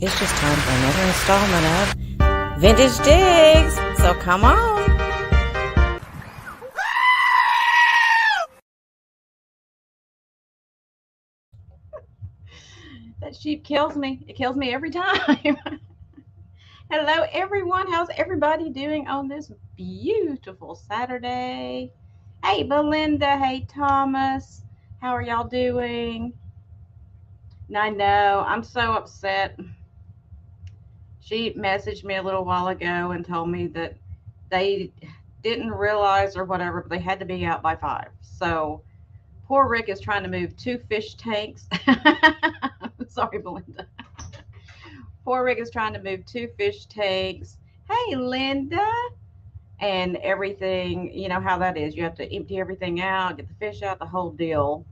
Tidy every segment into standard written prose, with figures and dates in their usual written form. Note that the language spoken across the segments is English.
It's just time for another installment of Vintage Digs. So come on. That sheep kills me. It kills me every time. Hello, everyone. How's everybody doing on this beautiful Saturday? Hey, Belinda. Hey, Thomas. How are y'all doing? And I know I'm so upset. She messaged me a little while ago and told me that they didn't realize or whatever, but they had to be out by 5. So poor Rick is trying to move 2 fish tanks. Sorry, Belinda. Poor Rick is trying to move 2 fish tanks. Hey, Linda. And everything, you know how that is. You have to empty everything out, get the fish out, the whole deal.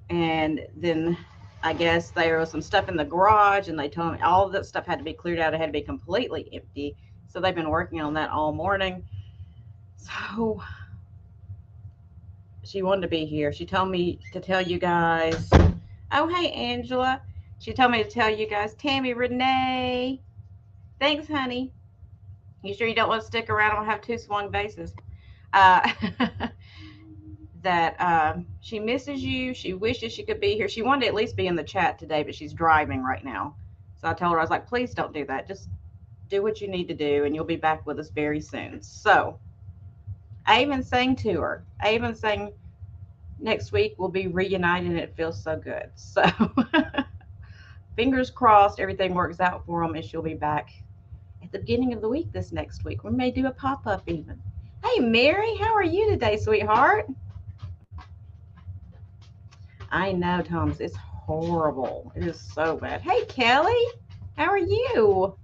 And then I guess there was some stuff in the garage, and they told me all of that stuff had to be cleared out. It had to be completely empty. So they've been working on that all morning. So she wanted to be here. She told me to tell you guys. Oh, hey, Angela. She told me to tell you guys. Tammy, Renee. Thanks, honey. You sure you don't want to stick around? I don't have 2 swung vases. Uh, that she misses you. She wishes she could be here. She wanted to at least be in the chat today, but she's driving right now. So I told her, I was like, please don't do that. Just do what you need to do, and you'll be back with us very soon. So I even sang to her. I even sang, next week we'll be reunited, and it feels so good. So fingers crossed everything works out for them, and she'll be back at the beginning of the week this next week. We may do a pop-up even. Hey, Mary, how are you today, sweetheart? I know, Thomas, it's horrible. It is so bad. Hey, Kelly, how are you?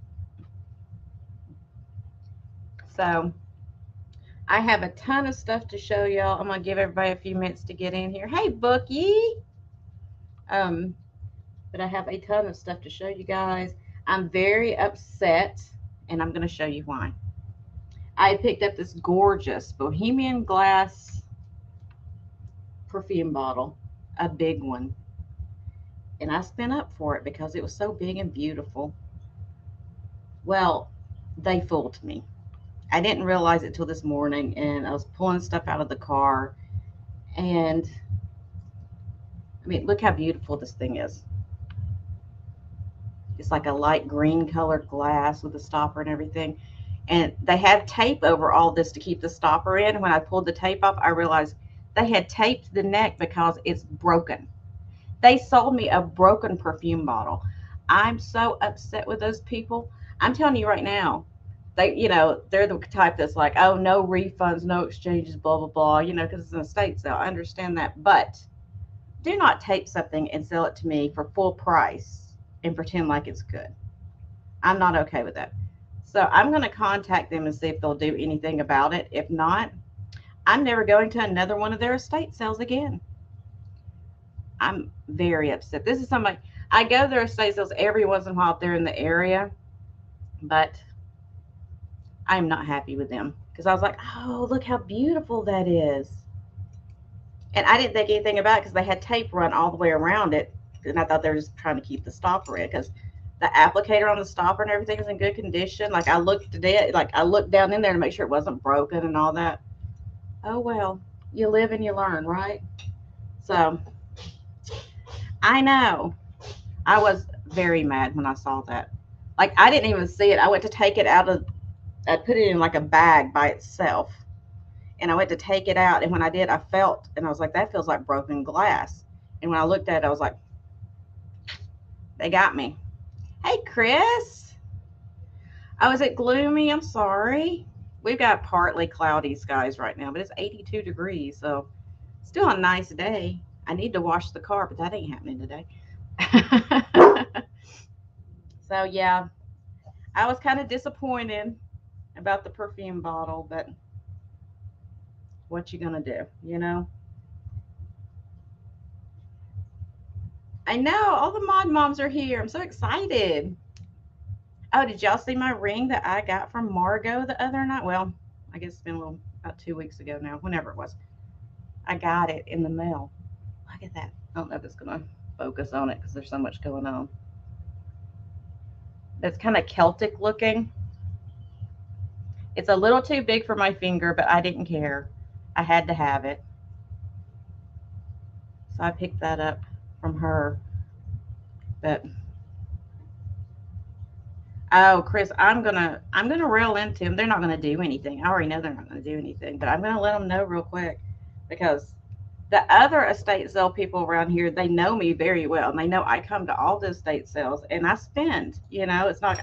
So I have a ton of stuff to show y'all. I'm going to give everybody a few minutes to get in here. Hey, Bookie. But I have a ton of stuff to show you guys. I'm very upset, and I'm going to show you why. I picked up this gorgeous Bohemian glass perfume bottle, a big one. And I spent up for it because it was so big and beautiful. Well, they fooled me. I didn't realize it till this morning, and I was pulling stuff out of the car. And I mean, look how beautiful this thing is. It's like a light green colored glass with a stopper and everything. And they have tape over all this to keep the stopper in. When I pulled the tape off, I realized they had taped the neck because it's broken. They sold me a broken perfume bottle. I'm so upset with those people. I'm telling you right now, they're the type that's like, oh, no refunds, no exchanges, blah, blah, blah, because it's an estate sale. I understand that. But do not tape something and sell it to me for full price and pretend like it's good. I'm not okay with that. So I'm going to contact them and see if they'll do anything about it. If not, I'm never going to another one of their estate sales again. I'm very upset. This is somebody, I go to their estate sales every once in a while if they're in the area, but I'm not happy with them because I was like, oh, look how beautiful that is. And I didn't think anything about it because they had tape run all the way around it. And I thought they were just trying to keep the stopper in because the applicator on the stopper and everything is in good condition. Like I looked down in there to make sure it wasn't broken and all that. Oh, well, you live and you learn, right? So I know I was very mad when I saw that. Like I didn't even see it. I went to take it out of, I put it in like a bag by itself. And I went to take it out. And when I did, I felt, and I was like, that feels like broken glass. And when I looked at it, I was like, they got me. Hey, Chris. Oh, is it gloomy? I'm sorry. We've got partly cloudy skies right now, but it's 82 degrees. So still a nice day. I need to wash the car, but that ain't happening today. So, yeah, I was kind of disappointed about the perfume bottle, but what you gonna do, I know all the mod moms are here. I'm so excited. Oh, did y'all see my ring that I got from Margot the other night? Well, I guess it's been about 2 weeks ago now, whenever it was. I got it in the mail. Look at that. I don't know if it's gonna focus on it because there's so much going on. that's kind of Celtic looking. It's a little too big for my finger, but I didn't care. I had to have it. So I picked that up from her. But oh, Chris, I'm gonna rail into them. They're not gonna do anything. I already know they're not gonna do anything, but I'm gonna let them know real quick because the other estate sale people around here, they know me very well, and they know I come to all the estate sales and I spend. It's not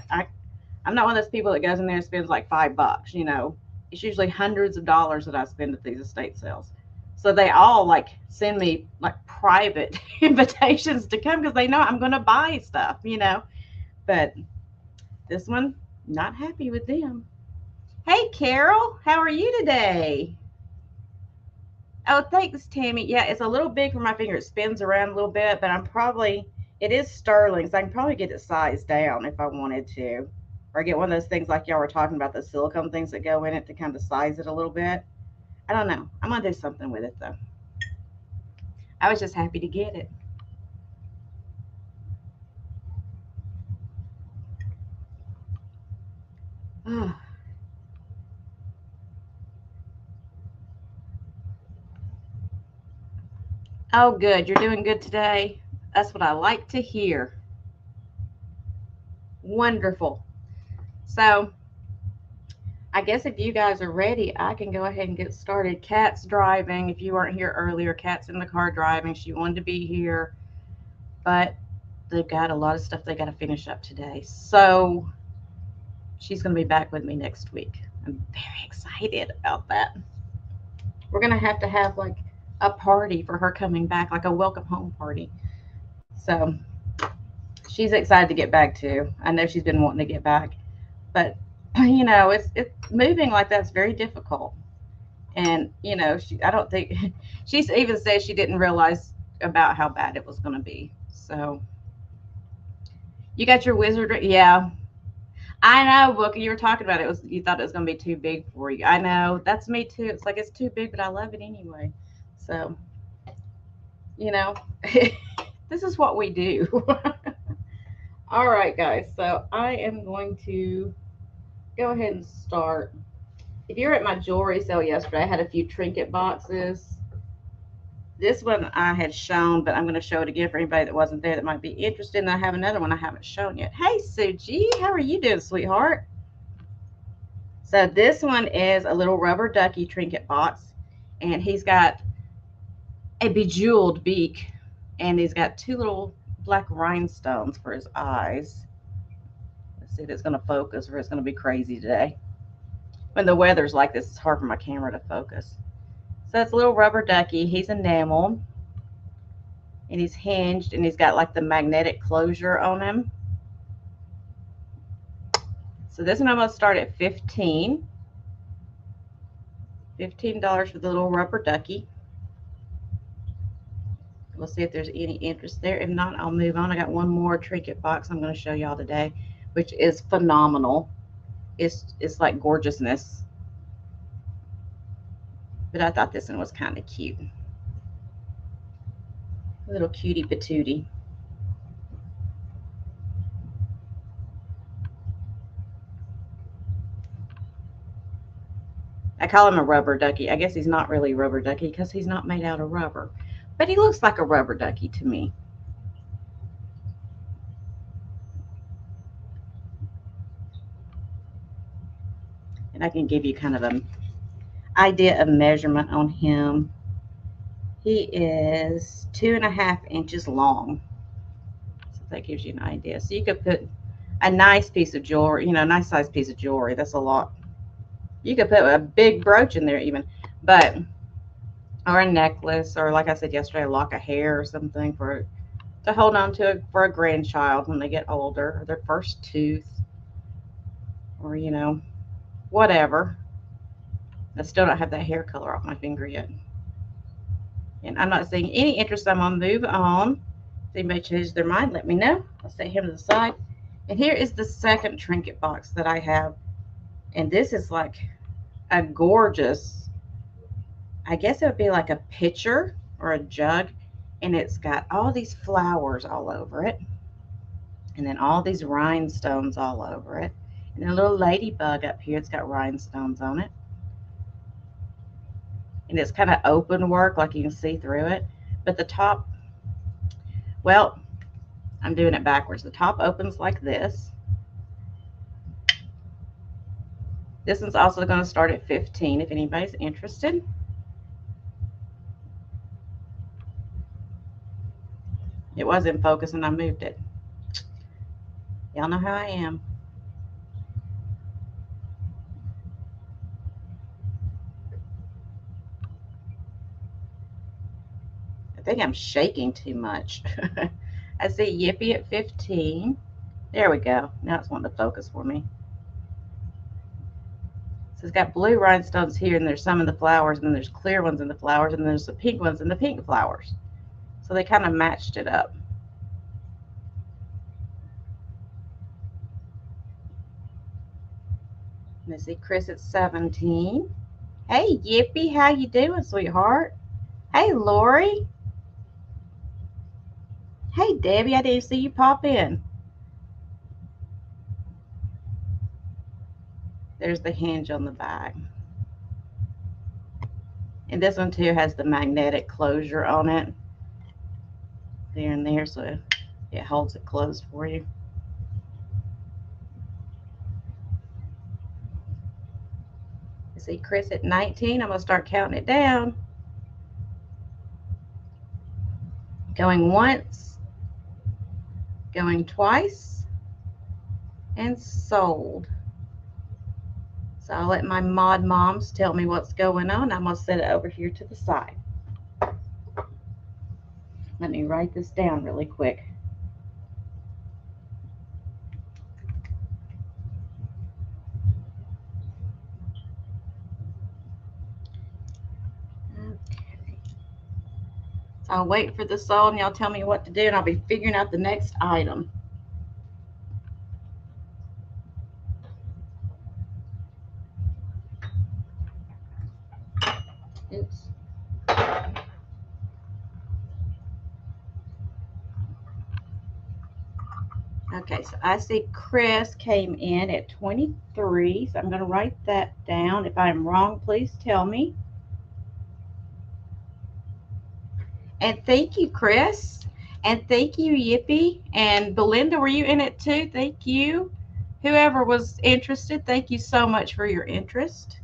I'm not one of those people that goes in there and spends like $5. It's usually hundreds of dollars that I spend at these estate sales. So they all like send me like private invitations to come because they know I'm going to buy stuff. But this one, not happy with them. Hey, Carol, how are you today? Oh, thanks, Tammy. Yeah, it's a little big for my finger. It spins around a little bit, but it is sterling, so I can probably get it sized down if I wanted to. Or get one of those things like y'all were talking about, the silicone things that go in it to kind of size it a little bit. I don't know. I'm going to do something with it, though. I was just happy to get it. Oh, good. You're doing good today. That's what I like to hear. Wonderful. So, I guess if you guys are ready, I can go ahead and get started. Kat's driving. If you weren't here earlier, Kat's in the car driving. She wanted to be here, but they've got a lot of stuff they got to finish up today. So, she's going to be back with me next week. I'm very excited about that. We're going to have like a party for her coming back, like a welcome home party. So she's excited to get back too. I know she's been wanting to get back, but it's moving like that's very difficult. And I don't think she's even said she didn't realize about how bad it was going to be. So you got your wizardry, yeah. I know, Booker. You were talking about it. You thought it was going to be too big for you. I know. That's me too. It's like it's too big, but I love it anyway. So, this is what we do. All right, guys. So I am going to go ahead and start. If you're at my jewelry sale yesterday, I had a few trinket boxes. This one I had shown, but I'm going to show it again for anybody that wasn't there that might be interested. And I have another one I haven't shown yet. Hey, Suji, how are you doing, sweetheart? So this one is a little rubber ducky trinket box, and he's got a bejeweled beak, and he's got two little black rhinestones for his eyes. Let's see if it's going to focus or it's going to be crazy today. When the weather's like this, it's hard for my camera to focus. So it's a little rubber ducky. He's enameled, and he's hinged, and he's got like the magnetic closure on him. So this one I'm going to start at $15 for the little rubber ducky. We'll see if there's any interest there. If not, I'll move on. I got one more trinket box I'm going to show y'all today, which is phenomenal. It's like gorgeousness. But I thought this one was kind of cute. A little cutie patootie. I call him a rubber ducky. I guess he's not really a rubber ducky because he's not made out of rubber. But he looks like a rubber ducky to me. And I can give you kind of an idea of measurement on him. He is 2.5 inches long. So that gives you an idea. So you could put a nice piece of jewelry, a nice size piece of jewelry. That's a lot. You could put a big brooch in there even, or a necklace, or like I said yesterday, a lock of hair or something to hold on to for a grandchild when they get older, or their first tooth, or whatever. I still don't have that hair color off my finger yet. And I'm not seeing any interest. I'm going to move on. If anybody changes their mind, let me know. I'll set him to the side. And here is the second trinket box that I have. And this is like a gorgeous, I guess it would be like a pitcher or a jug. And it's got all these flowers all over it. And then all these rhinestones all over it. And a little ladybug up here, it's got rhinestones on it. And it's kind of open work, like you can see through it. But the top, well, I'm doing it backwards. The top opens like this. This one's also going to start at 15 if anybody's interested. It was in focus and I moved it. Y'all know how I am. I think I'm shaking too much. I see Yippee at 15. There we go. Now it's wanting to focus for me. So it's got blue rhinestones here, and there's some in the flowers, and then there's clear ones in the flowers, and there's the pink ones in the pink flowers. So they kind of matched it up. And I see Chris at 17. Hey, Yippee, how you doing, sweetheart? Hey, Lori. Hey, Debbie, I didn't see you pop in. There's the hinge on the back. And this one too has the magnetic closure on it. There and there, so it holds it closed for you. You see Chris at 19. I'm going to start counting it down. Going once, going twice, and sold. So I'll let my mod moms tell me what's going on. I'm going to set it over here to the side. Let me write this down really quick. Okay. So I'll wait for the sold and y'all tell me what to do, and I'll be figuring out the next item. Oops. Okay, so I see Chris came in at 23, so I'm going to write that down. If I'm wrong, please tell me. And thank you, Chris. And thank you, Yippee. And Belinda, were you in it too? Thank you. Whoever was interested, thank you so much for your interest.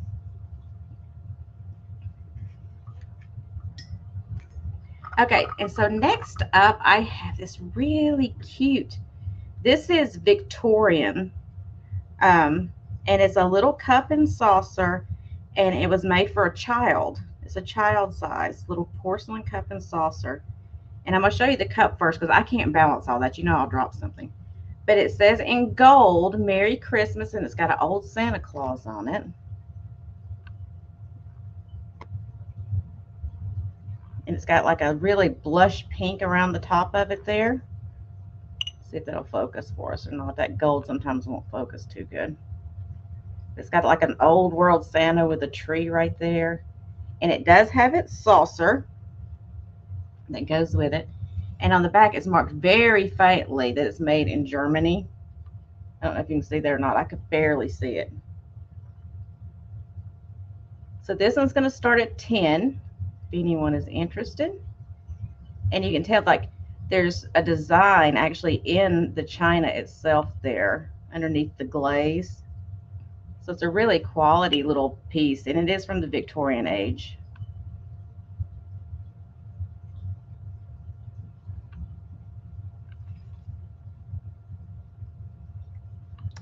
Okay, and so next up, I have this really cute. This is Victorian, and it's a little cup and saucer, and it was made for a child. It's a child size little porcelain cup and saucer. And I'm going to show you the cup first because I can't balance all that. You know I'll drop something. But it says in gold, Merry Christmas, and it's got an old Santa Claus on it. And it's got like a really blush pink around the top of it there. See if that'll focus for us or not. That gold sometimes won't focus too good. It's got like an old world Santa with a tree right there. And it does have its saucer that goes with it. And on the back, it's marked very faintly that it's made in Germany. I don't know if you can see there or not. I could barely see it. So this one's going to start at 10 if anyone is interested. And you can tell like there's a design actually in the china itself there underneath the glaze. So it's a really quality little piece, and it is from the Victorian age.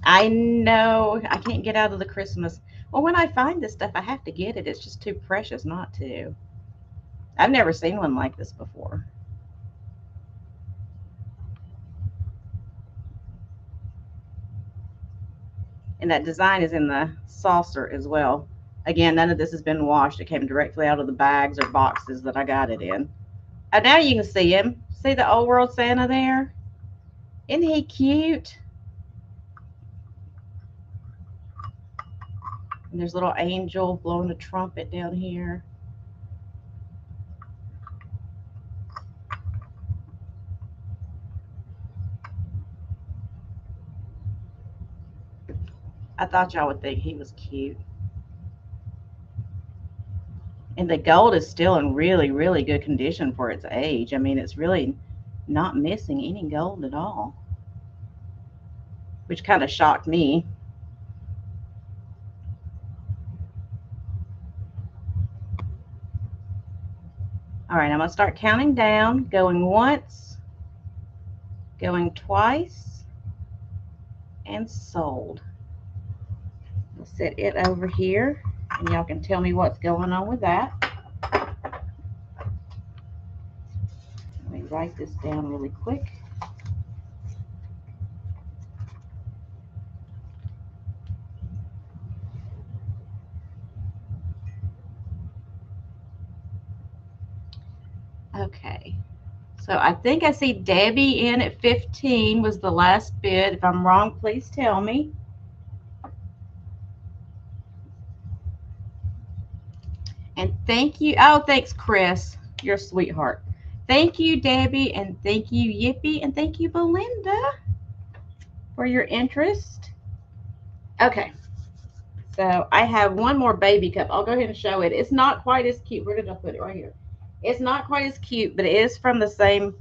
I know I can't get out of the Christmas. Well, when I find this stuff, I have to get it. It's just too precious not to. I've never seen one like this before. And that design is in the saucer as well. Again, none of this has been washed. It came directly out of the bags or boxes that I got it in. And now you can see him. See the old world Santa there? Isn't he cute? And there's a little angel blowing a trumpet down here. I thought y'all would think he was cute. And the gold is still in really, really good condition for its age. I mean, it's really not missing any gold at all, which kind of shocked me. All right, I'm going to start counting down, going once, going twice, and sold. I'll set it over here, and y'all can tell me what's going on with that. Let me write this down really quick. Okay, so I think I see Debbie in at 15 was the last bid. If I'm wrong, please tell me. And thank you. Oh, thanks, Chris. You're a sweetheart. Thank you, Debbie, and thank you, Yippee, and thank you, Belinda, for your interest. Okay, so I have one more baby cup. I'll go ahead and show it. It's not quite as cute. Where did I put it? Right here. It's not quite as cute, but it is from the same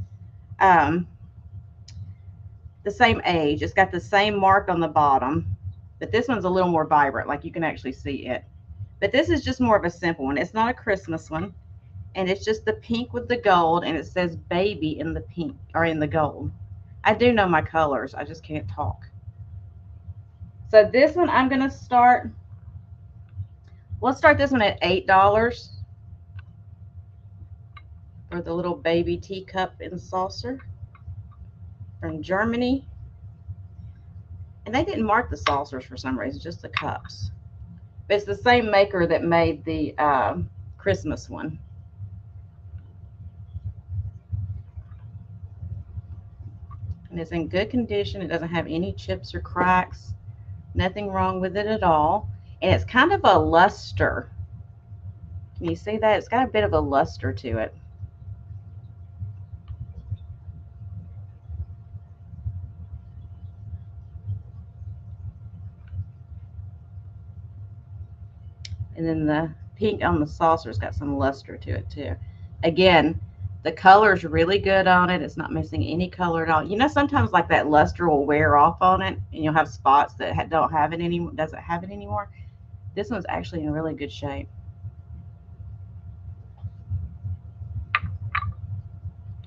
age. It's got the same mark on the bottom, but this one's a little more vibrant. Like you can actually see it. But this is just more of a simple one. It's not a Christmas one. And it's just the pink with the gold, and it says baby in the pink or in the gold. I do know my colors. I just can't talk. So this one I'm going to start. We'll start this one at $8 for the little baby teacup and saucer from Germany. And they didn't mark the saucers for some reason, just the cups. But it's the same maker that made the Christmas one. And it's in good condition. It doesn't have any chips or cracks. Nothing wrong with it at all. And it's kind of a luster. Can you see that? It's got a bit of a luster to it. And then the pink on the saucer's got some luster to it too. Again, the color's really good on it. It's not missing any color at all. You know, sometimes like that luster will wear off on it, and you'll have spots that don't have it anymore. Doesn't have it anymore. This one's actually in really good shape.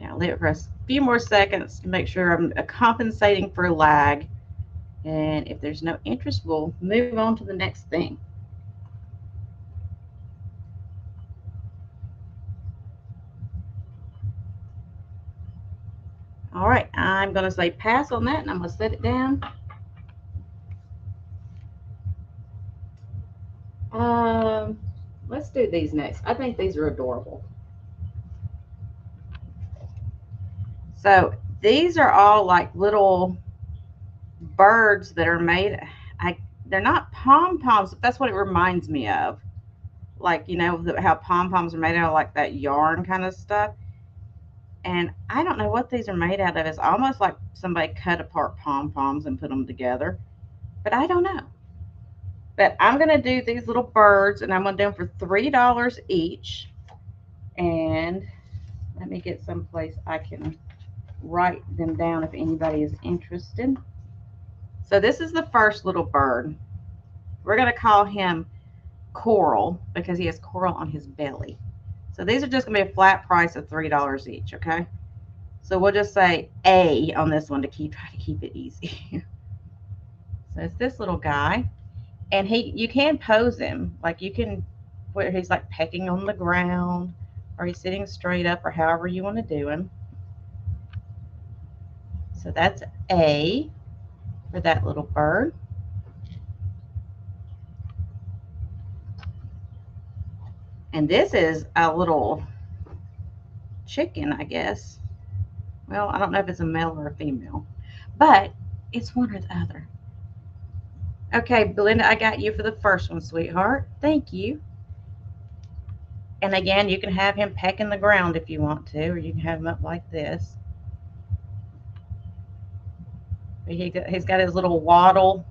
Now leave it for a few more seconds to make sure I'm compensating for lag. And if there's no interest, we'll move on to the next thing. All right, I'm going to say pass on that, and I'm going to set it down. Let's do these next. I think these are adorable. So these are all like little birds that are made. They're not pom-poms, but that's what it reminds me of. Like, you know, how pom-poms are made out of like that yarn kind of stuff. And I don't know what these are made out of. It's almost like somebody cut apart pom-poms and put them together. But I don't know. But I'm going to do these little birds, and I'm going to do them for $3 each. And let me get someplace I can write them down if anybody is interested. So this is the first little bird. We're going to call him Coral because he has coral on his belly. So these are just going to be a flat price of $3 each, okay? So we'll just say A on this one to try to keep it easy. So it's this little guy. And you can pose him. Like you can, where he's like pecking on the ground, or he's sitting straight up, or however you want to do him. So that's A for that little bird. And this is a little chicken, I guess. Well, I don't know if it's a male or a female, but it's one or the other. Okay, Belinda, I got you for the first one, sweetheart. Thank you. And again, you can have him pecking the ground if you want to, or you can have him up like this. He's got his little waddle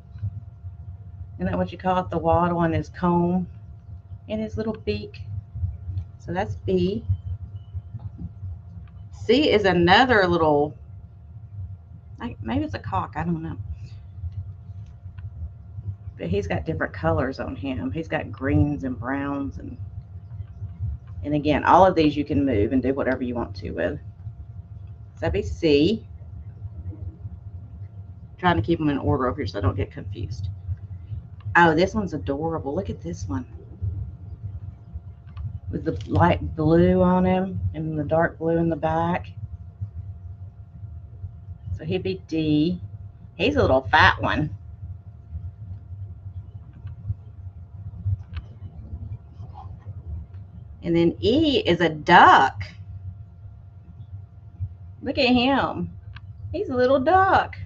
Isn't that what you call it? The wattle and his comb and his little beak. So that's B. C is another little, maybe it's a cock, I don't know. But he's got different colors on him. He's got greens and browns and again, all of these you can move and do whatever you want to with. So that'd be C. Trying to keep them in order over here so I don't get confused. Oh, this one's adorable. Look at this one. With the light blue on him and the dark blue in the back. So he'd be D. He's a little fat one. And then E is a duck. Look at him. He's a little duck.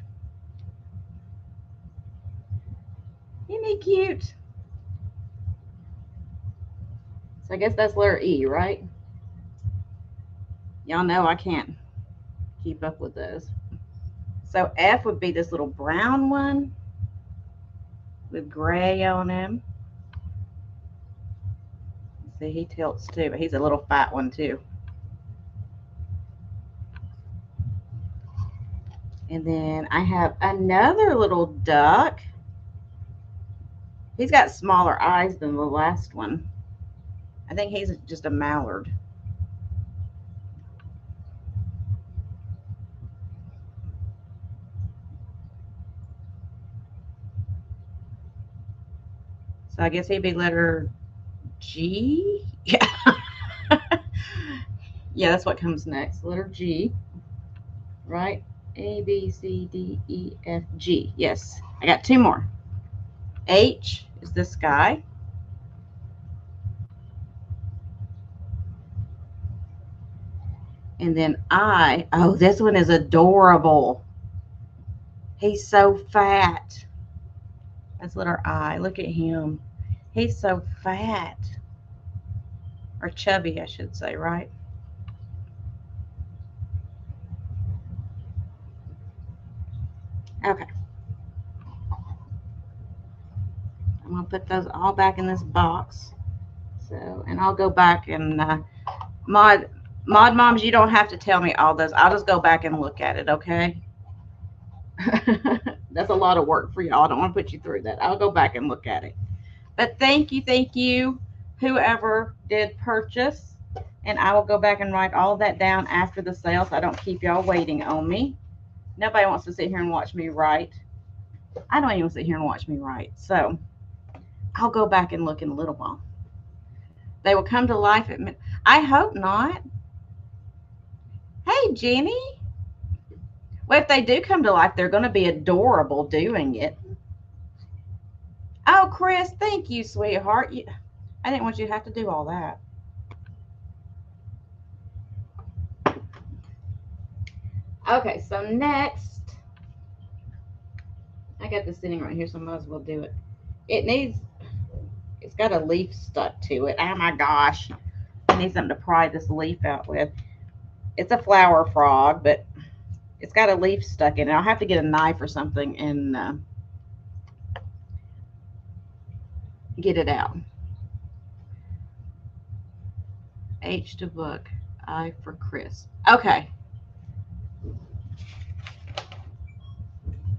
Isn't he cute? So I guess that's letter E, right? Y'all know I can't keep up with those. So F would be this little brown one with gray on him. See, he tilts too, but he's a little fat one too. And then I have another little duck. He's got smaller eyes than the last one. I think he's just a mallard. So I guess he'd be letter G. Yeah. Yeah, that's what comes next. Letter G. Right? A, B, C, D, E, F, G. Yes. I got two more. H is this guy. And then I. Oh, this one is adorable. He's so fat. That's letter I. Look at him. He's so fat. Or chubby, I should say, right? Okay. I'm going to put those all back in this box. So, and I'll go back and Mod Moms, you don't have to tell me all those. I'll just go back and look at it, okay? That's a lot of work for y'all. I don't want to put you through that. I'll go back and look at it. But thank you, whoever did purchase. And I will go back and write all that down after the sale so I don't keep y'all waiting on me. Nobody wants to sit here and watch me write. I don't even sit here and watch me write. So I'll go back and look in a little while. They will come to life at midnight. I hope not. Hey, Jenny. Well, if they do come to life, they're going to be adorable doing it. Oh, Chris, thank you, sweetheart. I didn't want you to have to do all that. Okay, so next, I got this sitting right here, so I might as well do it. It's got a leaf stuck to it. Oh my gosh. I need something to pry this leaf out with. It's a flower frog, but it's got a leaf stuck in it. I'll have to get a knife or something and get it out. H to book, I for Chris. Okay.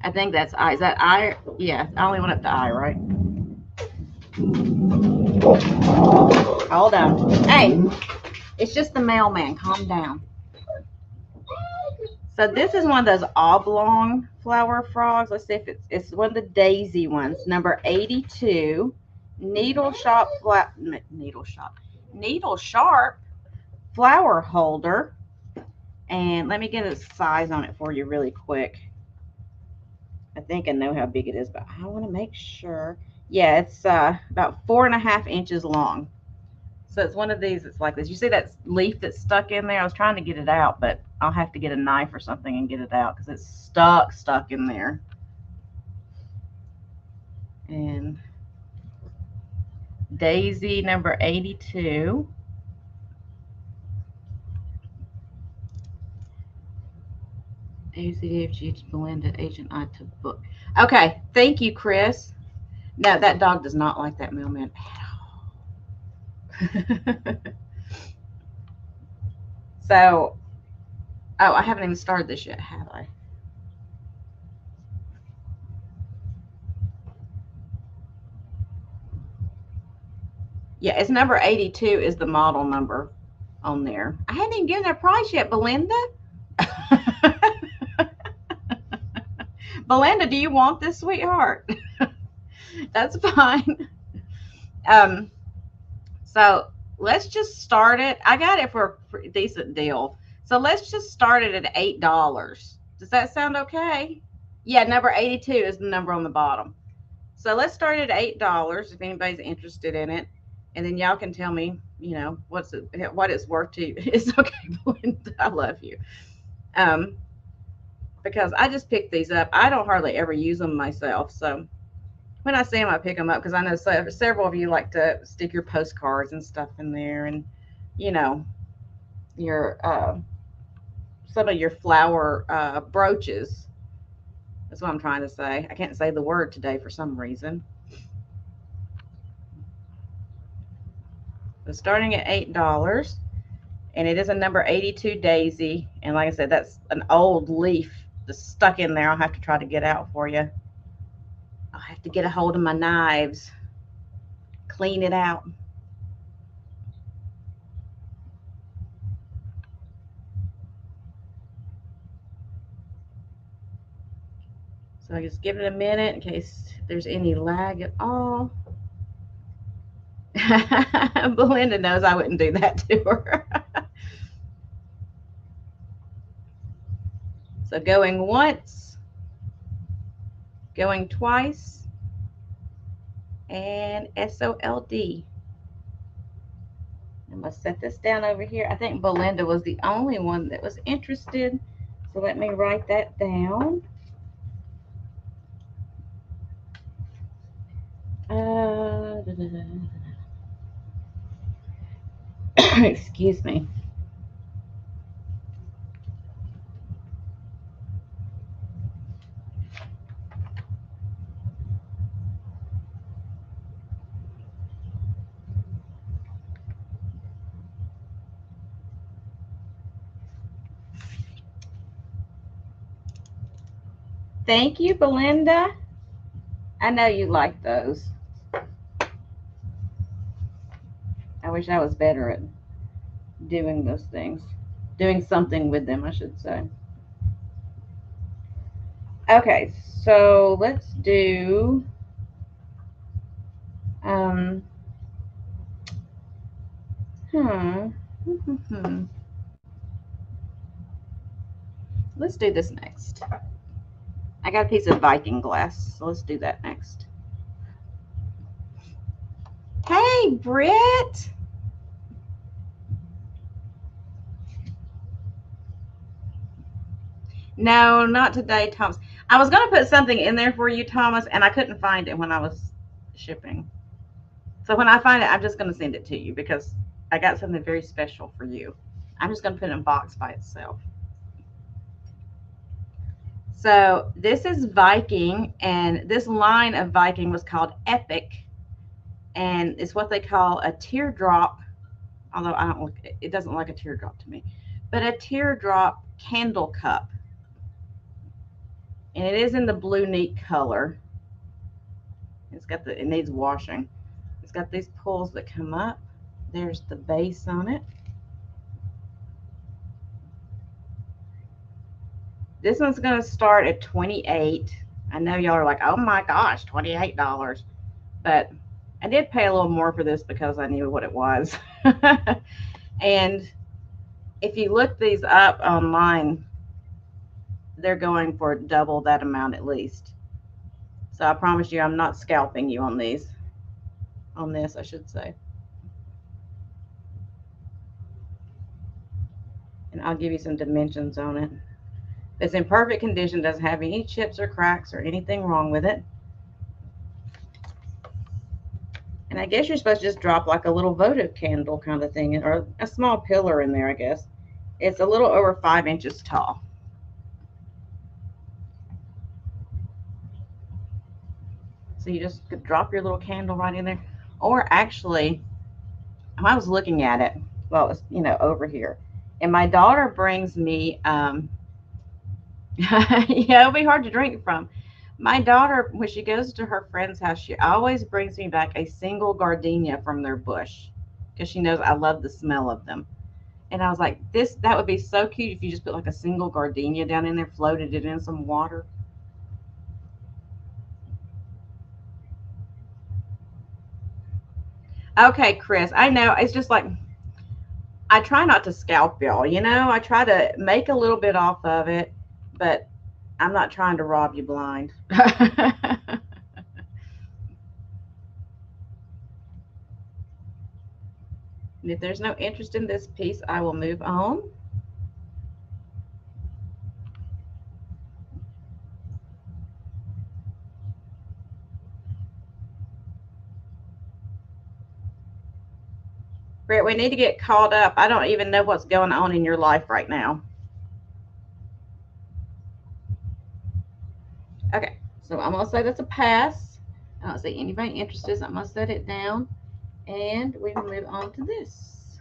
I think that's I. Is that I? Yeah, I only went up to I, right? Hold on. Hey, it's just the mailman. Calm down. So this is one of those oblong flower frogs. Let's see if it's one of the daisy ones. Number 82. Needle sharp flower holder. And let me get a size on it for you really quick. I think I know how big it is, but I want to make sure. Yeah, it's about 4.5 inches long. So it's one of these. It's like this. You see that leaf that's stuck in there? I was trying to get it out, but I'll have to get a knife or something and get it out because it's stuck in there. And daisy number 82. ACDFG Belinda Agent I to book. Okay, thank you, Chris. No, that dog does not like that mailman at all. So, oh, I haven't even started this yet, have I? Yeah, it's number 82 is the model number on there. I hadn't even given a price yet, Belinda. Belinda, do you want this, sweetheart? That's fine. Um, so let's just start it. I got it for a decent deal. So let's just start it at $8. Does that sound okay? Yeah, number 82 is the number on the bottom. So let's start at $8 if anybody's interested in it. And then y'all can tell me, what it's worth to you. It's okay, Belinda. I love you. Um, because I just picked these up. I don't hardly ever use them myself. So when I see them, I pick them up because I know several of you like to stick your postcards and stuff in there, and you know your some of your flower brooches. That's what I'm trying to say. I can't say the word today for some reason. So starting at $8, and it is a number 82 daisy. And like I said, that's an old leaf that's stuck in there. I'll have to try to get out for you. I'll have to get a hold of my knives, clean it out. So I just give it a minute in case there's any lag at all. Belinda knows I wouldn't do that to her. So going once, going twice, and SOLD. I'm going to set this down over here. I think Belinda was the only one that was interested. So let me write that down. Excuse me. Thank you, Belinda. I know you like those. I wish I was better at doing those things. Doing something with them, I should say. Okay, so let's do let's do this next. I got a piece of Viking glass, so let's do that next. Hey, Britt. No, not today, Thomas. I was going to put something in there for you, Thomas, and I couldn't find it when I was shipping. So when I find it, I'm just going to send it to you because I got something very special for you. I'm just going to put it in a box by itself. So this is Viking, and this line of Viking was called Epic, and it's what they call a teardrop, although I don't look, it doesn't look like a teardrop to me, but a teardrop candle cup. And it is in the blue neat color. It needs washing. It's got these pulls that come up. There's the base on it. This one's going to start at $28. I know y'all are like, oh my gosh, $28. But I did pay a little more for this because I knew what it was. And if you look these up online, they're going for double that amount at least. So I promise you I'm not scalping you on these. On this, I should say. And I'll give you some dimensions on it. It's in perfect condition, doesn't have any chips or cracks or anything wrong with it. And I guess you're supposed to just drop like a little votive candle kind of thing, or a small pillar in there, I guess. It's a little over 5 inches tall. So you just could drop your little candle right in there. Or actually, I was looking at it while it was, over here. And my daughter brings me, yeah, it'll be hard to drink from. My daughter, when she goes to her friend's house, she always brings me back a single gardenia from their bush because she knows I love the smell of them. And I was like, that would be so cute if you just put like a single gardenia down in there, floated it in some water. Okay, Chris, I know it's just like I try not to scalp y'all, I try to make a little bit off of it, but I'm not trying to rob you blind. And if there's no interest in this piece, I will move on. Britt, we need to get caught up. I don't even know what's going on in your life right now. Okay, so I'm going to say that's a pass. I don't see anybody interested, so I'm going to set it down. And we will move on to this.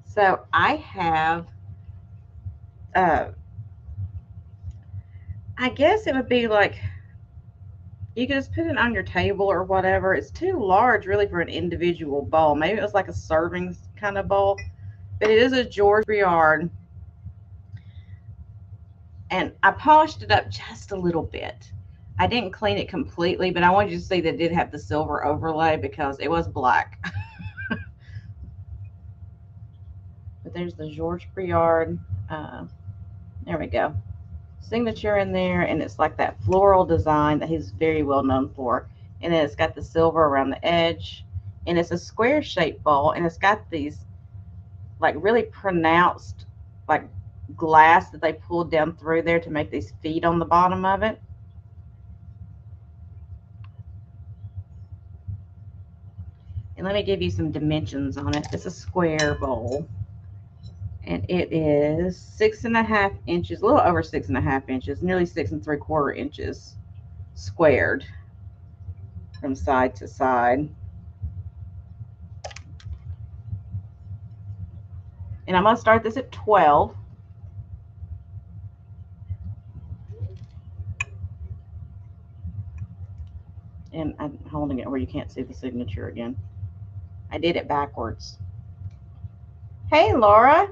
So I have, I guess it would be like, you could just put it on your table or whatever. It's too large really for an individual bowl. Maybe it was like a serving kind of bowl, but it is a George Briard. And I polished it up just a little bit. I didn't clean it completely, but I wanted you to see that it did have the silver overlay because it was black. But there's the George Briard. There we go. Signature in there, and it's like that floral design that he's very well known for. And then it's got the silver around the edge, and it's a square shaped bowl, and it's got these like really pronounced like glass that they pulled down through there to make these feet on the bottom of it. And let me give you some dimensions on it. It's a square bowl, and it is 6.5 inches, a little over 6.5 inches, nearly 6 3/4 inches squared from side to side. And I'm going to start this at 12. And I'm holding it where you can't see the signature again. I did it backwards. Hey, Laura.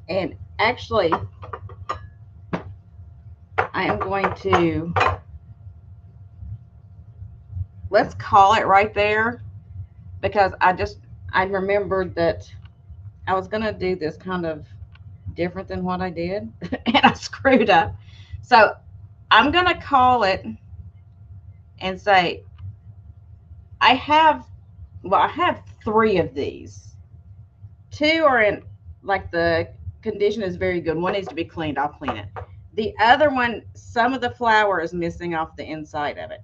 And actually, I am going to, let's call it right there, because I remembered that I was going to do this kind of different than what I did, and I screwed up. So I'm going to call it and say, I have 3 of these. 2 are in, like, the condition is very good. One needs to be cleaned. I'll clean it. The other one, some of the flour is missing off the inside of it.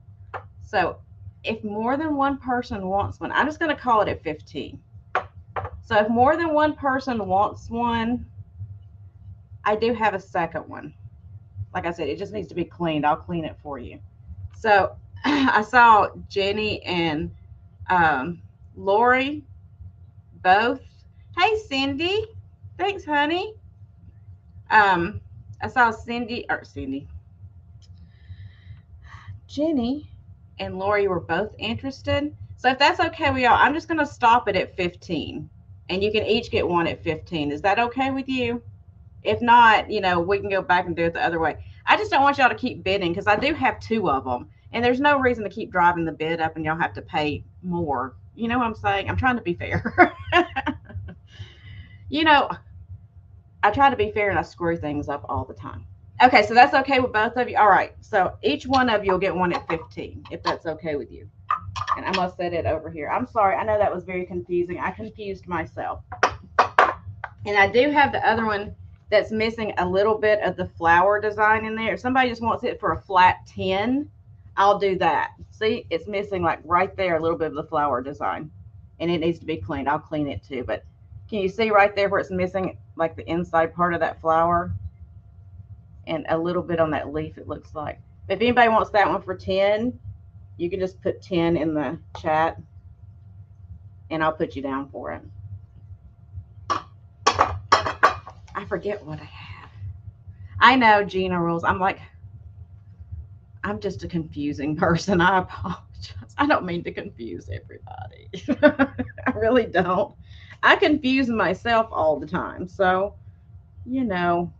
So if more than one person wants one, I'm just going to call it at 15. So if more than one person wants one, I do have a second one. Like I said, it just needs to be cleaned. I'll clean it for you. So I saw Jenny and Lori both. Hey, Cindy. Thanks, honey. I saw Jenny and Lori were both interested. So if that's okay with y'all, I'm just going to stop it at 15. And you can each get one at 15. Is that okay with you? If not, we can go back and do it the other way. I just don't want y'all to keep bidding because I do have 2 of them. And there's no reason to keep driving the bid up and y'all have to pay more. You know what I'm saying? I'm trying to be fair. You know, I try to be fair and I screw things up all the time. Okay, so that's okay with both of you? All right, so each one of you will get one at 15, if that's okay with you. And I'm going to set it over here. I'm sorry, I know that was very confusing. I confused myself. And I do have the other one that's missing a little bit of the flower design in there. If somebody just wants it for a flat 10, I'll do that. See, it's missing like right there a little bit of the flower design. And it needs to be cleaned. I'll clean it too. But can you see right there where it's missing like the inside part of that flower? And a little bit on that leaf, it looks like. But if anybody wants that one for 10, you can just put 10 in the chat and I'll put you down for it. I forget what I have. I know Gina rules. I'm just a confusing person. I apologize. I don't mean to confuse everybody. I really don't. I confuse myself all the time. So, you know.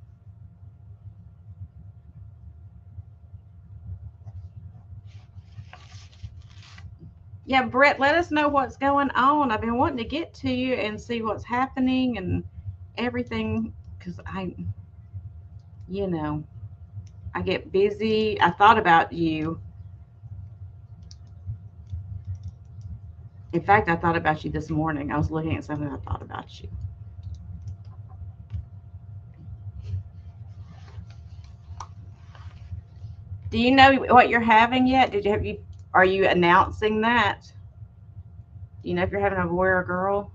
Yeah, Brett, let us know what's going on. I've been wanting to get to you and see what's happening and everything because you know, I get busy. I thought about you. In fact, I thought about you this morning. I was looking at something. I thought about you. Do you know what you're having yet? Did you have you? Are you announcing that? Do you know if you're having a boy or a girl?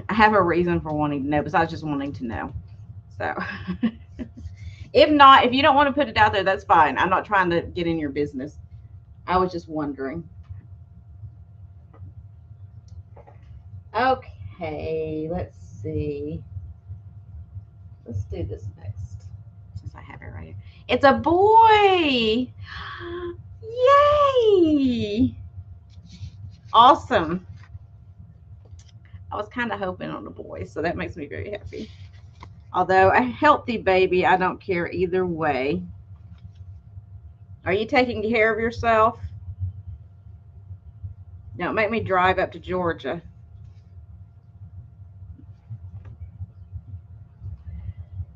I have a reason for wanting to know besides just wanting to know. So, if not, if you don't want to put it out there, that's fine. I'm not trying to get in your business. I was just wondering. Okay, let's see. Let's do this next since I have it right here. It's a boy! Yay! Awesome. I was kind of hoping on a boy, so that makes me very happy. Although a healthy baby, I don't care either way. Are you taking care of yourself? Don't make me drive up to Georgia.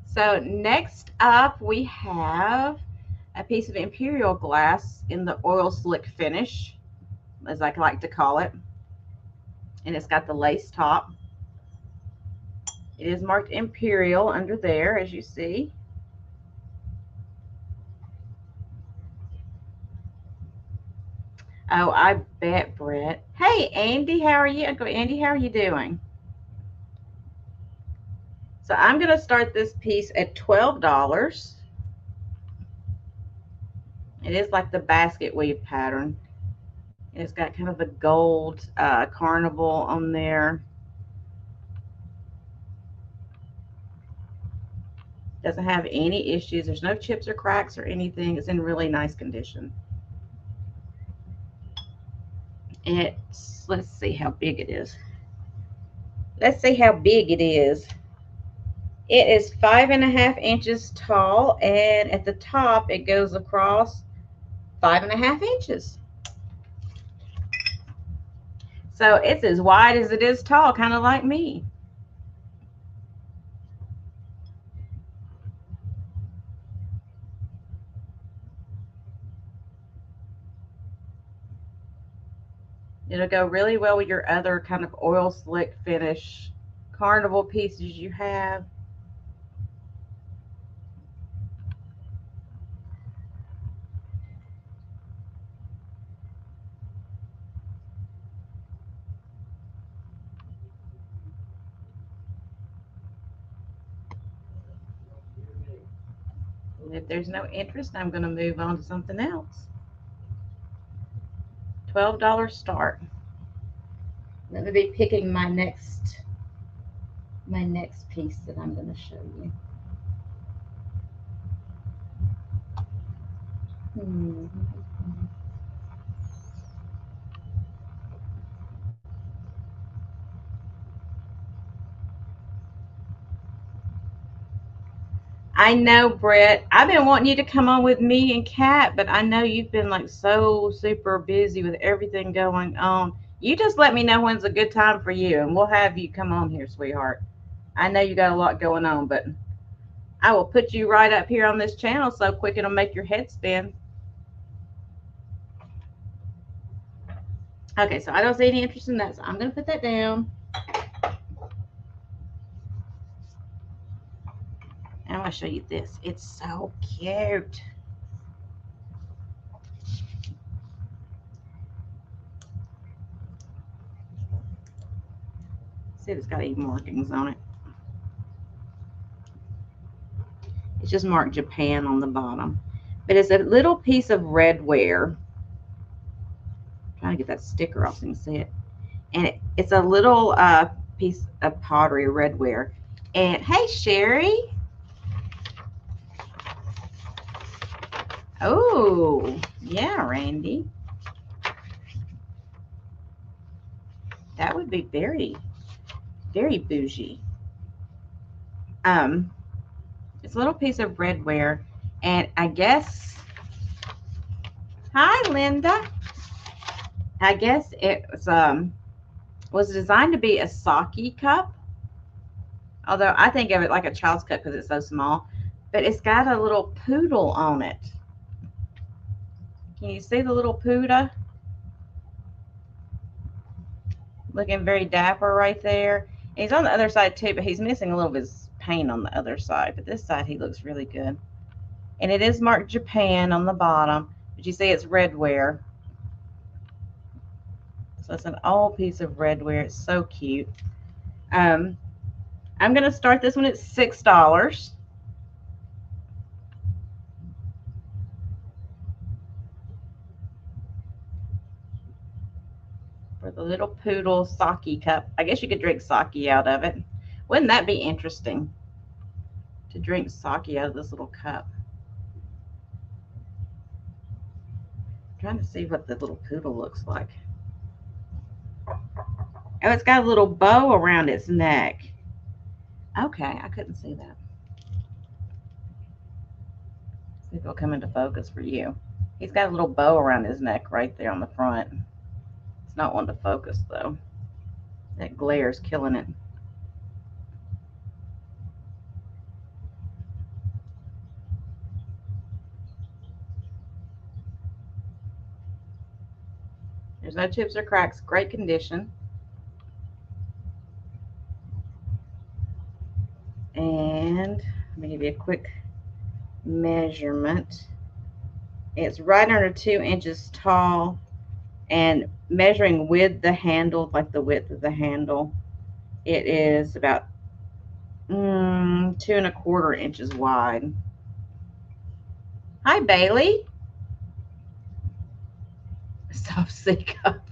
So next up, we have a piece of imperial glass in the oil slick finish, as I like to call it. And it's got the lace top. It is marked imperial under there, as you see. Oh, I bet, Brett. Hey, Andy, how are you? Andy, how are you doing? So I'm going to start this piece at $12. It is like the basket weave pattern. It's got kind of a gold carnival on there. Doesn't have any issues. There's no chips or cracks or anything. It's in really nice condition. Let's see how big it is. Let's see how big it is. It is 5.5 inches tall, and at the top it goes across 5.5 inches. So it's as wide as it is tall, kind of like me. It'll go really well with your other kind of oil slick finish carnival pieces you have. And if there's no interest, I'm going to move on to something else. $12 start. Let me be picking my next piece that I'm going to show you. I know, Brett. I've been wanting you to come on with me and Kat, but I know you've been like so super busy with everything going on. You just let me know when's a good time for you, and we'll have you come on here, sweetheart. I know you got a lot going on, but I will put you right up here on this channel so quick it'll make your head spin. Okay, so I don't see any interest in that, so I'm going to put that down. And I'm going to show you this. It's so cute. See if it's got any markings on it. It's just marked Japan on the bottom. But it's a little piece of redware. I'm trying to get that sticker off so you can see it. And it's a little piece of pottery, redware. And hey, Sherry. Oh, yeah, Randy. That would be very, very bougie. It's a little piece of redware, and I guess, hi, Linda. I guess it was designed to be a sake cup, although I think of it like a child's cup because it's so small, but it's got a little poodle on it. Can you see the little poodle? Looking very dapper right there. And he's on the other side too, but he's missing a little of his paint on the other side, but this side he looks really good. And it is marked Japan on the bottom, but you see it's redware. So it's an old piece of redware. It's so cute. I'm going to start this one at $6. For the little poodle sake cup. I guess you could drink sake out of it. Wouldn't that be interesting? To drink sake out of this little cup. I'm trying to see what the little poodle looks like. Oh, it's got a little bow around its neck. Okay, I couldn't see that. See if it'll come into focus for you. He's got a little bow around his neck right there on the front. It's not one to focus though. That glare's killing it. There's no chips or cracks. Great condition. And let me give you a quick measurement. It's right under 2 inches tall, and measuring with the handle, like the width of the handle, it is about 2¼ inches wide. Hi, Bailey. Soft C cup.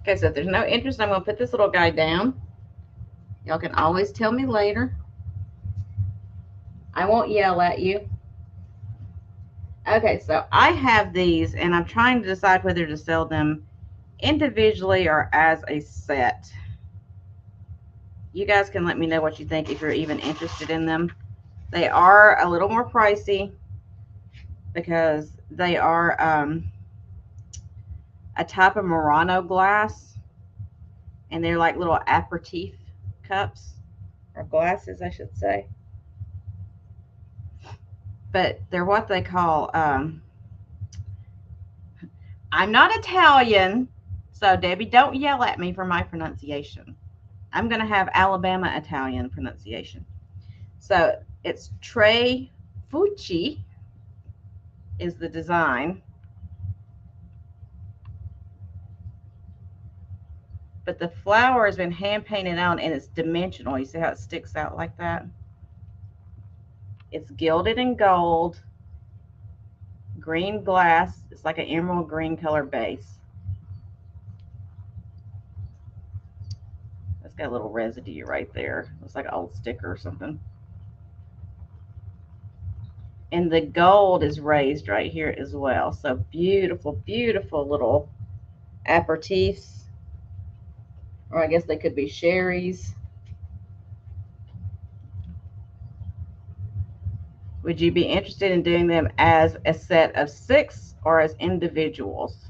Okay, so if there's no interest, I'm going to put this little guy down. Y'all can always tell me later. I won't yell at you. Okay, so I have these, and I'm trying to decide whether to sell them individually or as a set. You guys can let me know what you think if you're even interested in them. They are a little more pricey because they are a type of Murano glass, and they're like little aperitif cups, or glasses, I should say. But they're what they call, I'm not Italian, so Debbie, don't yell at me for my pronunciation. I'm going to have Alabama Italian pronunciation. So it's Tre Fucci is the design. But the flower has been hand painted on, and it's dimensional. You see how it sticks out like that? It's gilded in gold, green glass. It's like an emerald green color base. That's got a little residue right there. Looks like an old sticker or something. And the gold is raised right here as well. So beautiful, beautiful little aperitifs. Or I guess they could be Sherry's. Would you be interested in doing them as a set of 6 or as individuals?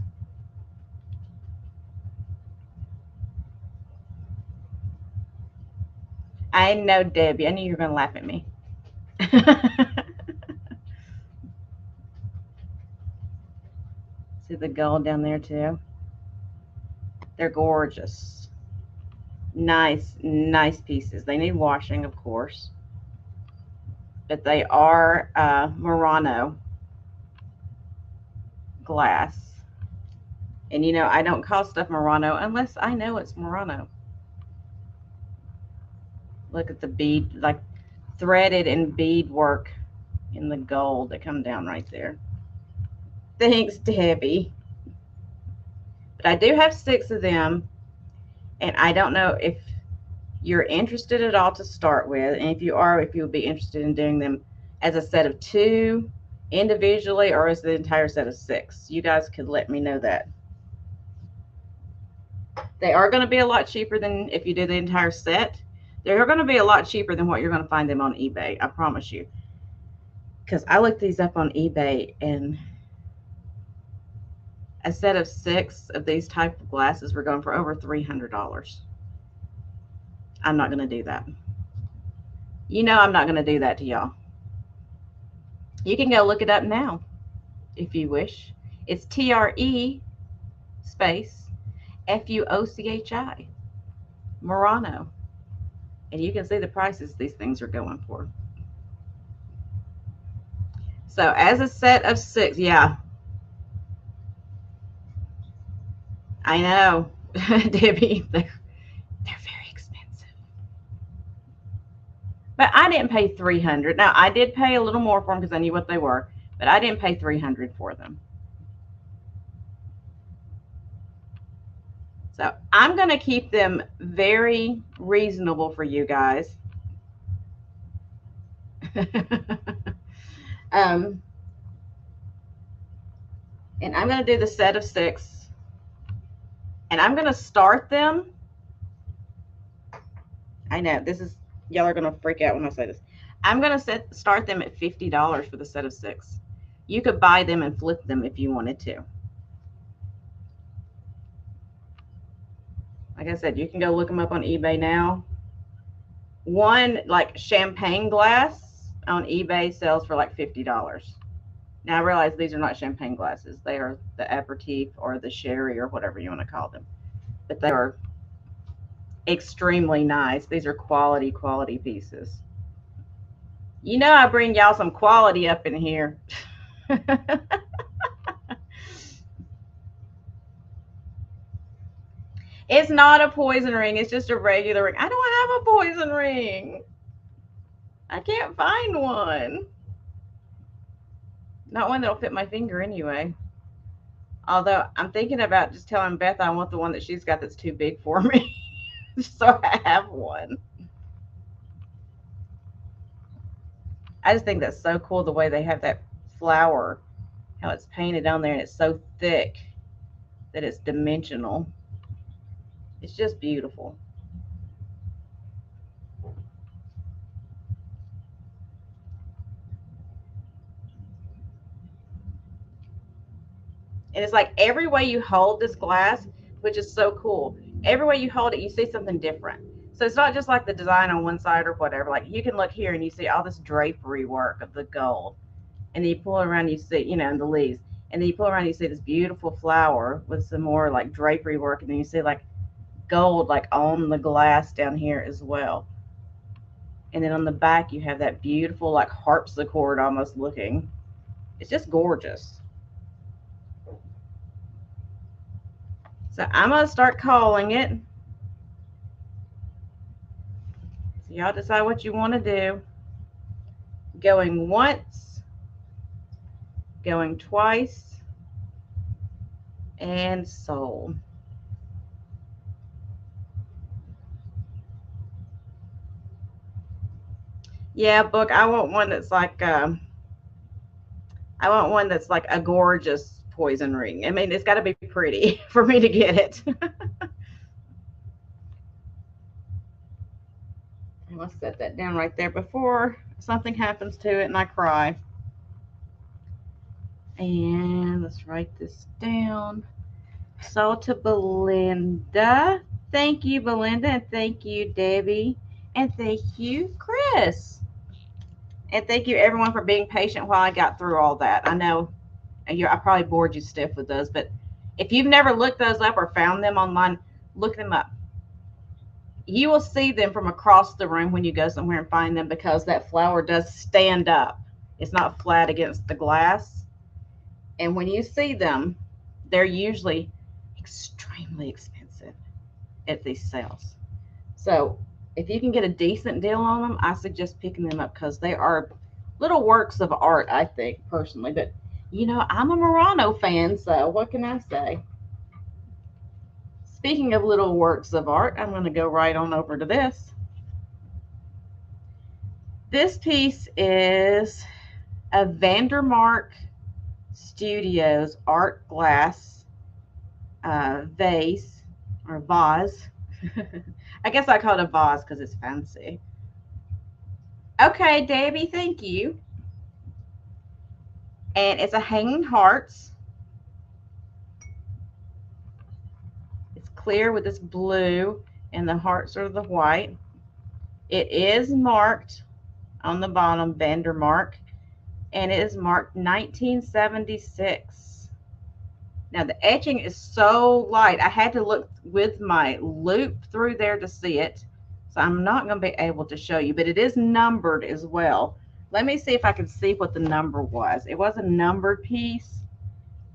I know, Debbie. I knew you were going to laugh at me. See the gold down there too? They're gorgeous. Nice, nice pieces. They need washing, of course. But they are Murano glass. And you know, I don't call stuff Murano unless I know it's Murano. Look at the bead, like threaded and bead work in the gold that come down right there. Thanks, Debbie. But I do have 6 of them, and I don't know if you're interested at all to start with, and if you are, if you would be interested in doing them as a set of 2 individually or as the entire set of 6. You guys could let me know that. They are going to be a lot cheaper than if you do the entire set. They're going to be a lot cheaper than what you're going to find them on eBay, I promise you. Because I looked these up on eBay, and a set of 6 of these type of glasses were going for over $300. I'm not going to do that. You know I'm not going to do that to y'all. You can go look it up now if you wish. It's TRE space FUOCHI, Murano. And you can see the prices these things are going for. So as a set of 6, yeah. I know, Debbie, they're very expensive. But I didn't pay $300. Now, I did pay a little more for them because I knew what they were, but I didn't pay $300 for them. So I'm going to keep them very reasonable for you guys. And I'm going to do the set of 6. And I'm going to start them. I know, this is, y'all are going to freak out when I say this. I'm going to start them at $50 for the set of 6. You could buy them and flip them if you wanted to. Like I said, you can go look them up on eBay now. One, like champagne glass on eBay sells for like $50. Now I realize these are not champagne glasses. They are the aperitif or the sherry or whatever you want to call them. But they are extremely nice. These are quality pieces. You know I bring y'all some quality up in here. It's not a poison ring. It's just a regular ring. I don't have a poison ring. I can't find one. Not one that'll fit my finger anyway. Although I'm thinking about just telling Beth I want the one that she's got that's too big for me. So I have one. I just think that's so cool the way they have that flower, how it's painted on there, and it's so thick that it's dimensional. It's just beautiful. And it's like every way you hold this glass, which is so cool, every way you hold it, you see something different. So it's not just like the design on one side or whatever. Like you can look here and you see all this drapery work of the gold. And then you pull around, you see, you know, the leaves. And then you pull around, you see this beautiful flower with some more like drapery work. And then you see like gold like on the glass down here as well. And then on the back, you have that beautiful like harpsichord almost looking. It's just gorgeous. So I'm going to start calling it. So y'all decide what you want to do. Going once, going twice, and sold. Yeah, Book, I want one that's like I want one that's like a gorgeous poison ring. I mean, it's got to be pretty for me to get it. let's set that down right there before something happens to it and I cry. And let's write this down. So to Belinda, thank you, Belinda, and thank you, Debbie, and thank you, Chris. And thank you, everyone, for being patient while I got through all that. I know I probably bored you stiff with those, but if you've never looked those up or found them online, look them up. You will see them from across the room when you go somewhere and find them, because that flower does stand up. It's not flat against the glass. And when you see them, they're usually extremely expensive at these sales. So if you can get a decent deal on them, I suggest picking them up, because they are little works of art, I think, personally. But, you know, I'm a Murano fan, so what can I say? Speaking of little works of art, I'm going to go right on over to this. This piece is a Vandermark Studios art glass vase, or vase. I guess I call it a vase because it's fancy. Okay, Debbie, thank you. And it's a hanging hearts. It's clear with this blue, and the hearts are the white. It is marked on the bottom, Vandermark, and it is marked 1976. Now the etching is so light, I had to look with my loop through there to see it. So I'm not going to be able to show you, but it is numbered as well. Let me see if I can see what the number was. It was a numbered piece,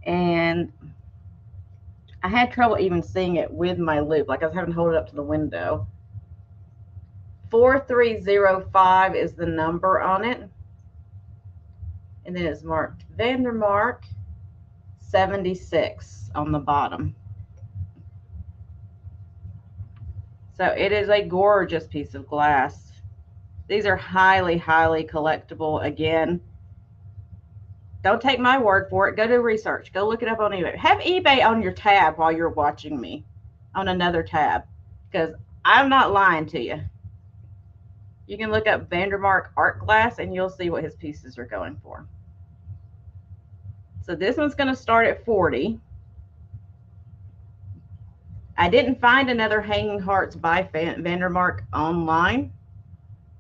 and I had trouble even seeing it with my loop. Like I was having to hold it up to the window. 4305 is the number on it. And then it's marked Vandermark 76 on the bottom. So it is a gorgeous piece of glass. These are highly, highly collectible. Again, don't take my word for it. Go do research. Go look it up on eBay. Have eBay on your tab while you're watching me on another tab, because I'm not lying to you. You can look up Vandermark art glass and you'll see what his pieces are going for. So this one's going to start at 40. I didn't find another hanging hearts by Vandermark online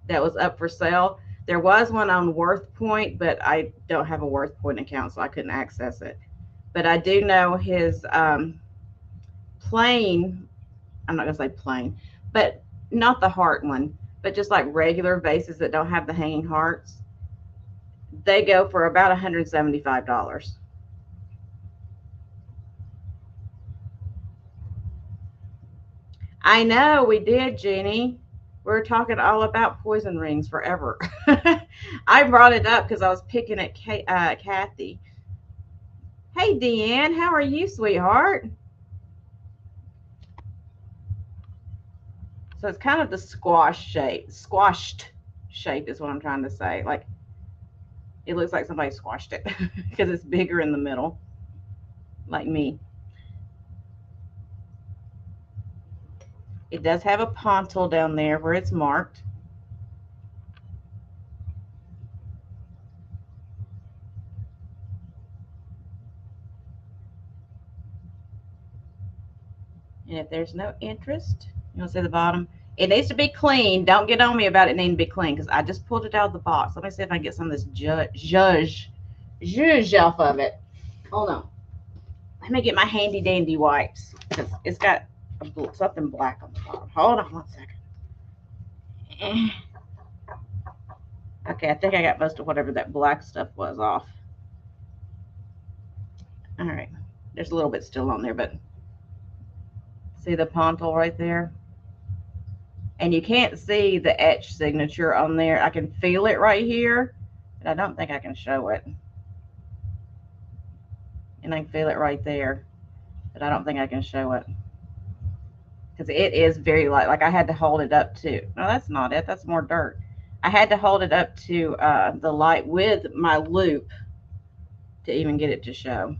that was up for sale. There was one on WorthPoint, but I don't have a WorthPoint account, so I couldn't access it. But I do know his plain, I'm not going to say plain, but not the heart one, but just like regular vases that don't have the hanging hearts, they go for about $175. I know, we did, Jeannie. We were talking all about poison rings forever. I brought it up because I was picking at Kathy. Hey, Deanne, how are you, sweetheart? So it's kind of the squashed shape is what I'm trying to say. Like, it looks like somebody squashed it because it's bigger in the middle, like me. It does have a pontil down there where it's marked. And if there's no interest, you'll see the bottom. It needs to be clean. Don't get on me about it needing to be clean, because I just pulled it out of the box. Let me see if I can get some of this zhuzh off of it. Hold on. Let me get my handy dandy wipes, because it's got something black on the bottom. Hold on 1 second. Okay, I think I got most of whatever that black stuff was off. All right. There's a little bit still on there, but see the pontil right there? And you can't see the etch signature on there. I can feel it right here, but I don't think I can show it. And I can feel it right there, but I don't think I can show it, because it is very light. Like I had to hold it up to, no, that's not it. That's more dirt. I had to hold it up to the light with my loop to even get it to show.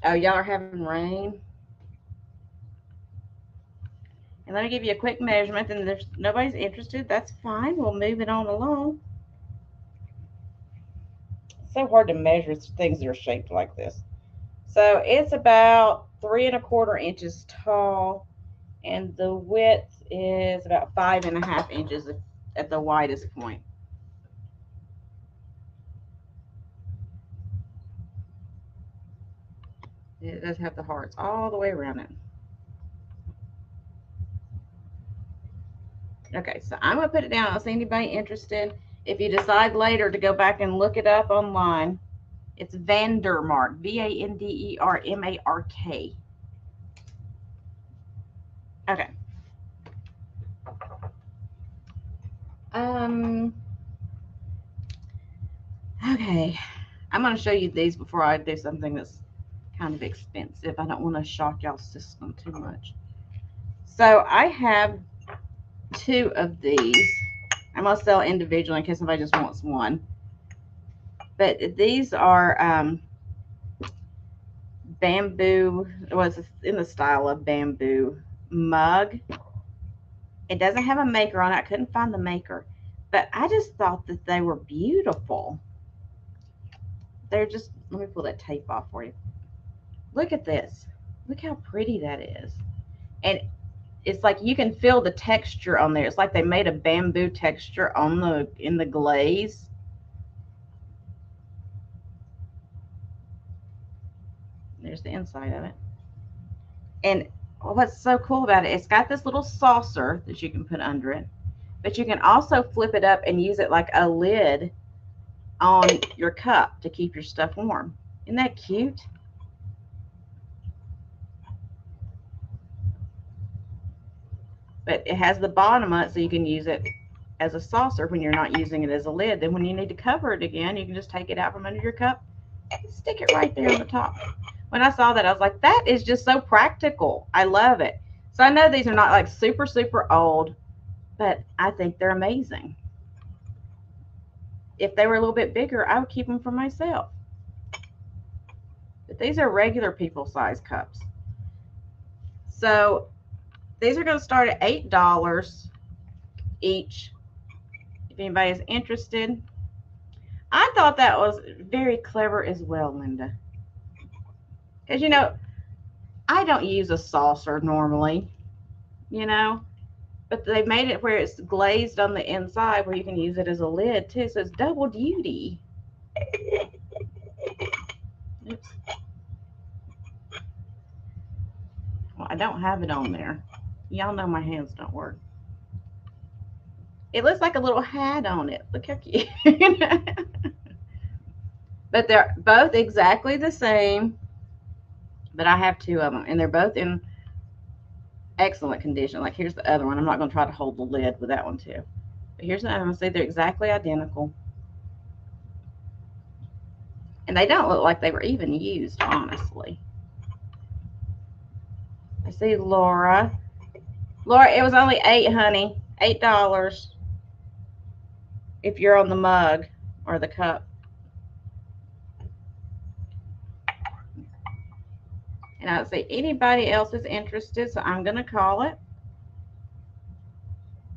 Oh, y'all are having rain? And let me give you a quick measurement, and if nobody's interested, that's fine. We'll move it on along. It's so hard to measure things that are shaped like this. So it's about 3¼ inches tall, and the width is about 5½ inches at the widest point. It does have the hearts all the way around it. Okay, so I'm going to put it down. I don't see anybody interested. If you decide later to go back and look it up online, it's Vandermark, Vandermark. Okay. Okay. I'm going to show you these before I do something that's kind of expensive. I don't want to shock y'all's system too much. So I have 2 of these. I'm going to sell individually in case somebody just wants one. But these are bamboo. Well, it's in the style of bamboo mug. It doesn't have a maker on it. I couldn't find the maker. But I just thought that they were beautiful. They're just, let me pull that tape off for you. Look at this. Look how pretty that is. And it's like you can feel the texture on there. It's like they made a bamboo texture in the glaze. There's the inside of it. And what's so cool about it, it's got this little saucer that you can put under it, but you can also flip it up and use it like a lid on your cup to keep your stuff warm. Isn't that cute? But it has the bottom on it so you can use it as a saucer when you're not using it as a lid. Then when you need to cover it again, you can just take it out from under your cup and stick it right there on the top. When I saw that, I was like, that is just so practical. I love it. So I know these are not like super, super old, but I think they're amazing. If they were a little bit bigger, I would keep them for myself. But these are regular people size cups. So these are going to start at $8 each. If anybody is interested. I thought that was very clever as well, Linda. Because, you know, I don't use a saucer normally, you know, but they made it where it's glazed on the inside where you can use it as a lid too. So it's double duty. Oops. Well, I don't have it on there. Y'all know my hands don't work. It looks like a little hat on it. Look how cute. But they're both exactly the same. But I have 2 of them, and they're both in excellent condition. Like here's the other one. I'm not going to try to hold the lid with that one too. But here's the other one. See, they're exactly identical. And they don't look like they were even used, honestly. I see Laura. Laura, it was only $8, honey. $8 if you're on the mug or the cup. And I don't see anybody else is interested, so I'm going to call it.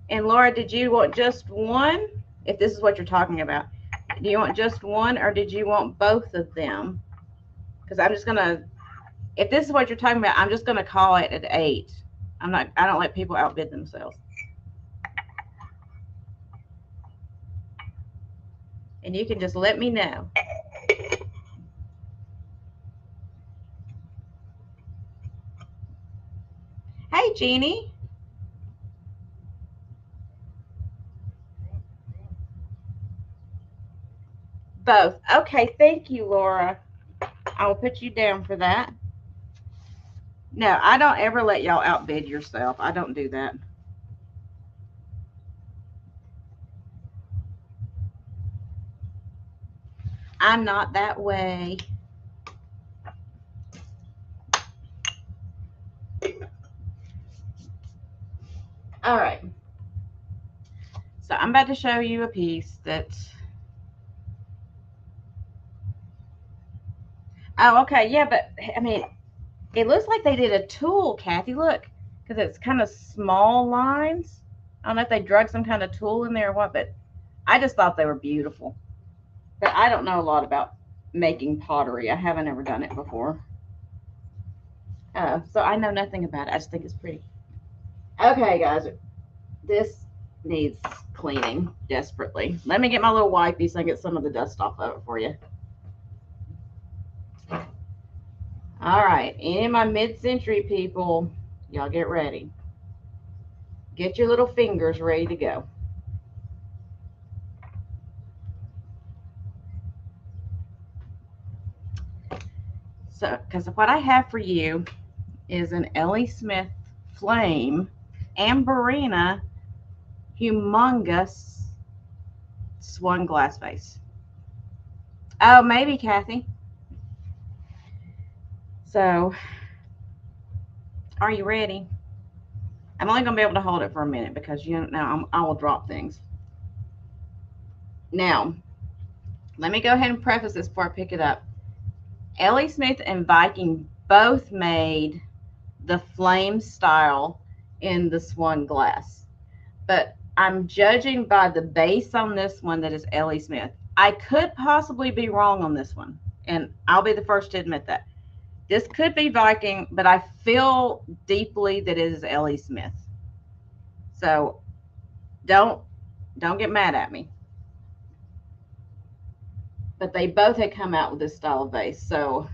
And Laura, did you want just one? If this is what you're talking about. Do you want just one, or did you want both of them? Because I'm just going to, if this is what you're talking about, I'm just going to call it at 8. I don't let people outbid themselves. And you can just let me know. Hey, Jeannie. Both. Okay, thank you, Laura. I will put you down for that. No, I don't ever let y'all outbid yourself. I don't do that. I'm not that way. All right. So I'm about to show you a piece that. Oh, okay. Yeah, but I mean, it looks like they did a tulle, Kathy. Look, because it's kind of small lines. I don't know if they drug some kind of tool in there or what, but I just thought they were beautiful. But I don't know a lot about making pottery. I haven't ever done it before. So I know nothing about it. I just think it's pretty. Okay, guys, this needs cleaning desperately. Let me get my little wipey so I get some of the dust off of it for you. All right, any of my mid-century people, y'all get ready. Get your little fingers ready to go. So, because what I have for you is an L.E. Smith Flame Amberina Humongous Swung Glass Vase. Oh, maybe, Kathy. So, are you ready? I'm only going to be able to hold it for a minute because I will drop things. Now, let me go ahead and preface this before I pick it up. L.E. Smith and Viking both made the flame style in the swung glass, but I'm judging by the base on this one that is L.E. Smith. I could possibly be wrong on this one, and I'll be the first to admit that. This could be Viking, but I feel deeply that it is L.E. Smith. So don't get mad at me. But they both had come out with this style of vase. So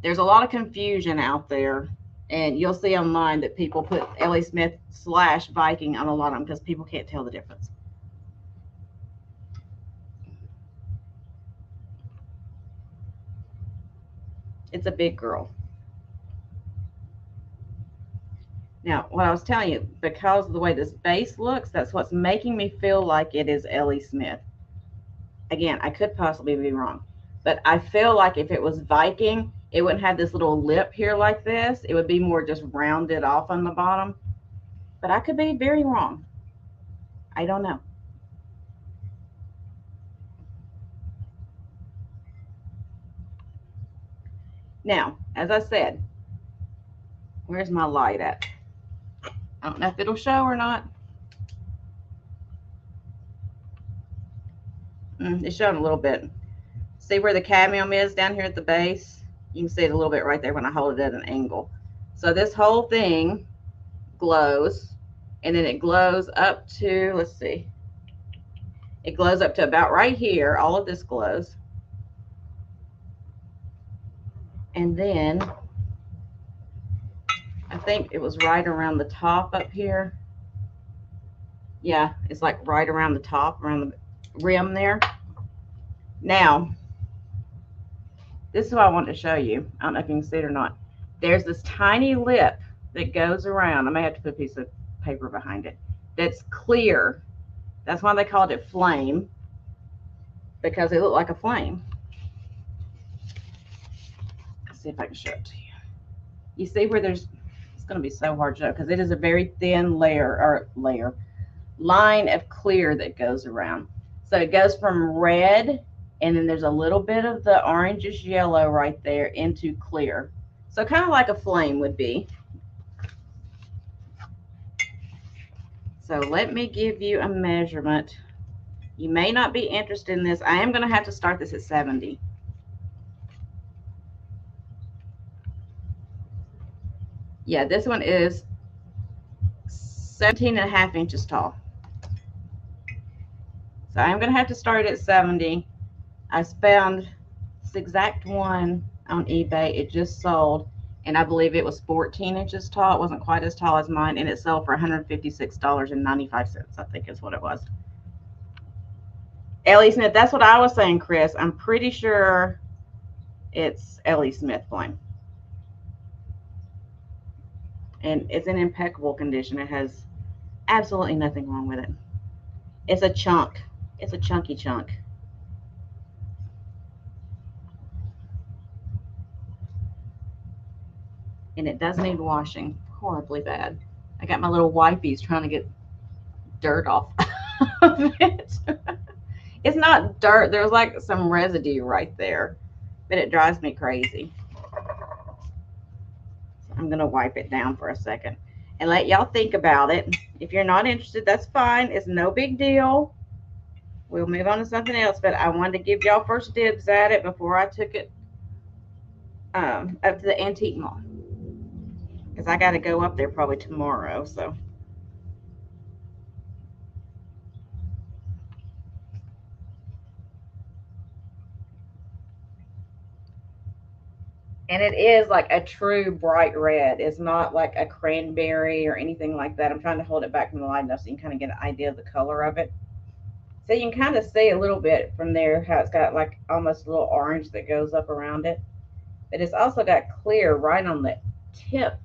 there's a lot of confusion out there. And you'll see online that people put L.E. Smith / Viking on a lot of them because people can't tell the difference. It's a big girl. Now, what I was telling you, because of the way this base looks, that's what's making me feel like it is L.E. Smith. Again, I could possibly be wrong, but I feel like if it was Viking, it wouldn't have this little lip here like this. It would be more just rounded off on the bottom. But I could be very wrong. I don't know. Now, as I said, where's my light at? I don't know if it'll show or not. It's showing a little bit. See where the cadmium is down here at the base? You can see it a little bit right there when I hold it at an angle. So this whole thing glows, and then it glows up to, let's see, it glows up to about right here. All of this glows. And then I think it was right around the top up here. Yeah, it's like right around the top, around the rim there. Now, this is what I want to show you. I don't know if you can see it or not. There's this tiny lip that goes around. I may have to put a piece of paper behind it. That's clear. That's why they called it flame, because it looked like a flame. Let's see if I can show it to you. You see where there's, it's going to be so hard to show because it is a very thin line of clear that goes around. So it goes from red, and then there's a little bit of the orangish yellow right there into clear. So kind of like a flame would be. So let me give you a measurement. You may not be interested in this. I am going to have to start this at 70. Yeah, this one is 17.5 inches tall. So I'm going to have to start at 70. I found this exact one on eBay. It just sold, and I believe it was 14 inches tall. It wasn't quite as tall as mine, and it sold for $156.95, I think is what it was. L.E. Smith, that's what I was saying, Chris. I'm pretty sure it's L.E. Smith flame. And it's in impeccable condition. It has absolutely nothing wrong with it. It's a chunk. It's a chunky chunk. And it does need washing horribly bad. I got my little wipies trying to get dirt off of it. It's not dirt. There's like some residue right there, but it drives me crazy. So I'm going to wipe it down for a second and let y'all think about it. If you're not interested, that's fine. It's no big deal. We'll move on to something else, but I wanted to give y'all first dibs at it before I took it up to the antique mall, because I got to go up there probably tomorrow. So and it is like a true bright red. It's not like a cranberry or anything like that. I'm trying to hold it back from the light enough so you can kind of get an idea of the color of it. So you can kind of see a little bit from there how it's got like almost a little orange that goes up around it. But it's also got clear right on the tip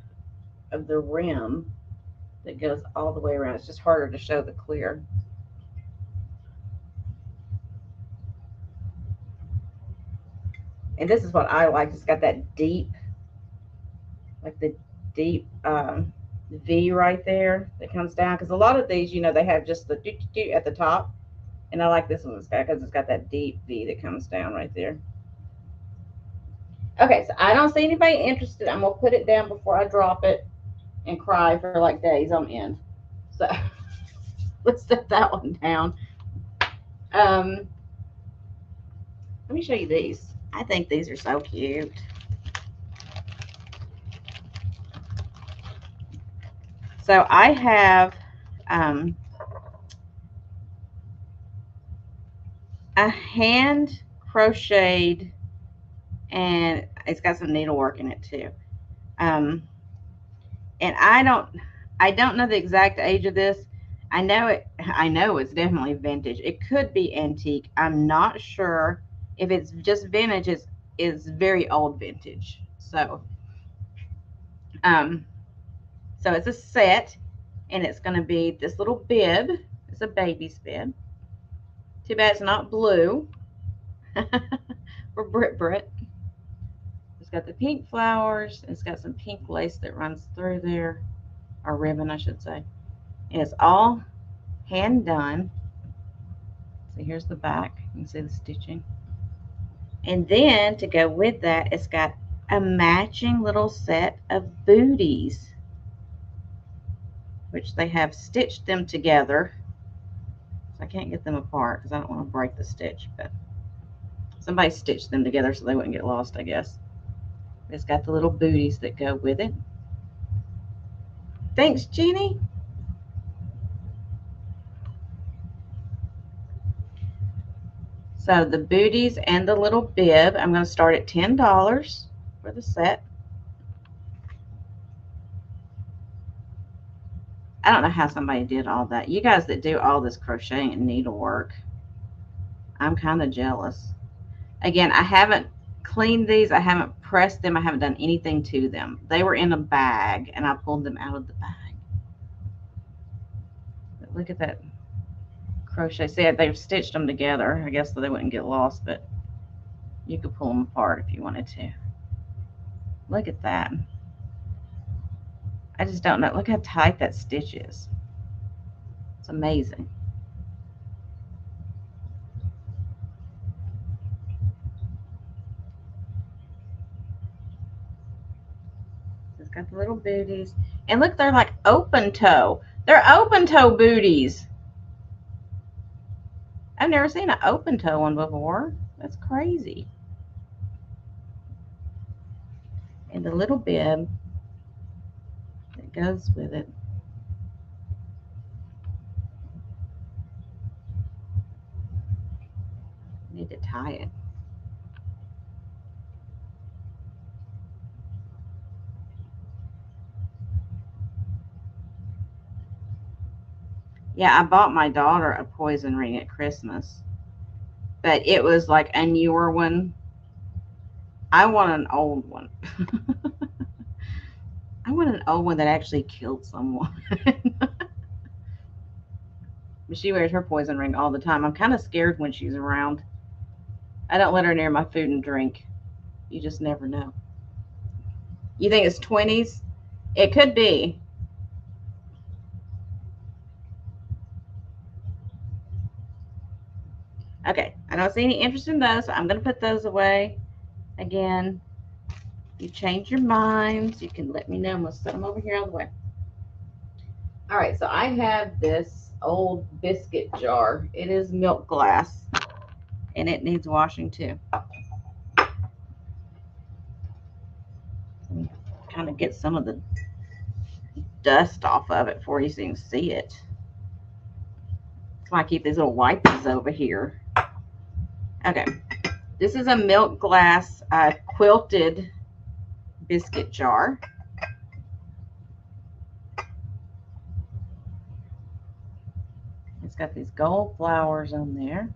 of the rim that goes all the way around. It's just harder to show the clear. And this is what I like. It's got that deep, like the deep V right there that comes down. Because a lot of these, they have just the doo at the top. And I like this one because it's got that deep V that comes down right there. Okay, so I don't see anybody interested. I'm going to put it down before I drop it and cry for like days on end. So let's set that one down. Let me show you these. I think these are so cute. So I have a hand crocheted, and it's got some needlework in it too. And I don't know the exact age of this. I know it's definitely vintage. It could be antique. I'm not sure. If it's just vintage, it's very old vintage. So it's a set, and it's going to be this little bib. It's a baby's bib. Too bad it's not blue. For Brit. It's got the pink flowers. It's got some pink lace that runs through there, or ribbon, I should say. And it's all hand done. So here's the back. You can see the stitching. And then to go with that, it's got a matching little set of booties, which they have stitched them together. So I can't get them apart because I don't want to break the stitch, but somebody stitched them together so they wouldn't get lost, I guess. It's got the little booties that go with it. Thanks, Jeannie. So the booties and the little bib, I'm going to start at $10 for the set. I don't know how somebody did all that. You guys that do all this crocheting and needlework, I'm kind of jealous. Again, I haven't cleaned these. I haven't pressed them. I haven't done anything to them. They were in a bag, and I pulled them out of the bag. But look at that crochet. See, they've stitched them together, I guess, so they wouldn't get lost, but you could pull them apart if you wanted to. Look at that. I just don't know. Look how tight that stitch is. It's amazing. It's got the little booties. And look, they're like open toe. They're open toe booties. I've never seen an open toe one before. That's crazy. And the little bib that goes with it. Need to tie it. Yeah, I bought my daughter a poison ring at Christmas, but it was like a newer one. I want an old one. I want an old one that actually killed someone. She wears her poison ring all the time. I'm kind of scared when she's around. I don't let her near my food and drink. You just never know. You think it's 20s? It could be. Okay, I don't see any interest in those, so I'm going to put those away. Again, you change your minds, you can let me know. I'm going to set them over here out of the way. All right, so I have this old biscuit jar. It is milk glass, and it needs washing too. Kind of get some of the dust off of it for you so you can see it. That's why I keep these little wipers over here. Okay, this is a milk glass quilted biscuit jar. It's got these gold flowers on there.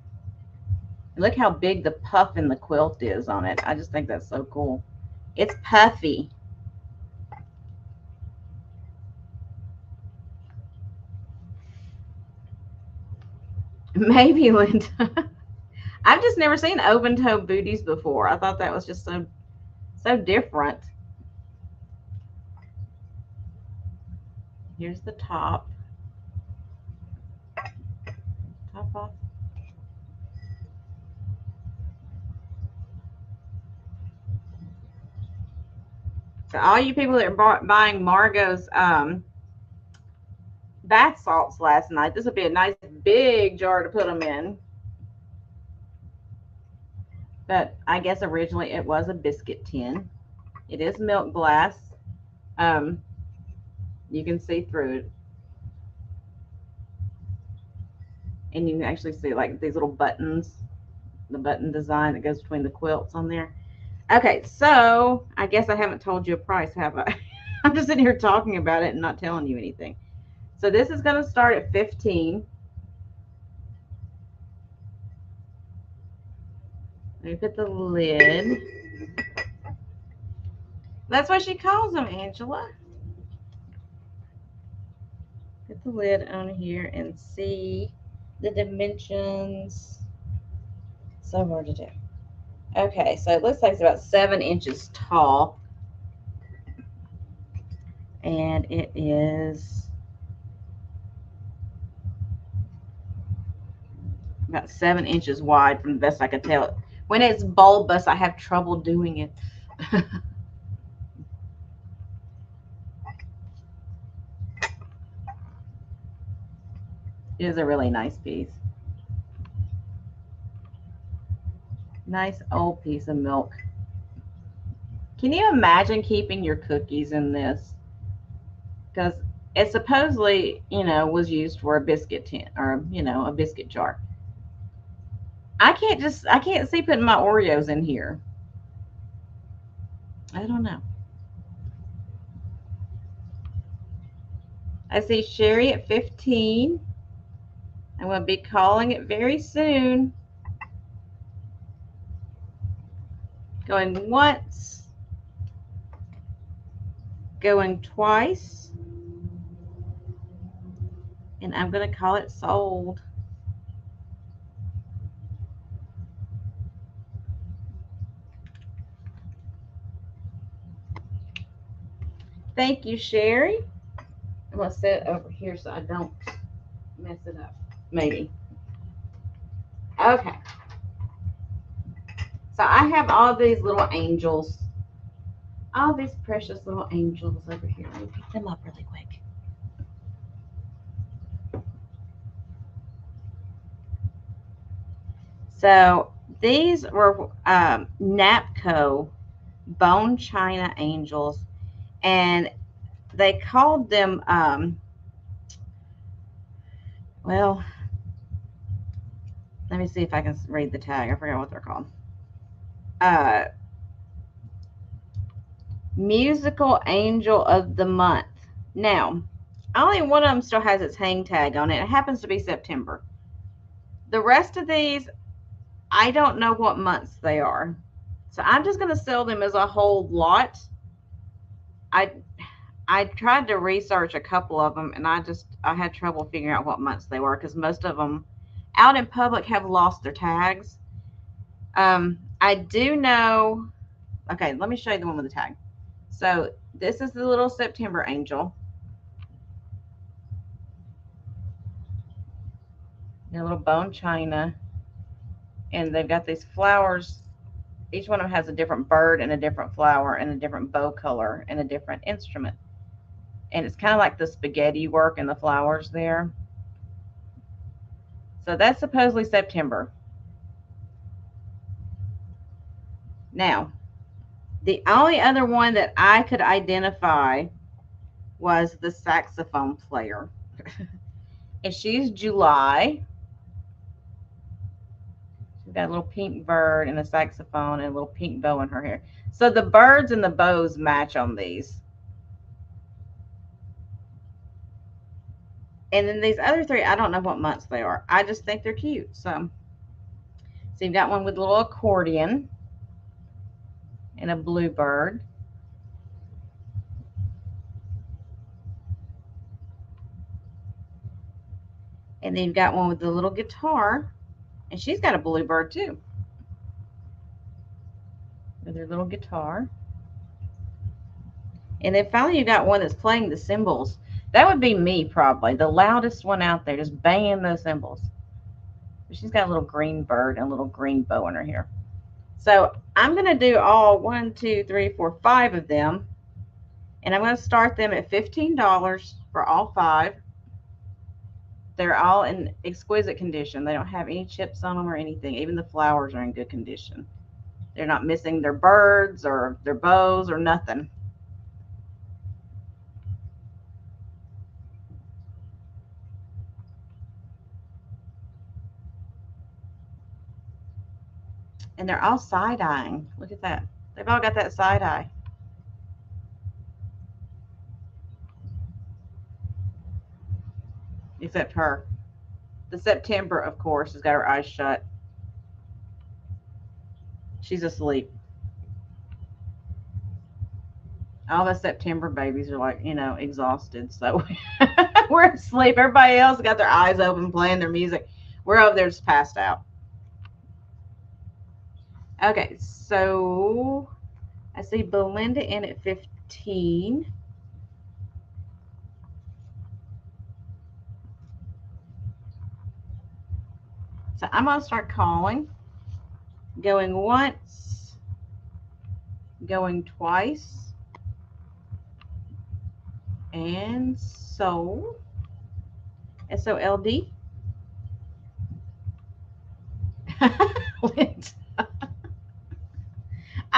Look how big the puff in the quilt is on it. I just think that's so cool. It's puffy. Maybe, Linda. I've just never seen open toe booties before. I thought that was just so different. Here's the top. Top off. So all you people that are buying Margot's bath salts last night, this would be a nice big jar to put them in. But I guess originally it was a biscuit tin. It is milk glass. You can see through it. And you can actually see like these little buttons, the button design that goes between the quilts on there. Okay, so I guess I haven't told you a price, have I? I'm just sitting here talking about it and not telling you anything. So this is going to start at $15. Let me put the lid. That's what she calls them, Angela. Put the lid on here and see the dimensions. So hard to do. Okay, so it looks like it's about 7 inches tall. And it is about 7 inches wide from the best I could tell. When it's bulbous, I have trouble doing it. It is a really nice piece. Nice old piece of milk. Can you imagine keeping your cookies in this? Because it supposedly, was used for a biscuit tin or, a biscuit jar. I can't see putting my Oreos in here. I don't know. I see Sherry at 15. I'm going to be calling it very soon. Going once. Going twice. And I'm going to call it sold. Thank you, Sherry. I'm going to set it over here so I don't mess it up. Maybe. Okay. So I have all these little angels. All these precious little angels over here. Let me pick them up really quick. So these were Napco bone china angels, and they called them well, let me see if I can read the tag. I forgot what they're called. Musical Angel of the Month. Now, only one of them still has its hang tag on it. It happens to be September. The rest of these, I don't know what months they are. So I'm just going to sell them as a whole lot. I tried to research a couple of them, and I had trouble figuring out what months they were because most of them out in public have lost their tags. I do know. Okay, let me show you the one with the tag. So this is the little September angel. A little bone china, and they've got these flowers each one of them has a different bird and a different flower and a different bow color and a different instrument. And it's kind of like the spaghetti work and the flowers there. So that's supposedly September. Now, the only other one that I could identify was the saxophone player. And she's July. She's got a little pink bird and a saxophone and a little pink bow in her hair. So the birds and the bows match on these. And then these other three, I don't know what months they are. I just think they're cute. So you've got one with a little accordion and a bluebird. And then you've got one with the little guitar. And she's got a bluebird too. With her little guitar. And then finally you got one that's playing the cymbals. That would be me probably. The loudest one out there, just banging those cymbals. She's got a little green bird and a little green bow in her hair. So I'm going to do all 1, 2, 3, 4, 5 of them. And I'm going to start them at $15 for all 5. They're all in exquisite condition. They don't have any chips on them or anything. Even the flowers are in good condition. They're not missing their birds or their bows or nothing. And they're all side-eyeing. Look at that. They've all got that side-eye. Except her. The September, of course, has got her eyes shut. She's asleep. All the September babies are like, exhausted. So we're asleep. Everybody else got their eyes open playing their music. We're over there just passed out. Okay, so I see Belinda in at 15. So I'm going to start calling. Going once. Going twice. And sold. S-O-L-D.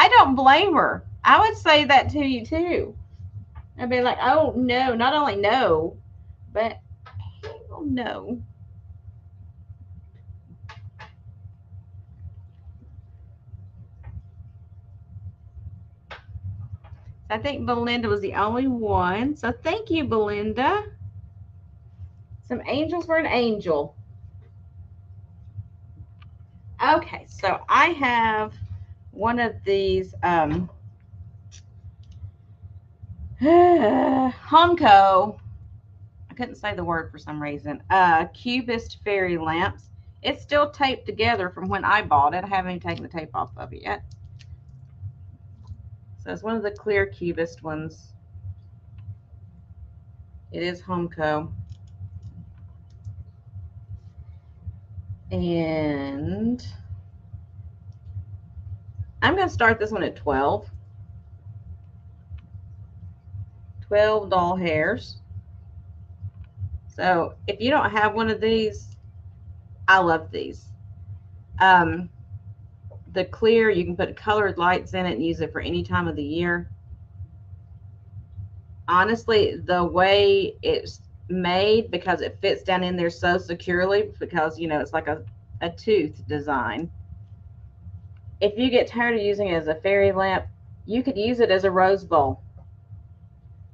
I don't blame her. I would say that to you too. I'd be like, oh no, not only no, but hell no. I think Belinda was the only one. So thank you, Belinda. Some angels for an angel. Okay, so I have one of these Honko. I couldn't say the word for some reason. Cubist fairy lamps. It's still taped together from when I bought it. I haven't even taken the tape off of it yet. So it's one of the clear Cubist ones. It is Honko. And I'm going to start this one at 12. 12 doll hairs. So if you don't have one of these, I love these. The clear, you can put colored lights in it and use it for any time of the year. Honestly, the way it's made, because it fits down in there so securely, because it's like a tooth design. If you get tired of using it as a fairy lamp, you could use it as a rose bowl.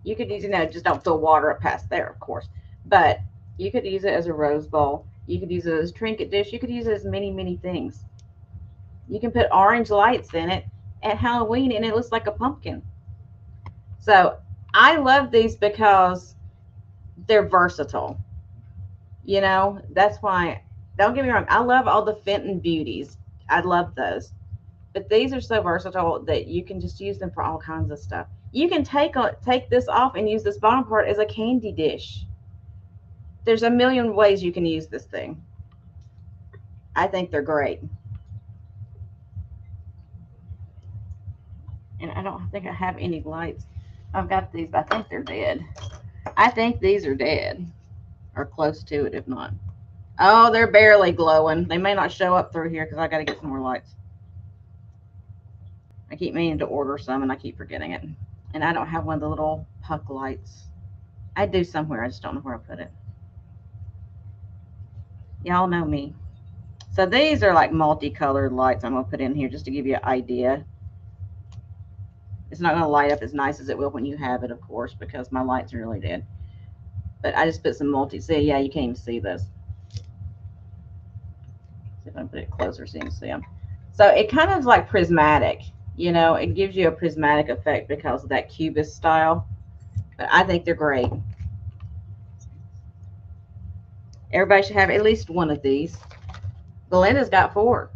You could use it, just don't fill water up past there, of course, but you could use it as a rose bowl. You could use it as a trinket dish. You could use it as many, many things. You can put orange lights in it at Halloween and it looks like a pumpkin. So I love these because they're versatile. That's why, don't get me wrong, I love all the Fenton Beauties. I love those. But these are so versatile that you can just use them for all kinds of stuff. You can take this off and use this bottom part as a candy dish. There's a million ways you can use this thing. I think they're great. don't think I have any lights. I've got these, but I think they're dead. I think these are dead, or close to it, if not. Oh, they're barely glowing. They may not show up through here because I got to get some more lights. I keep meaning to order some, and I keep forgetting it. And I don't have one of the little puck lights. I do somewhere. I just don't know where I put it. Y'all know me. So these are like multicolored lights I'm going to put in here just to give you an idea. It's not going to light up as nice as it will when you have it, of course, because my lights are really dead. But I just put some see, yeah, you can't even see this. See if I can put it closer so you can see them. So it kind of is like prismatic. You know, it gives you a prismatic effect because of that Cubist style. But I think they're great. Everybody should have at least one of these. Belinda's got 4.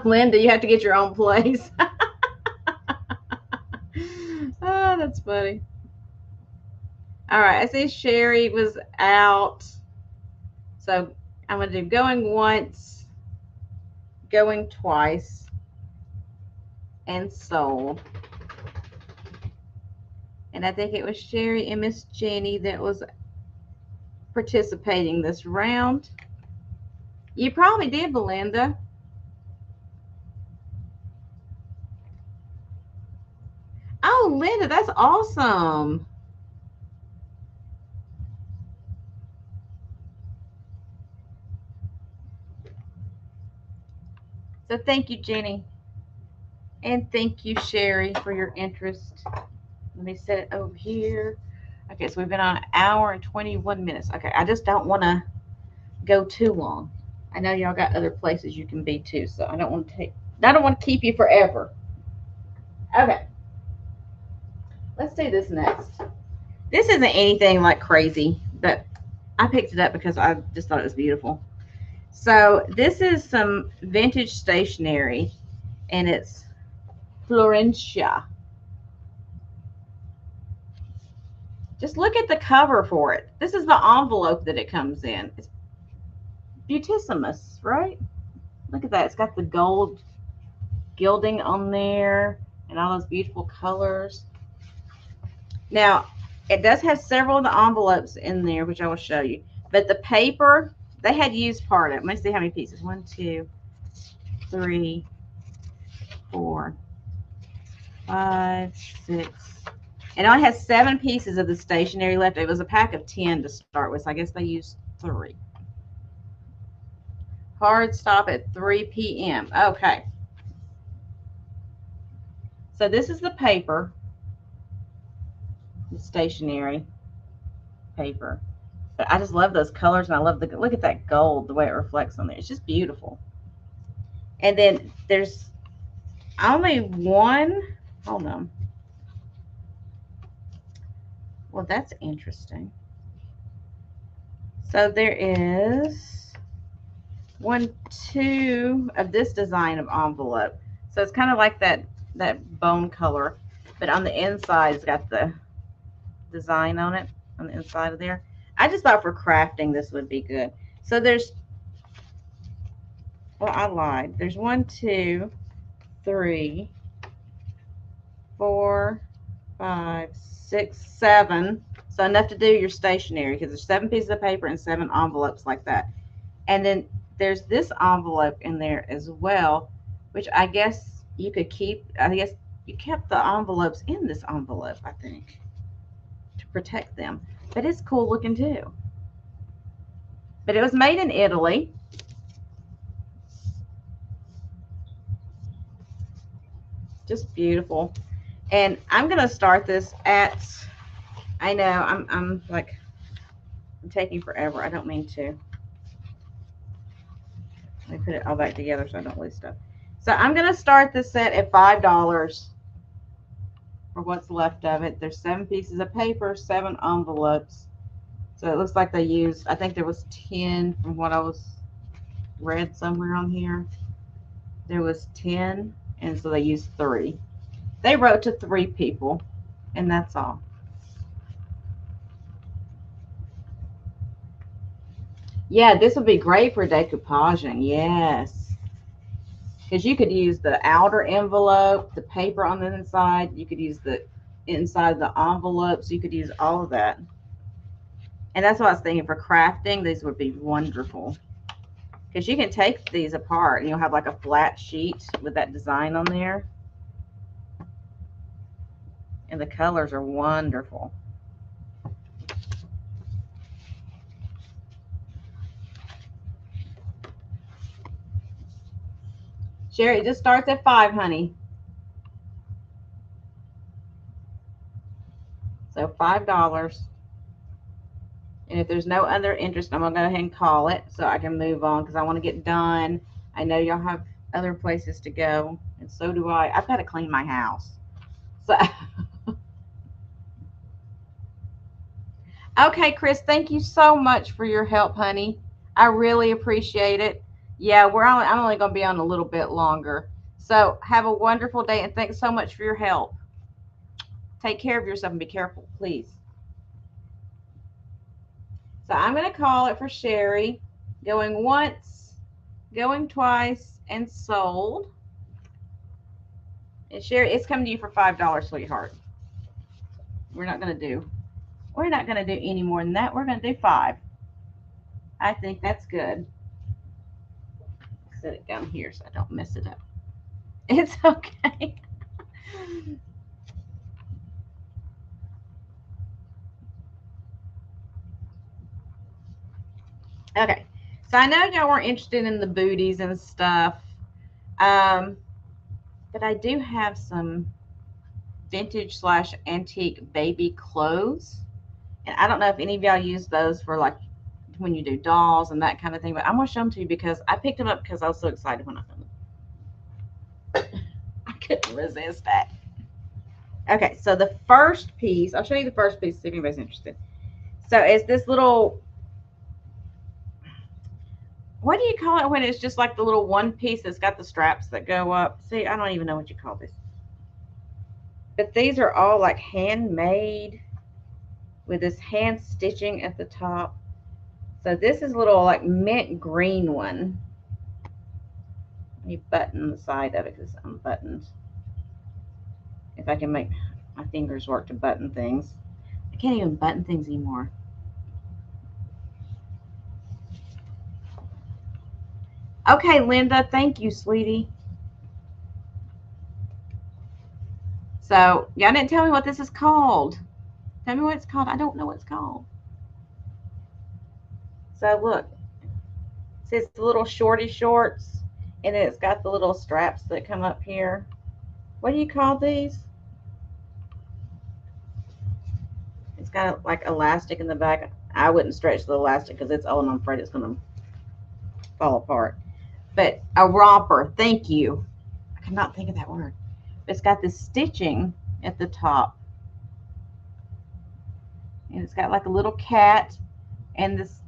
Linda, you have to get your own place. Oh, that's funny. All right, I see Sherry was out. So I'm going to do going once, going twice, and sold. And I think it was Sherry and Miss Jenny that was participating this round. You probably did, Belinda. Oh, Linda, that's awesome. So thank you, Jenny. And thank you, Sherry, for your interest. Let me set it over here. Okay, so we've been on 1 hour and 21 minutes. Okay, I just don't want to go too long. I know y'all got other places you can be too, so I don't want to keep you forever. Okay. Let's do this next. This isn't anything like crazy, but I picked it up because I just thought it was beautiful. So this is some vintage stationery, and it's Florencia. Just look at the cover for it. This is the envelope that it comes in. It's beautissimus, right? Look at that. It's got the gold gilding on there and all those beautiful colors. Now, it does have several of the envelopes in there, which I will show you. But the paper, they had used part of it. Let me see how many pieces. 1, 2, 3, 4, 5, 6. And it only has 7 pieces of the stationery left. It was a pack of 10 to start with, so I guess they used 3. Hard stop at 3 p.m. Okay. So this is the paper. The stationery paper. But I just love those colors, and I love look at that gold, the way it reflects on there. It's just beautiful. And then there's only one. Hold on. Well, that's interesting. So there is 1, 2 of this design of envelope. So it's kind of like that bone color, but on the inside it's got the design on it on the inside of there. I just thought for crafting this would be good. So there's, well, I lied. There's 1, 2, 3, 4, 5, 6, 7. So enough to do your stationery, because there's 7 pieces of paper and 7 envelopes like that. And then there's this envelope in there as well, which I guess you could keep. I guess you kept the envelopes in this envelope, I think, to protect them. But it's cool looking too. But it was made in Italy. Just beautiful. And I'm going to start this at, I know, I'm taking forever. I don't mean to. Let me put it all back together so I don't lose stuff. So I'm going to start this set at $5 for what's left of it. There's 7 pieces of paper, 7 envelopes. So it looks like they used, I think there was 10 from what I was read somewhere on here. There was 10, and so they used 3. They wrote to 3 people, and that's all. Yeah, this would be great for decoupaging. Yes. Because you could use the outer envelope, the paper on the inside. You could use the inside of the envelopes. You could use all of that. And that's what I was thinking for crafting. These would be wonderful. Because you can take these apart and you'll have like a flat sheet with that design on there. And the colors are wonderful. Sherry, it just starts at 5, honey. So $5. And if there's no other interest, I'm going to go ahead and call it so I can move on because I want to get done. I know y'all have other places to go, and so do I. I've got to clean my house. So, okay, Chris, thank you so much for your help, honey. I really appreciate it. Yeah, I'm only going to be on a little bit longer. So have a wonderful day, and thanks so much for your help. Take care of yourself and be careful, please. So I'm going to call it for Sherry. Going once, going twice, and sold. And Sherry, it's coming to you for $5, sweetheart. We're not going to do any more than that. We're going to do 5. I think that's good. Set it down here so I don't mess it up. It's okay. Okay. So I know y'all weren't interested in the booties and stuff. But I do have some vintage / antique baby clothes. And I don't know if any of y'all use those for like when you do dolls and that kind of thing, but I'm going to show them to you because I picked them up because I was so excited when I found them. I couldn't resist that. Okay, so the first piece, I'll show you the first piece, see if anybody's interested. So it's this little, what do you call it when it's just like the little one piece that's got the straps that go up? See, I don't even know what you call this. But these are all like handmade with this hand stitching at the top. So this is a little like mint green one. Let me button the side of it because it's unbuttoned. If I can make my fingers work to button things. I can't even button things anymore. Okay, Linda, thank you, sweetie. So y'all didn't tell me what this is called. Tell me what it's called. I don't know what it's called. So look, it says the little shorty shorts, and then it's got the little straps that come up here. What do you call these? It's got like elastic in the back. I wouldn't stretch the elastic because it's old and I'm afraid it's going to fall apart. But a romper, thank you. I cannot think of that word. It's got this stitching at the top. And it's got like a little cat and this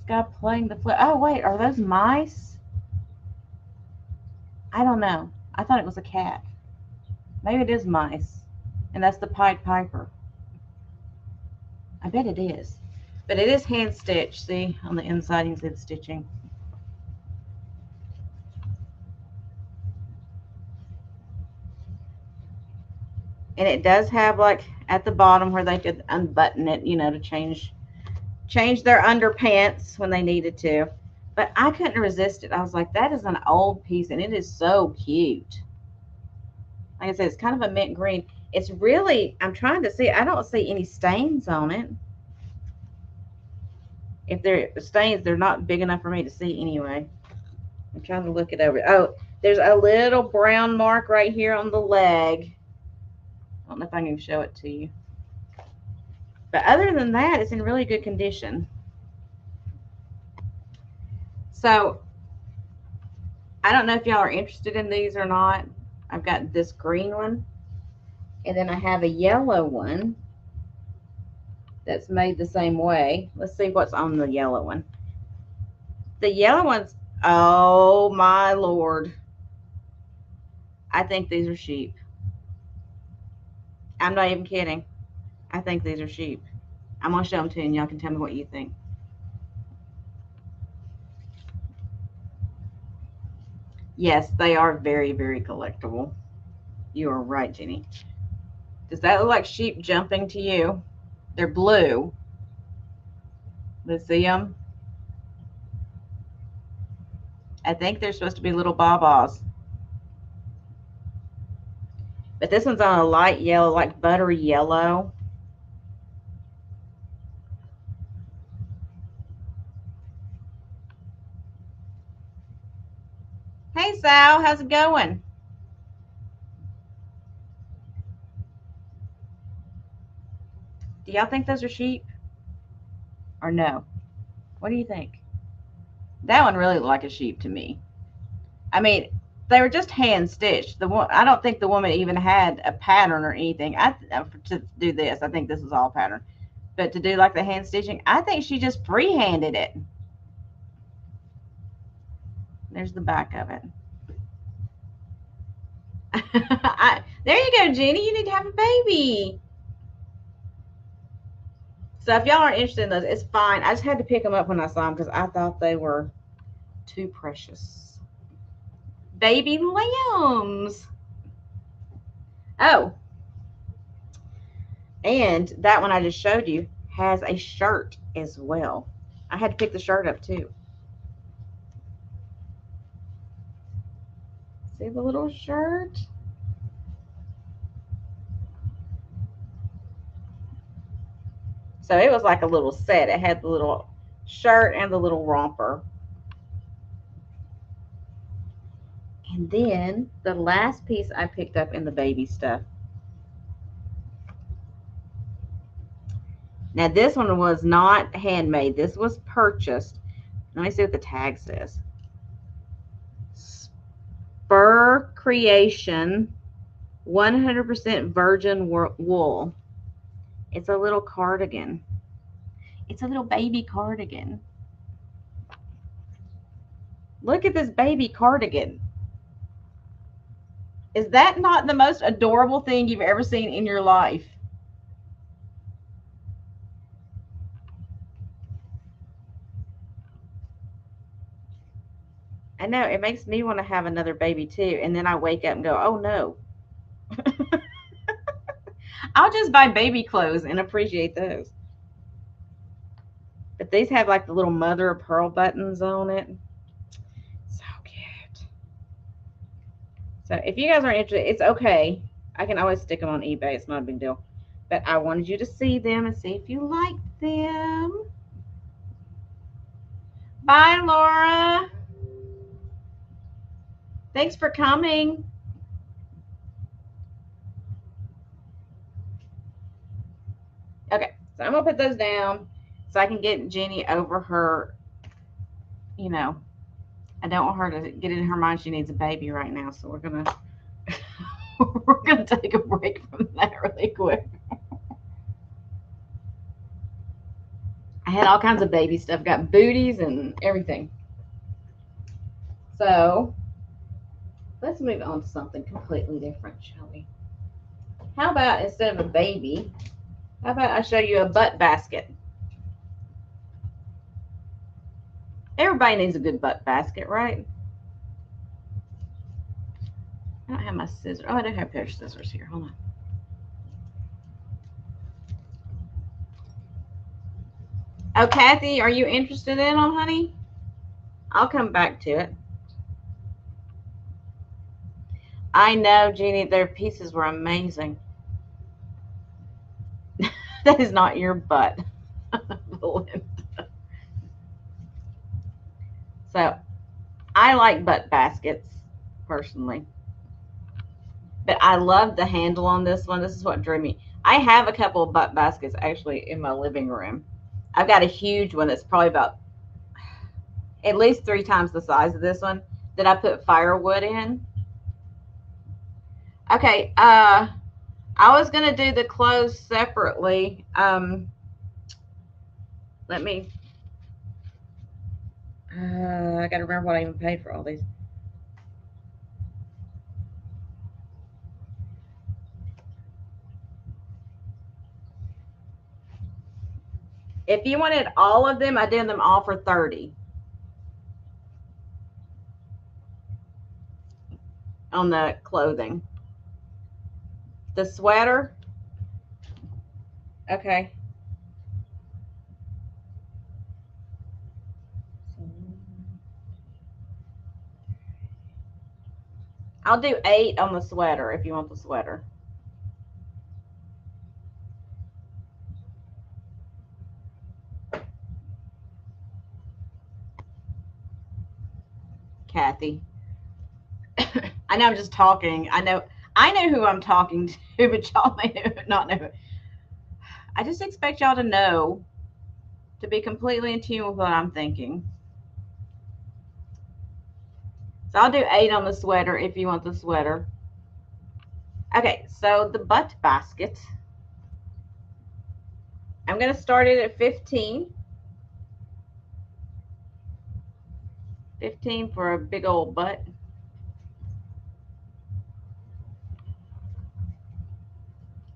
guy playing the flute. Oh, wait, are those mice? I don't know. I thought it was a cat. Maybe it is mice. And that's the Pied Piper. I bet it is. But it is hand stitched. See, on the inside you can see the stitching. And it does have like at the bottom where they could unbutton it, you know, to change their underpants when they needed to. But I couldn't resist it. I was like, that is an old piece and it is so cute. Like I said, it's kind of a mint green. It's really, I'm trying to see, I don't see any stains on it. If they're stains, they're not big enough for me to see anyway. I'm trying to look it over. Oh, there's a little brown mark right here on the leg. I don't know if I can show it to you. But other than that, it's in really good condition. So I don't know if y'all are interested in these or not. I've got this green one. And then I have a yellow one that's made the same way. Let's see what's on the yellow one. The yellow one's, oh my Lord. I think these are sheep. I'm not even kidding. I think these are sheep. I'm going to show them to you and y'all can tell me what you think. Yes, they are very, very collectible. You are right, Jenny. Does that look like sheep jumping to you? They're blue. Let's see them. I think they're supposed to be little babas. But this one's on a light yellow, like buttery yellow. Hey, Sal, how's it going? Do y'all think those are sheep? Or no? What do you think? That one really looked like a sheep to me. I mean, they were just hand stitched. The one, I don't think the woman even had a pattern or anything. To do this, I think this is all pattern. But to do like the hand stitching, I think she just freehanded it. There's the back of it. There you go, Jenny. You need to have a baby. So if y'all aren't interested in those, it's fine. I just had to pick them up when I saw them because I thought they were too precious. Baby lambs. Oh, and that one I just showed you has a shirt as well. I had to pick the shirt up too. See the little shirt? So it was like a little set. It had the little shirt and the little romper. And then the last piece I picked up in the baby stuff. Now this one was not handmade. This was purchased. Let me see what the tag says. Spur Creation, 100% virgin wool. It's a little cardigan. It's a little baby cardigan. Look at this baby cardigan. Is that not the most adorable thing you've ever seen in your life? I know, it makes me want to have another baby too. And then I wake up and go, oh no. I'll just buy baby clothes and appreciate those. But these have like the little mother of pearl buttons on it. So cute. So if you guys are interested, it's okay. I can always stick them on eBay. It's not a big deal. But I wanted you to see them and see if you like them. Bye, Laura. Thanks for coming. Okay, so I'm going to put those down so I can get Jenny over her, you know, I don't want her to get in her mind she needs a baby right now. So we're going to we're going to take a break from that really quick. I had all kinds of baby stuff. Got booties and everything. So let's move on to something completely different, shall we? How about instead of a baby, how about I show you a butt basket? Everybody needs a good butt basket, right? I don't have my scissors. Oh, I do have a pair of scissors here. Hold on. Oh, Kathy, are you interested in them, honey? I'll come back to it. I know, Jeannie, their pieces were amazing. That is not your butt. So, I like butt baskets, personally. But I love the handle on this one. This is what drew me. I have a couple of butt baskets, actually, in my living room. I've got a huge one that's probably about at least 3 times the size of this one that I put firewood in. Okay, I was going to do the clothes separately. Let me, I got to remember what I even paid for all these. If you wanted all of them, I did them all for 30 on the clothing. The sweater, okay. I'll do 8 on the sweater if you want the sweater. Kathy. I know I'm just talking. I know who I'm talking to, but y'all may not know. I just expect y'all to know, to be completely in tune with what I'm thinking. So I'll do 8 on the sweater if you want the sweater. Okay, so the butt basket. I'm going to start it at 15. 15 for a big old butt.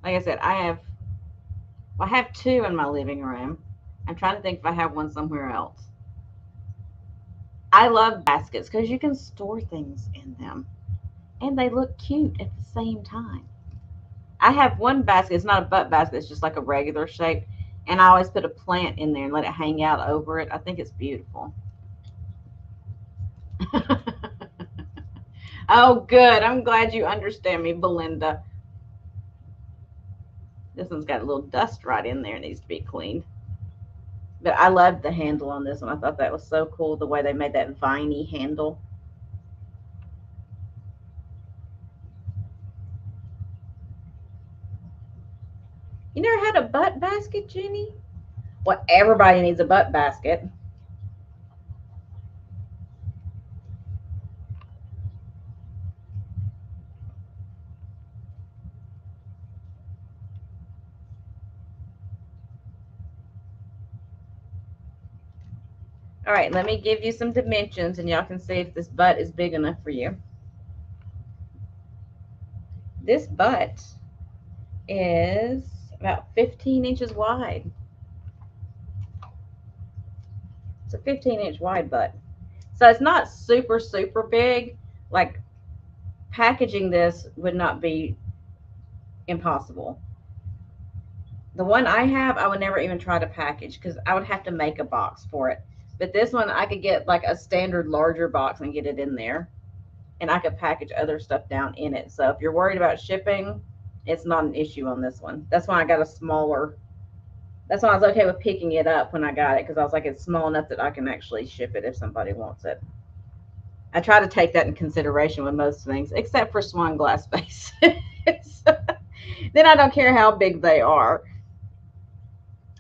Like I said, I have 2 in my living room. I'm trying to think if I have one somewhere else. I love baskets because you can store things in them and they look cute at the same time. I have one basket. It's not a butt basket. It's just like a regular shape. And I always put a plant in there and let it hang out over it. I think it's beautiful. Oh, good. I'm glad you understand me, Belinda. This one's got a little dust right in there. It needs to be cleaned. But I loved the handle on this one. I thought that was so cool, the way they made that viney handle. You never had a butt basket, Jenny? Well, everybody needs a butt basket. All right, let me give you some dimensions and y'all can see if this butt is big enough for you. This butt is about 15 inches wide. It's a 15-inch wide butt. So it's not super, super big. Like, packaging this would not be impossible. The one I have, I would never even try to package because I would have to make a box for it. But this one, I could get like a standard larger box and get it in there. And I could package other stuff down in it. So if you're worried about shipping, it's not an issue on this one. That's why I got a smaller. That's why I was okay with picking it up when I got it, because I was like, it's small enough that I can actually ship it if somebody wants it. I try to take that in consideration with most things, except for swan glass vases. Then I don't care how big they are.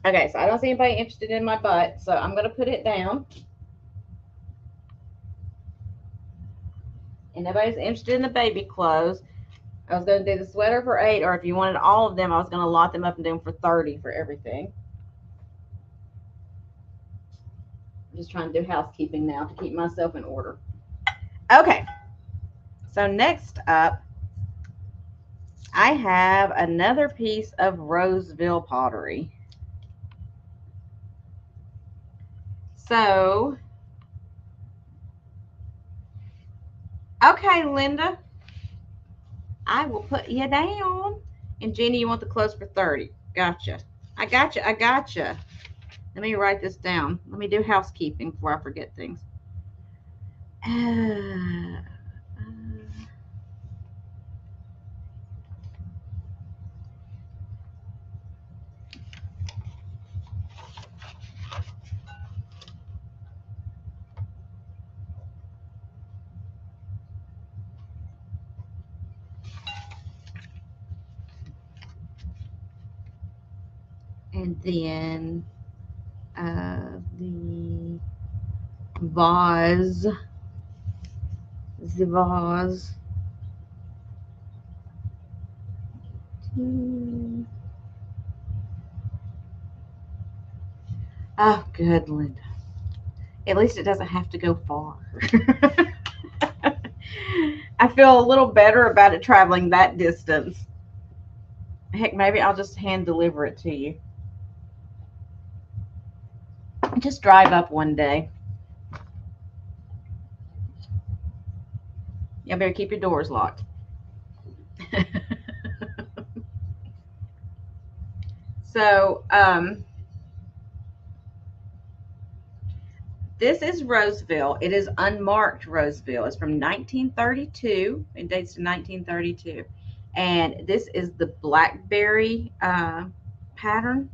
Okay, so I don't see anybody interested in my butt, so I'm going to put it down. And nobody's interested in the baby clothes. I was going to do the sweater for 8, or if you wanted all of them, I was going to lot them up and do them for 30 for everything. I'm just trying to do housekeeping now to keep myself in order. Okay, so next up, I have another piece of Roseville pottery. So, okay, Linda, I will put you down. And Jeannie, you want the clothes for 30. Gotcha. I gotcha. I gotcha. Let me write this down. Let me do housekeeping before I forget things. And then the vase. The vase. Oh, good, Linda. At least it doesn't have to go far. I feel a little better about it traveling that distance. Heck, maybe I'll just hand deliver it to you. Just drive up one day. You better keep your doors locked. So, this is Roseville. It is unmarked Roseville. It's from 1932. It dates to 1932. And this is the blackberry pattern.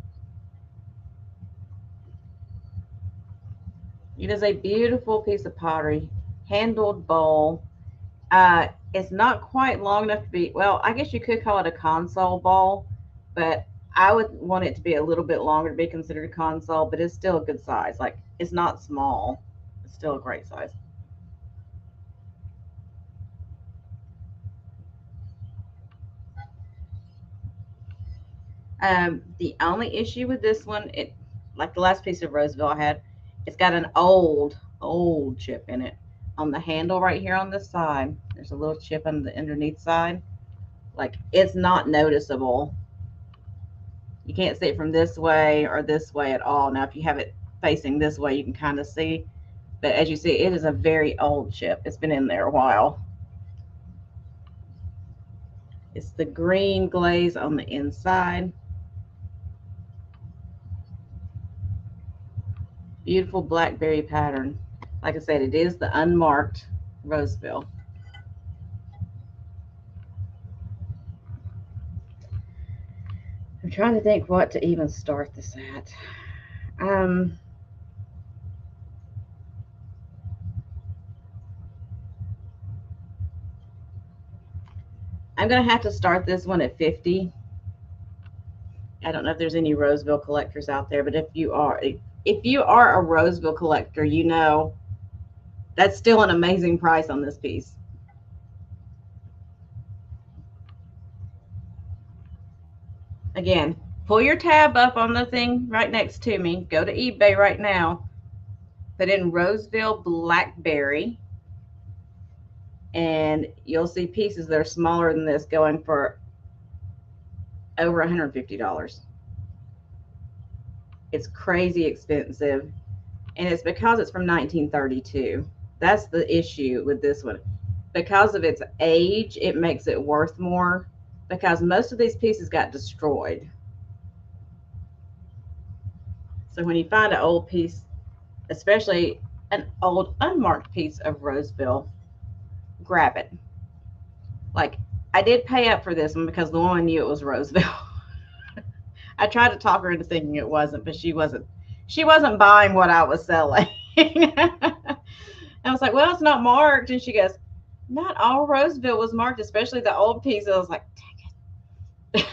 It is a beautiful piece of pottery, handled bowl. It's not quite long enough to be, well, I guess you could call it a console bowl, but I would want it to be a little bit longer to be considered a console, but it's still a good size. Like, it's not small. It's still a great size. The only issue with this one, it like the last piece of Roseville I had, it's got an old chip in it. On the handle right here on this side, there's a little chip on the underneath side. Like, it's not noticeable. You can't see it from this way or this way at all. Now, if you have it facing this way, you can kind of see. But as you see, it is a very old chip. It's been in there a while. It's the green glaze on the inside. Beautiful blackberry pattern. Like I said, it is the unmarked Roseville. I'm trying to think what to even start this at. I'm going to have to start this one at 50. I don't know if there's any Roseville collectors out there, but if you are a Roseville collector, you know that's still an amazing price on this piece. Again, pull your tab up on the thing right next to me. Go to eBay right now. Put in Roseville Blackberry, and you'll see pieces that are smaller than this going for over $150. It's crazy expensive, and it's because it's from 1932. That's the issue with this one. Because of its age, it makes it worth more, because most of these pieces got destroyed. So when you find an old piece, especially an old unmarked piece of Roseville, grab it. Like, I did pay up for this one because the woman knew it was Roseville. I tried to talk her into thinking it wasn't, but she wasn't buying what I was selling. I was like, well, it's not marked. And she goes, not all Roseville was marked, especially the old piece. I was like, dang it.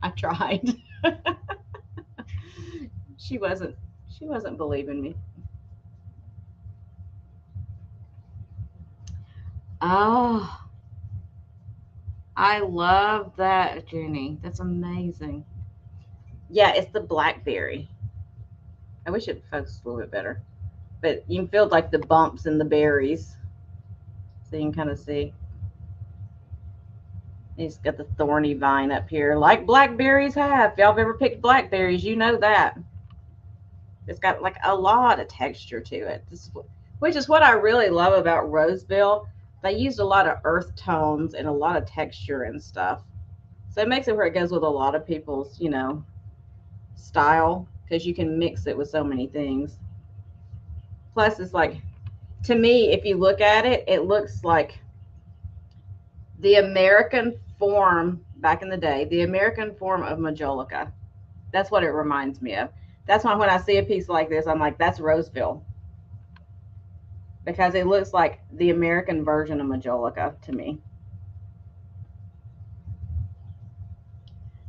I tried. She wasn't believing me. Oh, I love that, Jenny. That's amazing. Yeah, it's the blackberry. I wish it focused a little bit better, but you can feel like the bumps in the berries, so you can kind of see. It's got the thorny vine up here, like blackberries have. If y'all have ever picked blackberries, you know that. It's got like a lot of texture to it, which is what I really love about Roseville. They used a lot of earth tones and a lot of texture and stuff. So it makes it where it goes with a lot of people's, style, because you can mix it with so many things. Plus, it's like, to me, if you look at it, it looks like the American form back in the day, the American form of Majolica. That's what it reminds me of. That's why when I see a piece like this, I'm like, that's Roseville. Because it looks like the American version of Majolica to me.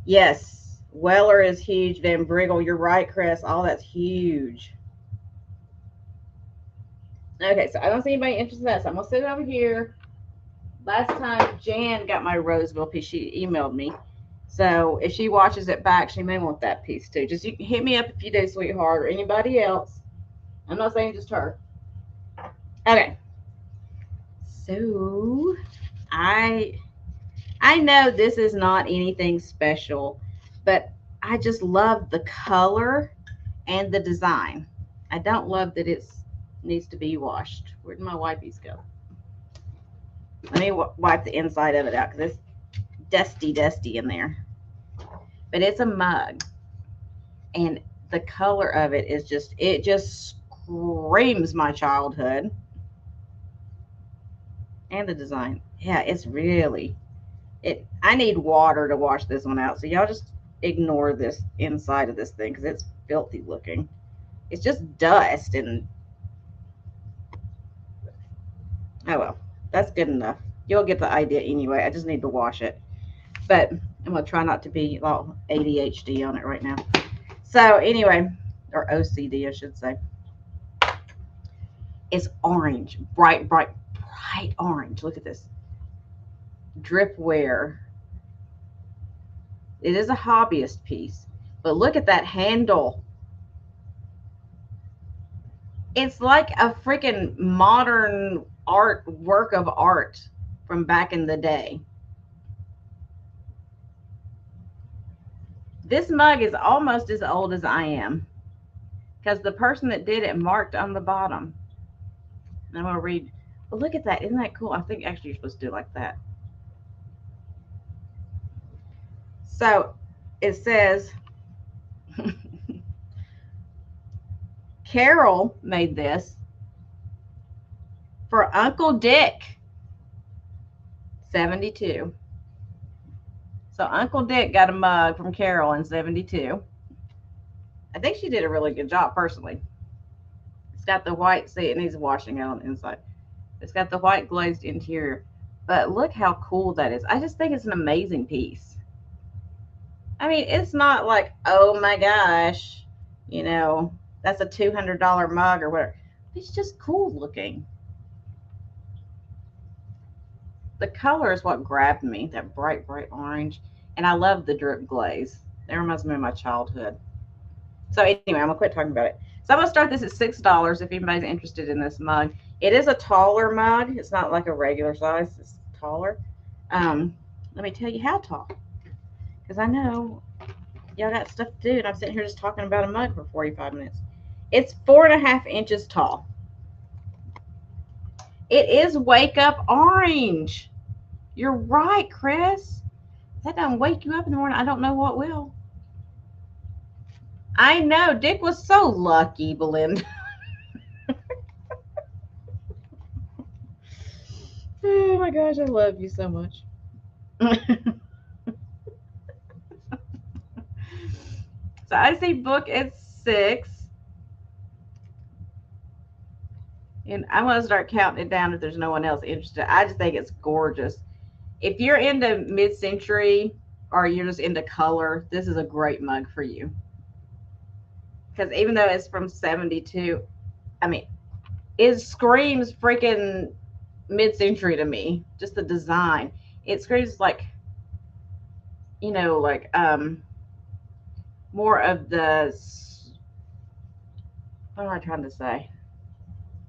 Yes, Weller is huge. Van Briggle, you're right, Chris. All that's huge. Okay, so I don't see anybody interested in that, so I'm going to sit over here. Last time Jan got my Roseville piece, she emailed me. So if she watches it back, she may want that piece too. Just hit me up if you do, sweetheart, or anybody else. I'm not saying just her. Okay. So I know this is not anything special, but I just love the color and the design. I don't love that it needs to be washed. Where'd my wipies go? Let me wipe the inside of it out because it's dusty in there. But it's a mug, and the color of it is it just screams my childhood. And the design. Yeah, it's really I need water to wash this one out. So y'all just ignore this inside of this thing because it's filthy looking. It's just dust and oh well, that's good enough. You'll get the idea anyway. I just need to wash it. But I'm gonna try not to be all ADHD on it right now. So anyway, or OCD I should say. It's orange, bright orange. Look at this. Drip wear. It is a hobbyist piece, but look at that handle. It's like a freaking modern work of art from back in the day. This mug is almost as old as I am because the person that did it marked on the bottom. I'm going to read. But look at that. Isn't that cool? I think actually you're supposed to do it like that. So it says, Carol made this for Uncle Dick, 72. So Uncle Dick got a mug from Carol in 72. I think she did a really good job personally. It's got the white, see, it needs washing out on the inside. It's got the white glazed interior. But look how cool that is. I just think it's an amazing piece. I mean, it's not like, oh my gosh, you know, that's a $200 mug or whatever. It's just cool looking. The color is what grabbed me, that bright orange. And I love the drip glaze. That reminds me of my childhood. So anyway, I'm going to quit talking about it. So I'm going to start this at $6 if anybody's interested in this mug. It is a taller mug. It's not like a regular size. It's taller. Let me tell you how tall. Because I know y'all got stuff to do, and I'm sitting here just talking about a mug for 45 minutes. It's 4.5 inches tall. It is Wake Up Orange. You're right, Chris. If that doesn't wake you up in the morning, I don't know what will. I know. Dick was so lucky, Belinda. Oh my gosh, I love you so much. So I see book at 6. And I'm going to start counting it down if there's no one else interested. I just think it's gorgeous. If you're into mid-century or you're just into color, this is a great mug for you. Because even though it's from 72, I mean, it screams freaking mid-century to me. Just the design. It screams like, you know, like more of the, what am I trying to say?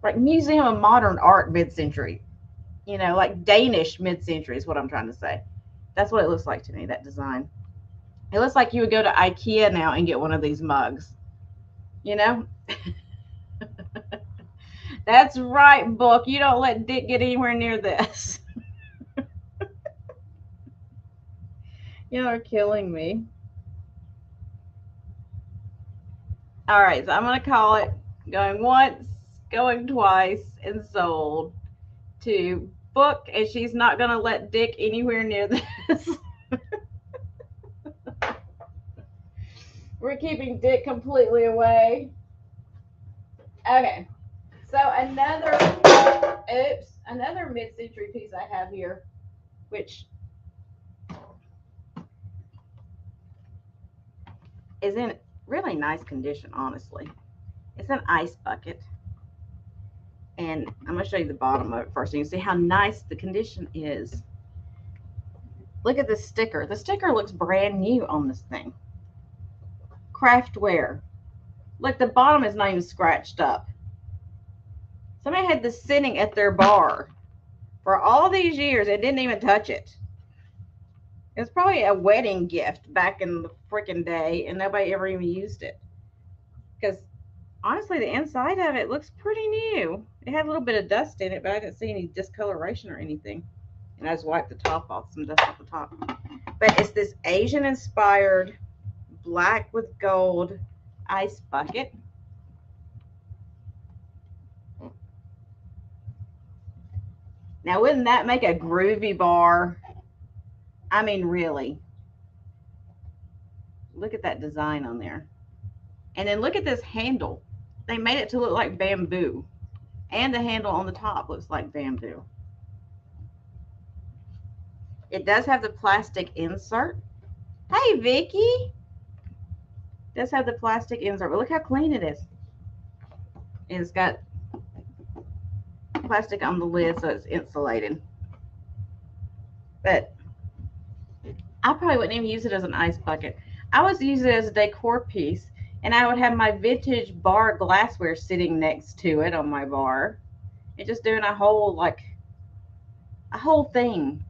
Like Museum of Modern Art mid-century. You know, like Danish mid-century is what I'm trying to say. That's what it looks like to me, that design. It looks like you would go to IKEA now and get one of these mugs. You know? That's right, book. You don't let Dick get anywhere near this. You are killing me. All right, so I'm going to call it going once, going twice, and sold to book, and she's not going to let Dick anywhere near this. We're keeping Dick completely away. Okay, so another mid-century piece I have here, which is in really nice condition, honestly. It's an ice bucket. And I'm going to show you the bottom of it first so you can see how nice the condition is. Look at this sticker. The sticker looks brand new on this thing. Craftware. Look, the bottom is not even scratched up. Somebody had this sitting at their bar for all these years and didn't even touch it. It was probably a wedding gift back in the freaking day, and nobody ever even used it. Because honestly, the inside of it looks pretty new. It had a little bit of dust in it, but I didn't see any discoloration or anything. And I just wiped the top off, some dust off the top. But it's this Asian inspired black with gold ice bucket. Now, wouldn't that make a groovy bar? I mean, really. Look at that design on there. And then look at this handle. They made it to look like bamboo. And the handle on the top looks like bamboo. It does have the plastic insert. Hey, Vicky. It does have the plastic insert, but look how clean it is. And it's got plastic on the lid, so it's insulated. But I probably wouldn't even use it as an ice bucket. I would use it as a decor piece, and I would have my vintage bar glassware sitting next to it on my bar, and just doing a whole thing.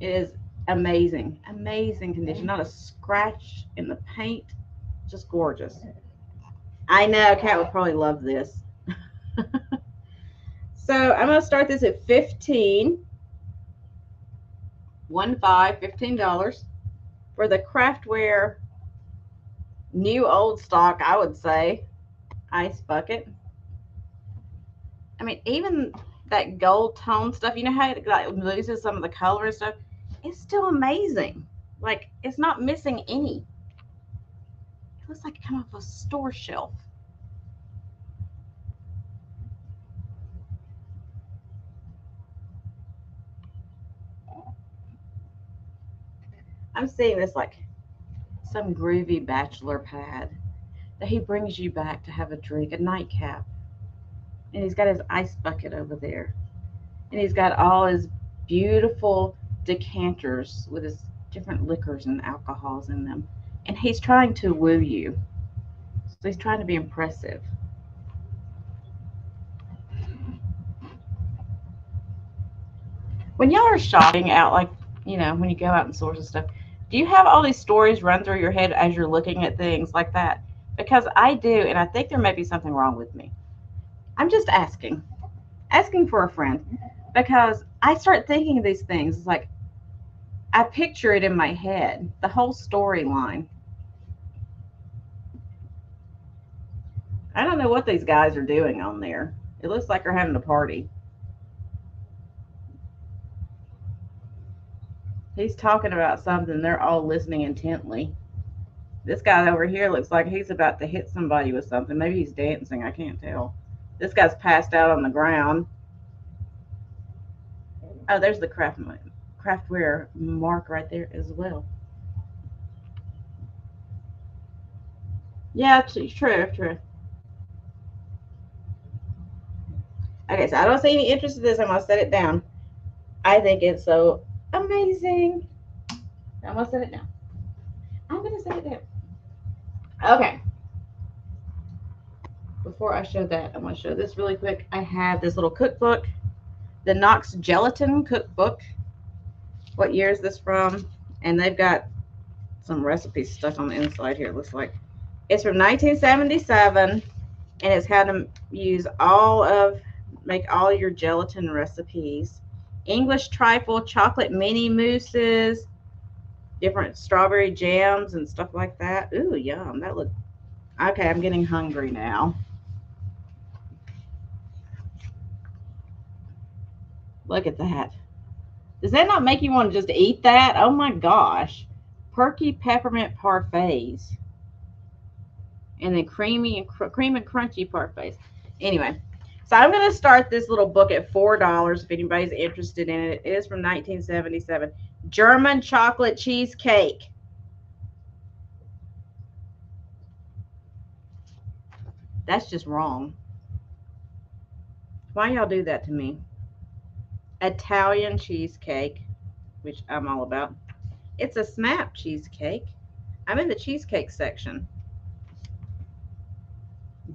It is amazing, amazing condition. Not a scratch in the paint, just gorgeous. I know Kat would probably love this. So I'm gonna start this at $15 for the craftware new old stock, I would say, ice bucket. I mean, even that gold tone stuff, you know how it like loses some of the color and stuff, it's still amazing. Like, it's not missing any. It looks like it came off a store shelf. I'm seeing this like some groovy bachelor pad that he brings you back to have a drink, a nightcap. And he's got his ice bucket over there. And he's got all his beautiful decanters with his different liquors and alcohols in them. And he's trying to woo you. So he's trying to be impressive. When y'all are shopping out, like, you know, when you go out and source and stuff, do you have all these stories run through your head as you're looking at things like that? Because I do, and I think there may be something wrong with me. I'm just asking for a friend, because I start thinking of these things. It's like I picture it in my head, the whole storyline. I don't know what these guys are doing on there. It looks like they're having a party. He's talking about something. They're all listening intently. This guy over here looks like he's about to hit somebody with something. Maybe he's dancing. I can't tell. This guy's passed out on the ground. Oh, there's the craftware mark right there as well. Yeah, true. Okay, so I don't see any interest in this. I'm gonna set it down. I think it's so amazing. I'm gonna set it down. I'm gonna set it down. Okay. Before I show that, I'm gonna show this really quick. I have this little cookbook, the Knox Gelatin Cookbook. What year is this from? And they've got some recipes stuck on the inside here, it looks like. It's from 1977, and it's how to make all your gelatin recipes. English trifle, chocolate mini mousses, different strawberry jams and stuff like that. Ooh, yum. That look okay. I'm getting hungry now. Look at that. Does that not make you want to just eat that? Oh my gosh. Perky peppermint parfaits. And then cream and crunchy parfaits. Anyway, so I'm going to start this little book at $4 if anybody's interested in it. It is from 1977. German chocolate cheesecake. That's just wrong. Why y'all do that to me? Italian cheesecake, which I'm all about. It's a snap cheesecake. I'm in the cheesecake section.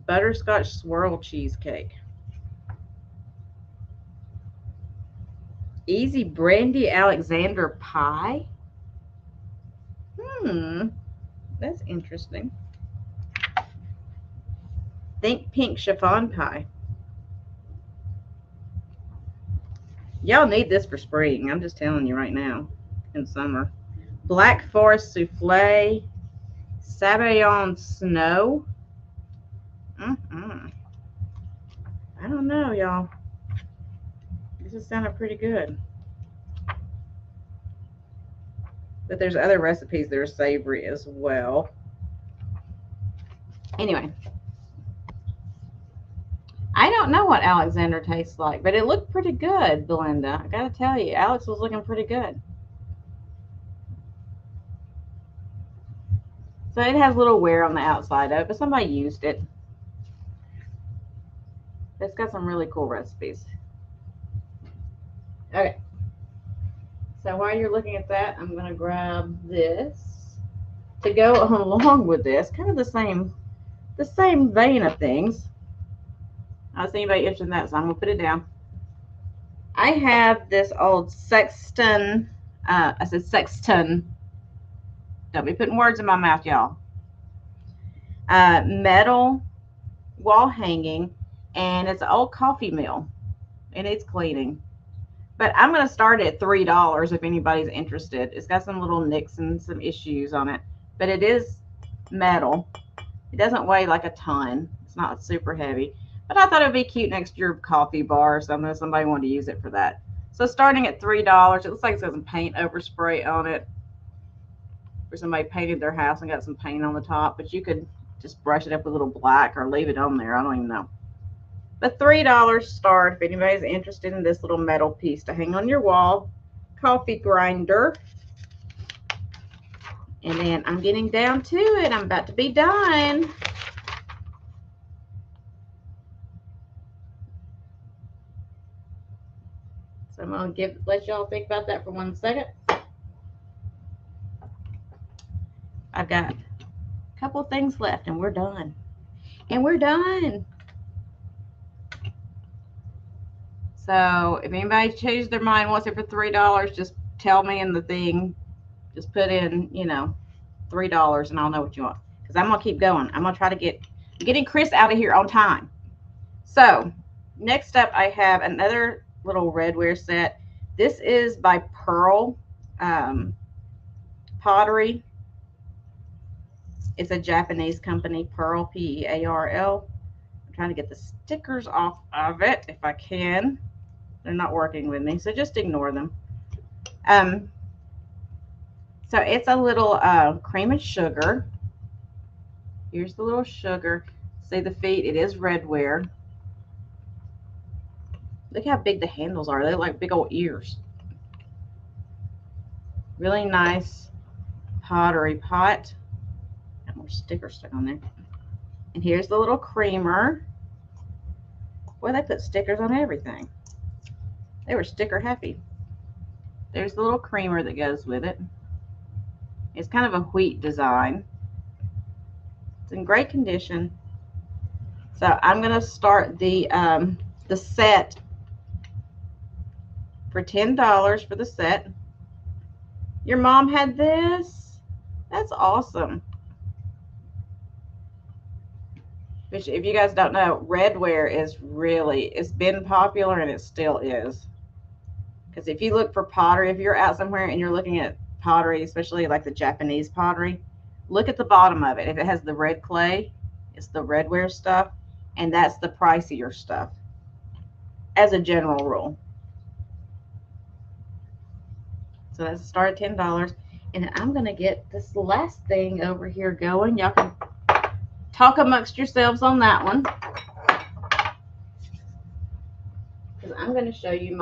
Butterscotch swirl cheesecake. Easy brandy Alexander pie. That's interesting. Think pink chiffon pie. Y'all need this for spring. I'm just telling you right now. In summer. Black Forest Souffle. Sabayon Snow. I don't know, y'all. This is sounding pretty good. But there's other recipes that are savory as well. Anyway. I don't know what Alexander tastes like, but it looked pretty good, Belinda. I gotta tell you, Alex was looking pretty good. So it has a little wear on the outside of it, but somebody used it. It's got some really cool recipes. Okay. So while you're looking at that, I'm going to grab this to go along with this. Kind of the same vein of things. I don't see anybody interested in that, so I'm going to put it down. I have this old Sexton. I said Sexton. Don't be putting words in my mouth, y'all. Metal wall hanging, and it's an old coffee mill. It needs cleaning. But I'm going to start at $3 if anybody's interested. It's got some little nicks and some issues on it. But it is metal. It doesn't weigh like a ton. It's not super heavy. But I thought it would be cute next to your coffee bar or something if somebody wanted to use it for that. So starting at $3, it looks like it's got some paint overspray on it. Or somebody painted their house and got some paint on the top. But you could just brush it up with a little black or leave it on there. I don't even know. But $3 start if anybody's interested in this little metal piece to hang on your wall. Coffee grinder. And then I'm getting down to it. I'm about to be done. So I'm going to let y'all think about that for 1 second. I've got a couple things left and we're done. And we're done. So if anybody changes their mind, wants it for $3, just tell me in the thing. Just put in, $3 and I'll know what you want. Because I'm going to keep going. I'm going to try to getting Chris out of here on time. So next up, I have another little redware set. This is by Pearl Pottery. It's a Japanese company, Pearl, P-E-A-R-L. I'm trying to get the stickers off of it if I can. They're not working with me, so just ignore them. So it's a little cream and sugar. Here's the little sugar. See the feet? It is redware. Look how big the handles are. They look like big old ears. Really nice pottery pot. Got more stickers stuck on there. And here's the little creamer. Boy, they put stickers on everything. They were sticker happy. There's the little creamer that goes with it. It's kind of a wheat design. It's in great condition. So I'm going to start the set for $10 for the set. Your mom had this? That's awesome. Which, if you guys don't know, redware is it's been popular and it still is. Because if you look for pottery, if you're out somewhere and you're looking at pottery, especially like the Japanese pottery, look at the bottom of it. If it has the red clay, it's the redware stuff, and that's the pricier stuff as a general rule. So that's a start at $10. And I'm going to get this last thing over here going. Y'all can talk amongst yourselves on that one. Because I'm going to show you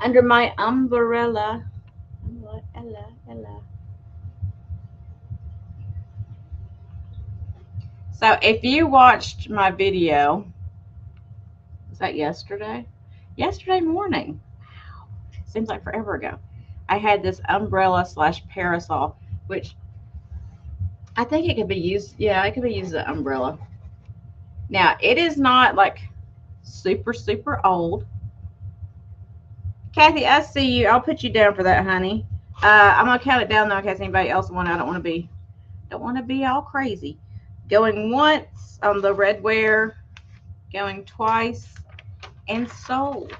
under my umbrella. So if you watched my video, was that yesterday? Yesterday morning. Wow. Seems like forever ago. I had this umbrella / parasol, which I think it could be used. Yeah, it could be used as an umbrella. Now, it is not like super, super old. Kathy, I see you. I'll put you down for that, honey. I'm going to count it down, though, in case anybody else wants. I don't want to be Don't want to be all crazy. Going once on the red ware, going twice, and sold.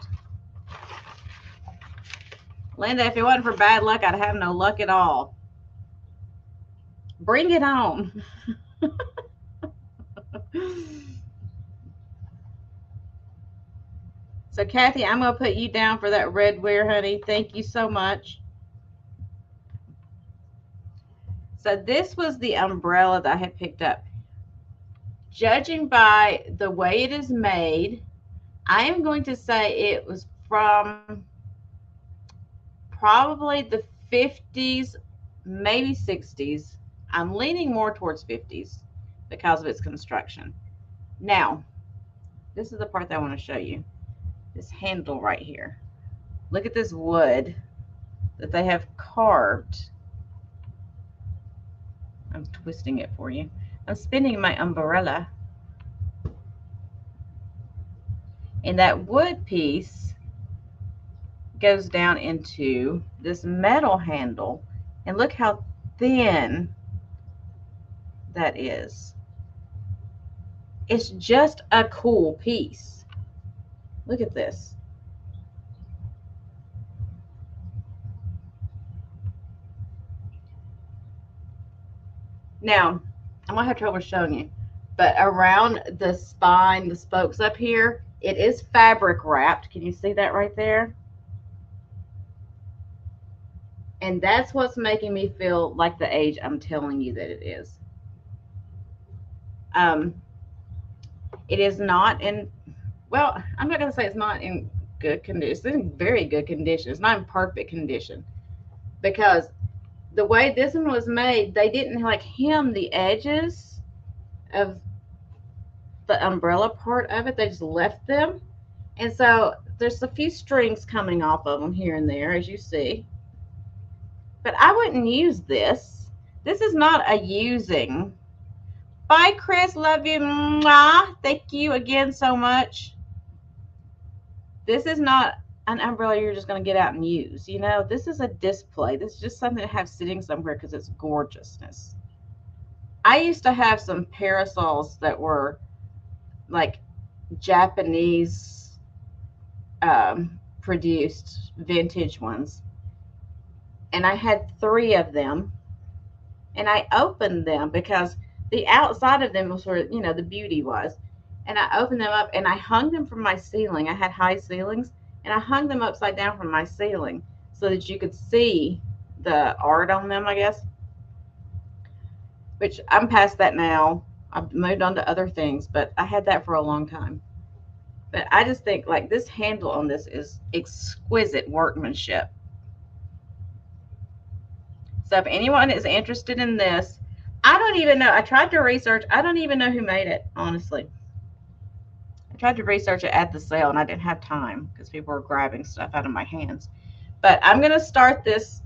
Linda, if it wasn't for bad luck, I'd have no luck at all. Bring it on. So, Kathy, I'm going to put you down for that red ware, honey. Thank you so much. So, this was the umbrella that I had picked up. Judging by the way it is made, I am going to say it was from probably the 50s, maybe 60s. I'm leaning more towards 50s because of its construction. Now, this is the part that I want to show you. This handle right here. Look at this wood that they have carved. I'm twisting it for you. I'm spinning my umbrella. And that wood piece goes down into this metal handle. And look how thin that is. It's just a cool piece. Look at this. Now, I'm going to have trouble showing you, but around the spine, the spokes up here, it is fabric wrapped. Can you see that right there? And that's what's making me feel like the age I'm telling you that it is. It is not in, well, I'm not going to say it's not in good condition. It's in very good condition. It's not in perfect condition, because the way this one was made, they didn't like hem the edges of the umbrella part of it. They just left them. And so there's a few strings coming off of them here and there, as you see. But I wouldn't use this. This is not a using. Bye, Chris. Love you. Mwah. Thank you again so much. This is not an umbrella you're just going to get out and use. You know, this is a display. This is just something to have sitting somewhere because it's gorgeousness. I used to have some parasols that were like Japanese produced vintage ones. And I had 3 of them. And I opened them because the outside of them was where, you know, the beauty was. And I opened them up and I hung them from my ceiling. I had high ceilings. And I hung them upside down from my ceiling so that you could see the art on them, I guess. Which I'm past that now. I've moved on to other things, but I had that for a long time. But I just think like this handle on this is exquisite workmanship. So if anyone is interested in this, I don't even know. I tried to research. I don't even know who made it, honestly. I tried to research it at the sale and I didn't have time because people were grabbing stuff out of my hands. But I'm going to start this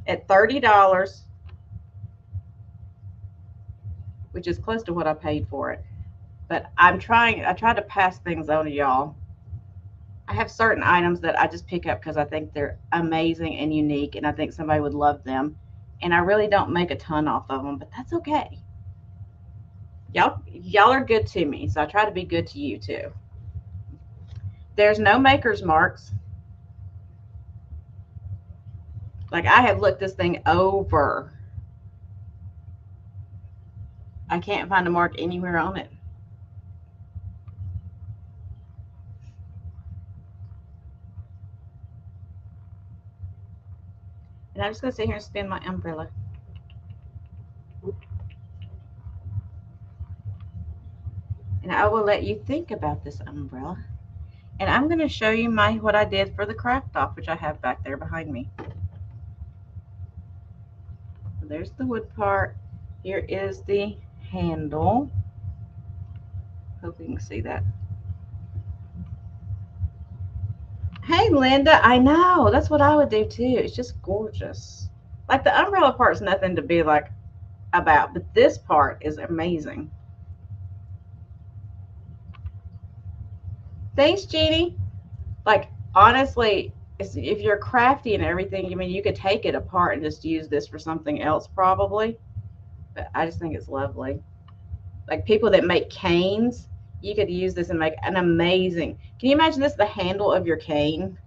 at $30, which is close to what I paid for it. But I try to pass things on to y'all. I have certain items that I just pick up because I think they're amazing and unique and I think somebody would love them. And I really don't make a ton off of them, but that's okay. Y'all are good to me, so I try to be good to you too. There's no maker's marks. Like I have looked this thing over. I can't find a mark anywhere on it. And I'm just going to sit here and spin my umbrella. And I will let you think about this umbrella. And I'm going to show you what I did for the craft off, which I have back there behind me. So there's the wood part. Here is the handle. Hope you can see that. Hey, Linda, I know. That's what I would do too. It's just gorgeous. Like the umbrella part's nothing to be like about, but this part is amazing. Thanks, Jeannie. Like, honestly, if you're crafty and everything, I mean, you could take it apart and just use this for something else probably. But I just think it's lovely. Like people that make canes, you could use this and make an amazing. Can you imagine this, the handle of your cane?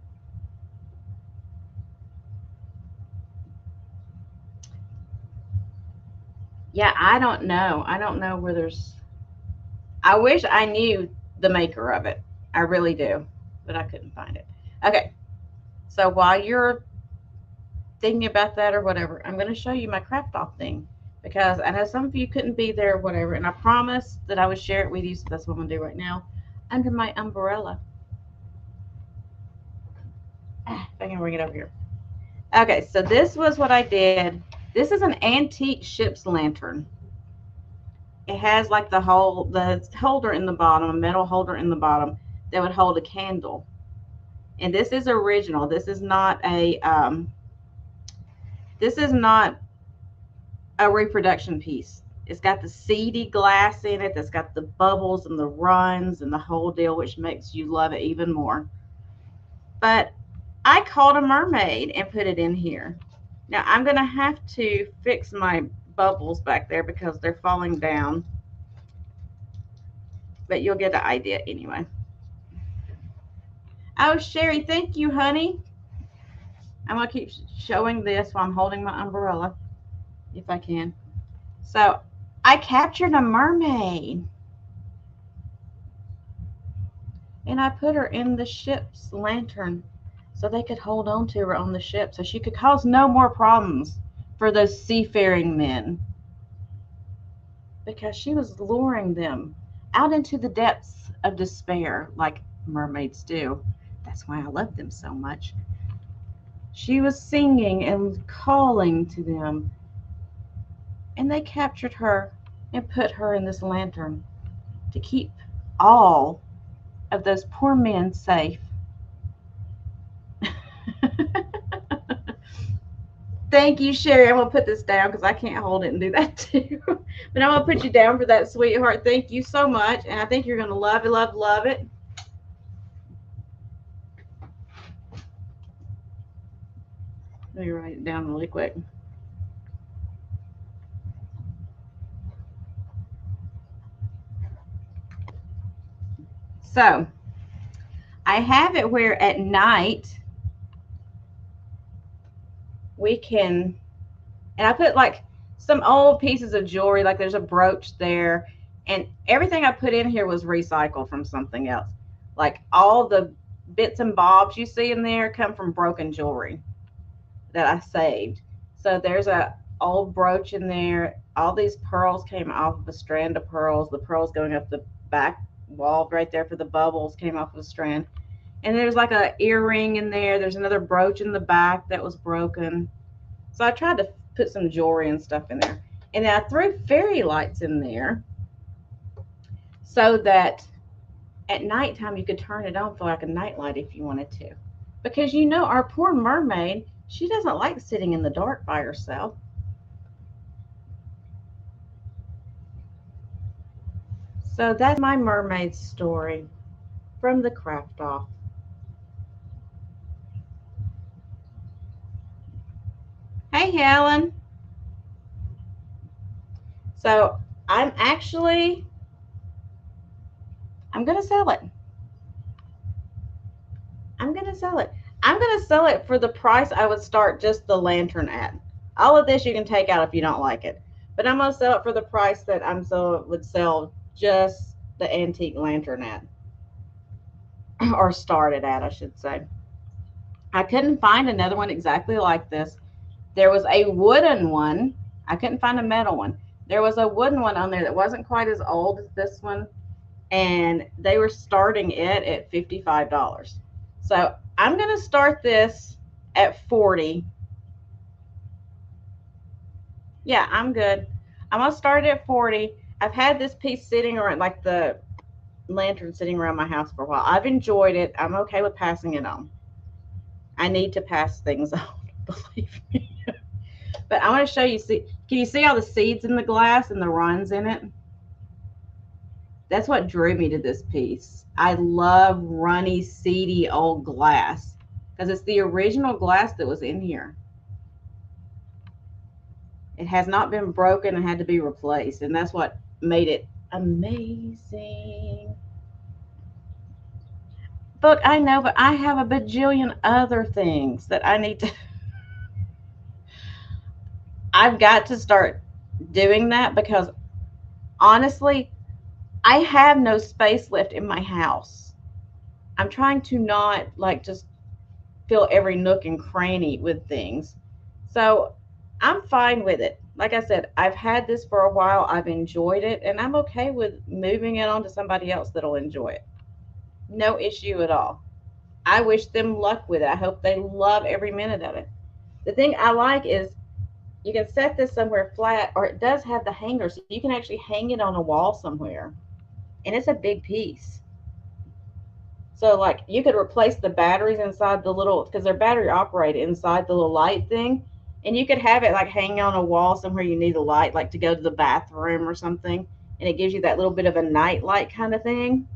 Yeah, I don't know. I don't know where there's. I wish I knew the maker of it. I really do, but I couldn't find it. Okay, so while you're thinking about that or whatever, I'm going to show you my craft off thing because I know some of you couldn't be there or whatever, and I promised that I would share it with you, so that's what I'm going to do right now under my umbrella. If I can bring it over here. Okay, so this was what I did. This is an antique ship's lantern. It has like the holder in the bottom, a metal holder in the bottom that would hold a candle. And this is original. This is not a reproduction piece. It's got the seedy glass in it that's got the bubbles and the runs and the whole deal, which makes you love it even more. But I caught a mermaid and put it in here. Now I'm going to have to fix my bubbles back there because they're falling down. But you'll get the idea anyway. Oh, Sherry, thank you, honey. I'm going to keep showing this while I'm holding my umbrella, if I can. So I captured a mermaid. And I put her in the ship's lantern so they could hold on to her on the ship so she could cause no more problems for those seafaring men. Because she was luring them out into the depths of despair like mermaids do. That's why I love them so much. She was singing and calling to them, and they captured her and put her in this lantern to keep all of those poor men safe. Thank you, Sherry. I'm going to put this down because I can't hold it and do that too. But I'm going to put you down for that, sweetheart. Thank you so much. And I think you're going to love it, love, love it. Let me write it down really quick. So I have it where at night we can, and I put like some old pieces of jewelry, like there's a brooch there, and everything I put in here was recycled from something else. Like all the bits and bobs you see in there come from broken jewelry that I saved. So there's a old brooch in there. All these pearls came off of a strand of pearls. The pearls going up the back wall right there for the bubbles came off of a strand. And there's like a earring in there. There's another brooch in the back that was broken. So I tried to put some jewelry and stuff in there. And then I threw fairy lights in there so that at nighttime you could turn it on for like a nightlight if you wanted to. Because you know our poor mermaid, she doesn't like sitting in the dark by herself. So that's my mermaid story from the craft off. Hey, Helen. So I'm going to sell it. I'm going to sell it. I'm going to sell it for the price I would start just the lantern at. All of this you can take out if you don't like it. But I'm going to sell it for the price that would sell just the antique lantern at. Or start it at, I should say. I couldn't find another one exactly like this. There was a wooden one. I couldn't find a metal one. There was a wooden one on there that wasn't quite as old as this one. And they were starting it at $55. So I'm going to start this at 40. Yeah, I'm good. I'm going to start it at 40. I've had this piece sitting around, like the lantern sitting around my house for a while. I've enjoyed it. I'm okay with passing it on. I need to pass things on, believe me. But I want to show you, can you see all the seeds in the glass and the runs in it? That's what drew me to this piece. I love runny, seedy old glass because it's the original glass that was in here. It has not been broken and had to be replaced, and that's what made it amazing. Look, I know, but I have a bajillion other things that I need to. I've got to start doing that because honestly, I have no space left in my house. I'm trying to not like just fill every nook and cranny with things. So I'm fine with it. Like I said, I've had this for a while. I've enjoyed it, and I'm okay with moving it on to somebody else that'll enjoy it. No issue at all. I wish them luck with it. I hope they love every minute of it. The thing I like is you can set this somewhere flat, or it does have the hanger, so you can actually hang it on a wall somewhere. And it's a big piece. So, like, you could replace the batteries inside the little, because they're battery operated inside the little light thing. And you could have it like hanging on a wall somewhere you need a light, like to go to the bathroom or something. And it gives you that little bit of a night light kind of thing.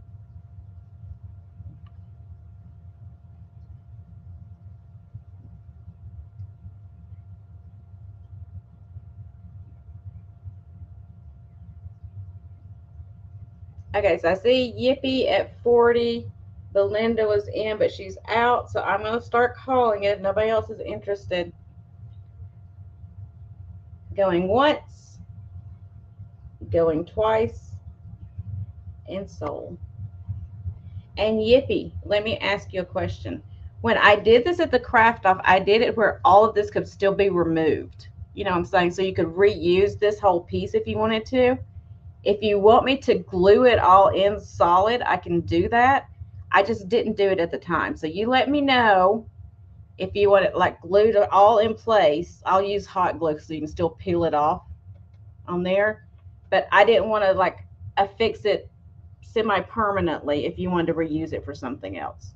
Okay, so I see Yippee at 40. Belinda was in, but she's out. So I'm going to start calling it. Nobody else is interested. Going once, going twice, and sold. And Yippee, let me ask you a question. When I did this at the craft off, I did it where all of this could still be removed. You know what I'm saying? So you could reuse this whole piece if you wanted to. If you want me to glue it all in solid, I can do that. I just didn't do it at the time. So you let me know if you want it like glued all in place. I'll use hot glue so you can still peel it off on there. But I didn't want to like affix it semi-permanently if you wanted to reuse it for something else.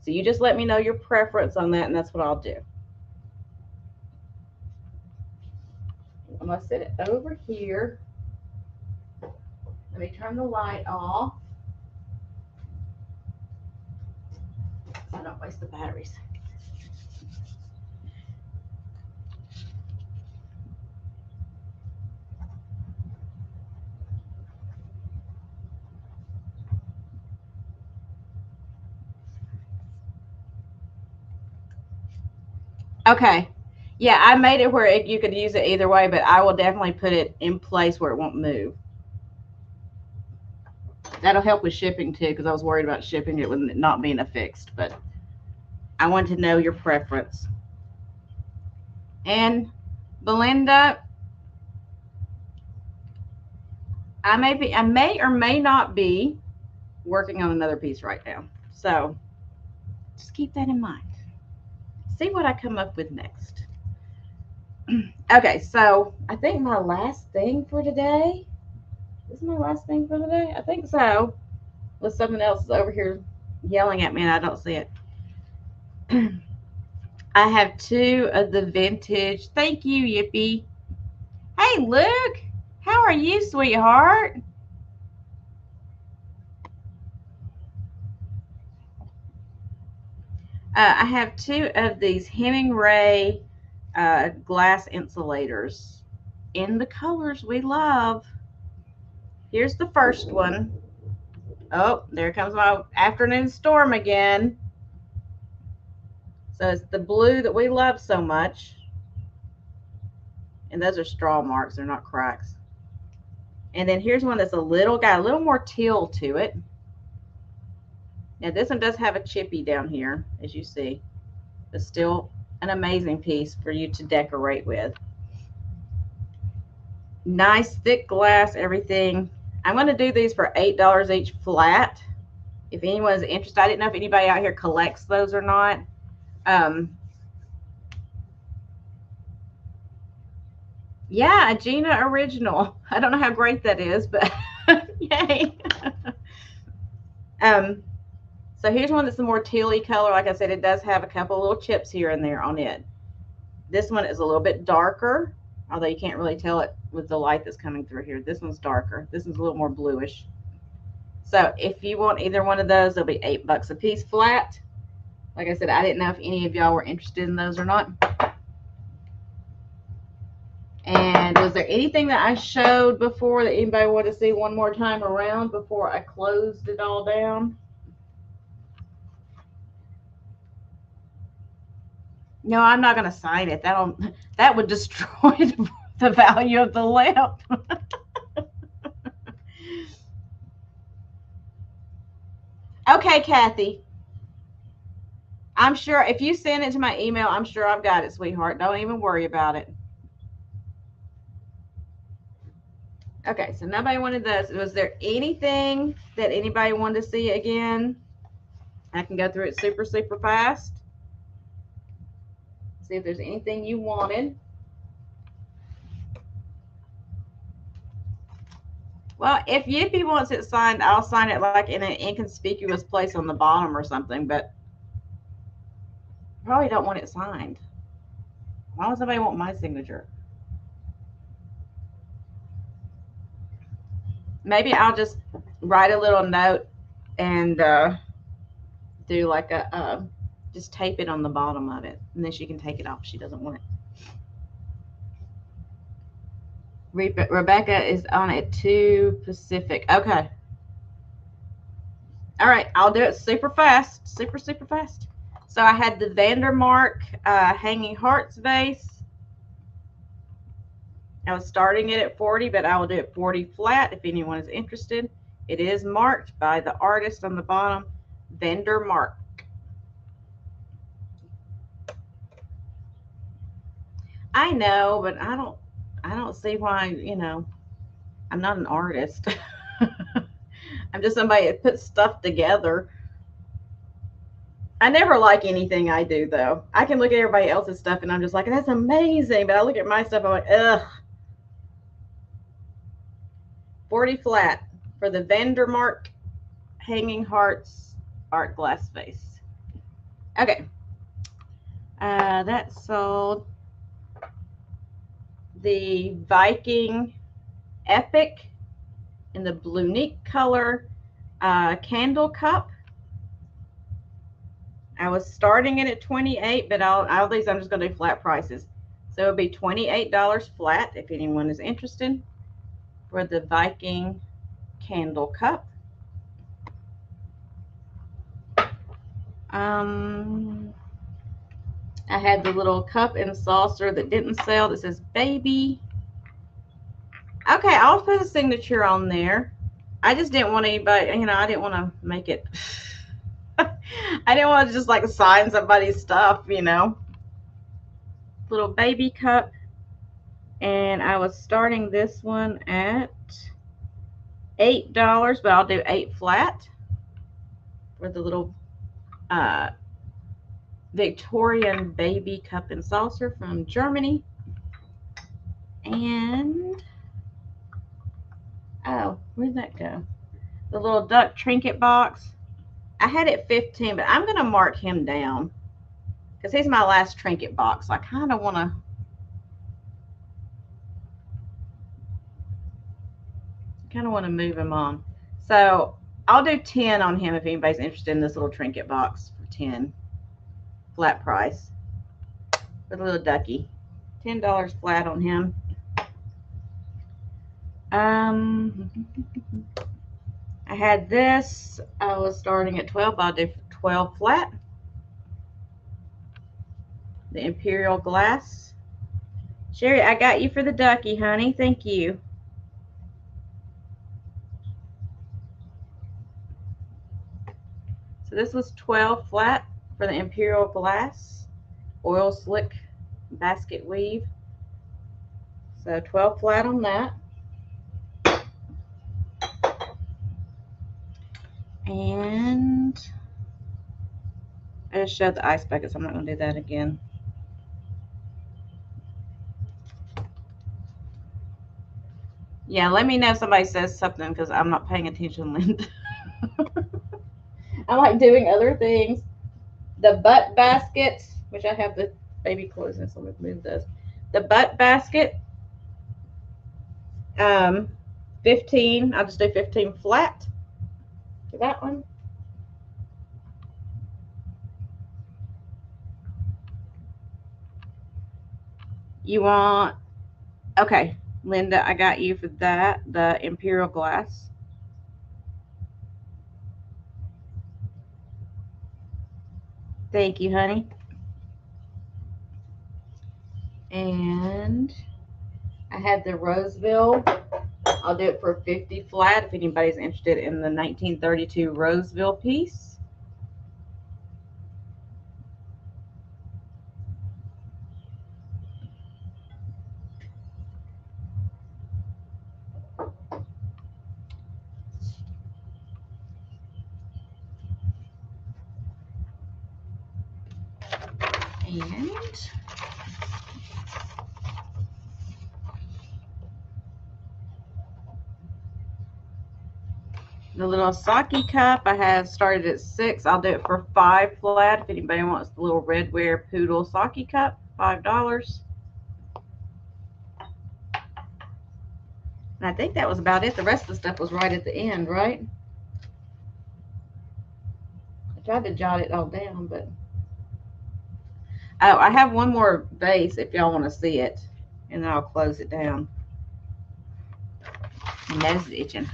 So you just let me know your preference on that, and that's what I'll do. I'm going to set it over here. Let me turn the light off so I don't waste the batteries. Okay. Yeah, I made it where you could use it either way, but I will definitely put it in place where it won't move. That'll help with shipping too, because I was worried about shipping it with it not being affixed, but I wanted to know your preference. And Belinda, I may or may not be working on another piece right now. So just keep that in mind. See what I come up with next. Okay, so I think my last thing for today. Is my last thing for the day? I think so. Unless something else is over here yelling at me and I don't see it. I have two of the vintage. Thank you, Yippee. Hey, Luke. How are you, sweetheart? I have two of these Hemingway glass insulators in the colors we love. Here's the first one. Oh, there comes my afternoon storm again. So it's the blue that we love so much. And those are straw marks. They're not cracks. And then here's one that's got a little more teal to it. Now this one does have a chippy down here, as you see. But still an amazing piece for you to decorate with. Nice thick glass, everything. I'm going to do these for $8 each flat. If anyone's interested, I didn't know if anybody out here collects those or not. Yeah, a Gina original. I don't know how great that is, but yay. So here's one that's a more tealy color. Like I said, it does have a couple little chips here and there on it. This one is a little bit darker, although you can't really tell it with the light that's coming through here. This one's darker. This one's a little more bluish. So if you want either one of those, they'll be $8 a piece flat. Like I said, I didn't know if any of y'all were interested in those or not. And was there anything that I showed before that anybody wanted to see one more time around before I closed it all down? No, I'm not going to sign it. That would destroy the value of the lamp. Okay, Kathy. I'm sure if you send it to my email, I'm sure I've got it, sweetheart. Don't even worry about it. Okay, so nobody wanted this. Was there anything that anybody wanted to see again? I can go through it super, super fast. See if there's anything you wanted. Well, if Yippee wants it signed, I'll sign it like in an inconspicuous place on the bottom or something, but probably don't want it signed. Why would somebody want my signature? Maybe I'll just write a little note and do like a just tape it on the bottom of it, and then she can take it off if she doesn't want it. Rebecca is on at 2 Pacific. Okay. All right, I'll do it super fast, super, super fast. So I had the Vandermark Hanging Hearts vase. I was starting it at 40, but I will do it 40 flat if anyone is interested. It is marked by the artist on the bottom, Vandermark. I know, but I don't see why, I'm not an artist. I'm just somebody that puts stuff together. I never like anything I do, though. I can look at everybody else's stuff and I'm just like, that's amazing. But I look at my stuff, I'm like, ugh. 40 flat for the Vandermark Hanging Hearts art glass vase. Okay. That sold. The Viking Epic in the Blue Neat color candle cup. I was starting it at 28, but all these I'm just going to do flat prices. So it'll be $28 flat if anyone is interested for the Viking candle cup. I had the little cup and saucer that didn't sell that says baby. Okay, I'll put a signature on there. I just didn't want anybody, I didn't want to make it. I didn't want to just like sign somebody's stuff, Little baby cup. And I was starting this one at $8, but I'll do 8 flat for the little Victorian baby cup and saucer from Germany. And oh, where'd that go? The little duck trinket box. I had it 15, but I'm gonna mark him down because he's my last trinket box. I kind of want to move him on. So I'll do 10 on him if anybody's interested in this little trinket box for 10 flat price for the little ducky. $10 flat on him. I had this. I was starting at 12. I'll do 12 flat. The Imperial glass. Sherry, I got you for the ducky, honey. Thank you. So this was 12 flat for the Imperial glass. Oil slick basket weave. So 12 flat on that. And I just showed the ice buckets. I'm not going to do that again. Yeah, let me know if somebody says something because I'm not paying attention, Linda. I like doing other things. The butt basket, which I have the baby clothes in, so let me move those. The butt basket, 15. I'll just do 15 flat for that one. You want Okay, Linda, I got you for that, the Imperial glass. Thank you, honey. And I have the Roseville. I'll do it for 50 flat if anybody's interested in the 1932 Roseville piece. And the little sake cup I have started at 6. I'll do it for 5 flat if anybody wants the little redware poodle sake cup, $5. And I think that was about it. The rest of the stuff was right at the end, right? I tried to jot it all down, but oh, I have one more vase if y'all want to see it, and then I'll close it down. My nose is itching.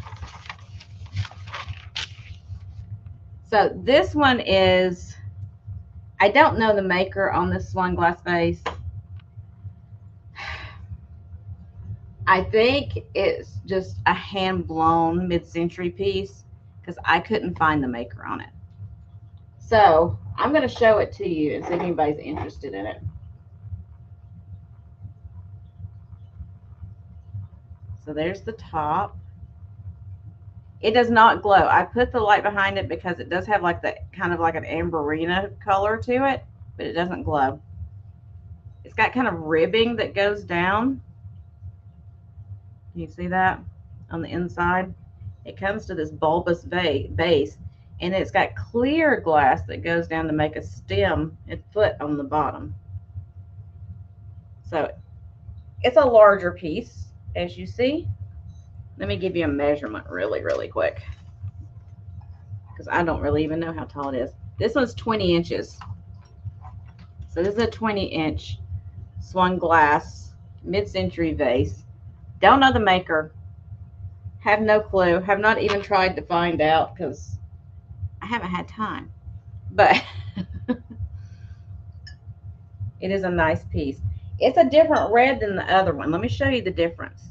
So this one is, I don't know the maker on this swan glass vase. I think it's just a hand-blown mid-century piece because I couldn't find the maker on it. So I'm going to show it to you and see if anybody's interested in it. So there's the top. It does not glow. I put the light behind it because it does have like the kind of like an amberina color to it, but it doesn't glow. It's got kind of ribbing that goes down. Can you see that on the inside? It comes to this bulbous base, and it's got clear glass that goes down to make a stem and foot on the bottom. So it's a larger piece, as you see. Let me give you a measurement really quick, because I don't really even know how tall it is. This one's 20 inches. So this is a 20-inch swung glass mid-century vase. Don't know the maker. Have no clue. Have not even tried to find out because I haven't had time. But it is a nice piece. It's a different red than the other one. Let me show you the difference.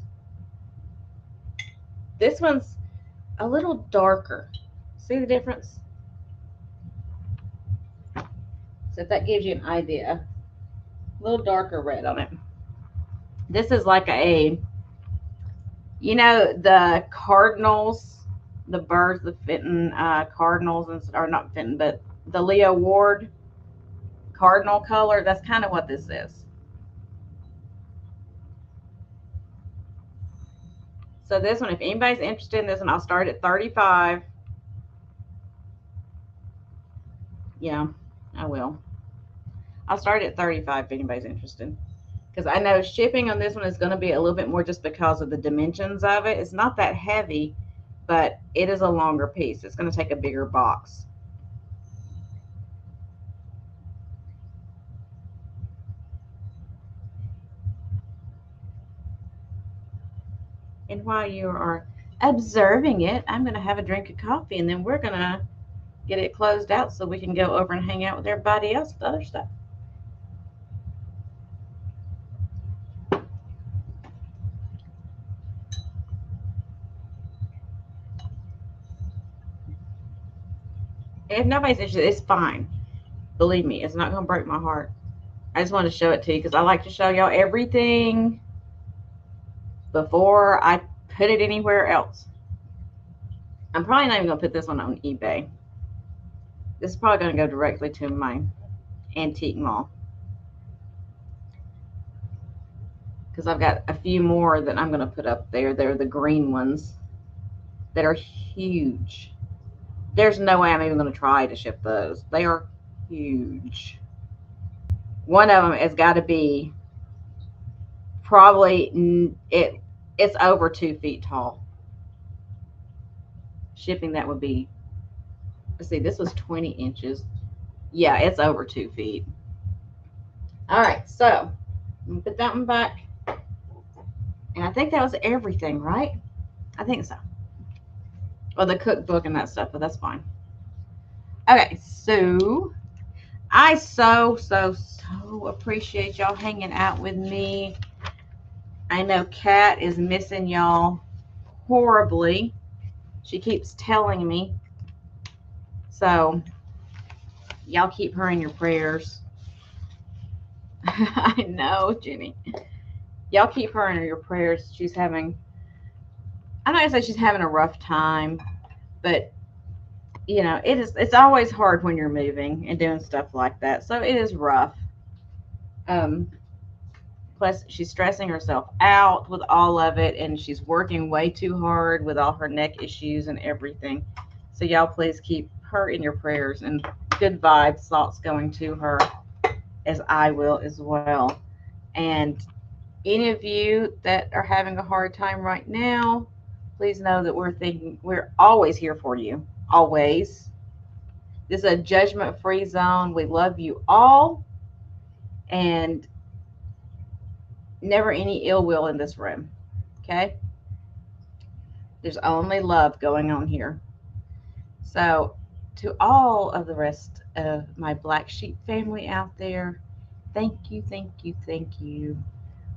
This one's a little darker. See the difference? So if that gives you an idea. A little darker red on it. This is like a, you know, the cardinals, the birds, the Fenton cardinals, or not Fenton, but the Leo Ward cardinal color. That's kind of what this is. So this one, if anybody's interested in this one, I'll start at 35. Yeah, I will. I'll start at 35 if anybody's interested. Because I know shipping on this one is going to be a little bit more just because of the dimensions of it. It's not that heavy, but it is a longer piece. It's going to take a bigger box. And while you are observing it, I'm going to have a drink of coffee, and then we're going to get it closed out so we can go over and hang out with everybody else with other stuff. If nobody's interested, it's fine. Believe me, it's not going to break my heart. I just want to show it to you because I like to show y'all everything before I put it anywhere else. I'm probably not even going to put this one on eBay. This is probably going to go directly to my antique mall. Because I've got a few more that I'm going to put up there. They're the green ones that are huge. There's no way I'm even going to try to ship those. They are huge. One of them has got to be probably, it's over 2 feet tall. Shipping that would be, let's see, this was 20 inches. Yeah, it's over 2 feet. All right, so I'm gonna put that one back. And I think that was everything, right? I think so. Well, the cookbook and that stuff, but that's fine. Okay, so I so appreciate y'all hanging out with me. I know Kat is missing y'all horribly. She keeps telling me. So y'all keep her in your prayers. I know, Jenny. Y'all keep her in your prayers. She's having, I'm not gonna say she's having a rough time, but you know, it's always hard when you're moving and doing stuff like that. So it is rough. Plus she's stressing herself out with all of it, and she's working way too hard with all her neck issues and everything. So y'all please keep her in your prayers, and good vibes, thoughts going to her, as I will as well. And any of you that are having a hard time right now, please know that we're always here for you. Always. This is a judgment-free zone. We love you all, and never any ill will in this room. Okay? There's only love going on here. So, to all of the rest of my Black Sheep family out there, thank you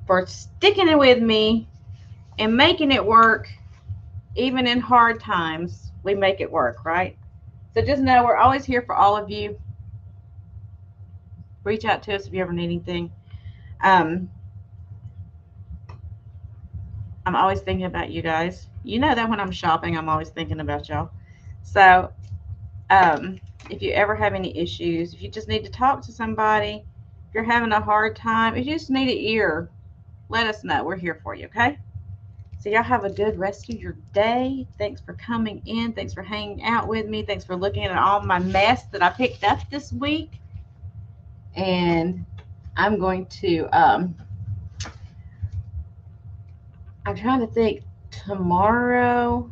for sticking it with me and making it work. Even in hard times, we make it work, right? So just know we're always here for all of you. Reach out to us if you ever need anything. I'm always thinking about you guys. You know that when I'm shopping, I'm always thinking about y'all. So if you ever have any issues, if you just need to talk to somebody, if you're having a hard time, if you just need an ear, let us know. We're here for you, okay? So y'all have a good rest of your day. Thanks for coming in. Thanks for hanging out with me. Thanks for looking at all my mess that I picked up this week. And I'm going to, I'm trying to think tomorrow.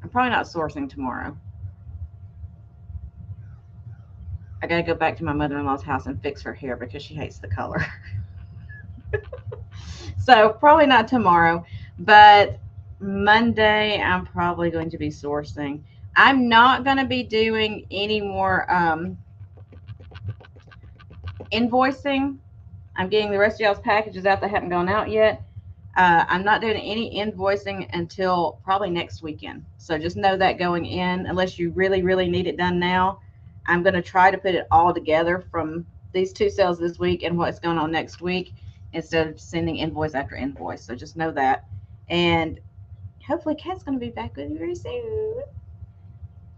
I'm probably not sourcing tomorrow. I got to go back to my mother-in-law's house and fix her hair because she hates the color. So probably not tomorrow, but Monday I'm probably going to be sourcing. I'm not going to be doing any more invoicing. I'm getting the rest of y'all's packages out that haven't gone out yet. I'm not doing any invoicing until probably next weekend. So just know that going in, unless you really need it done now. I'm going to try to put it all together from these 2 sales this week and what's going on next week, instead of sending invoice after invoice. So just know that. And hopefully Kat's going to be back with you very soon.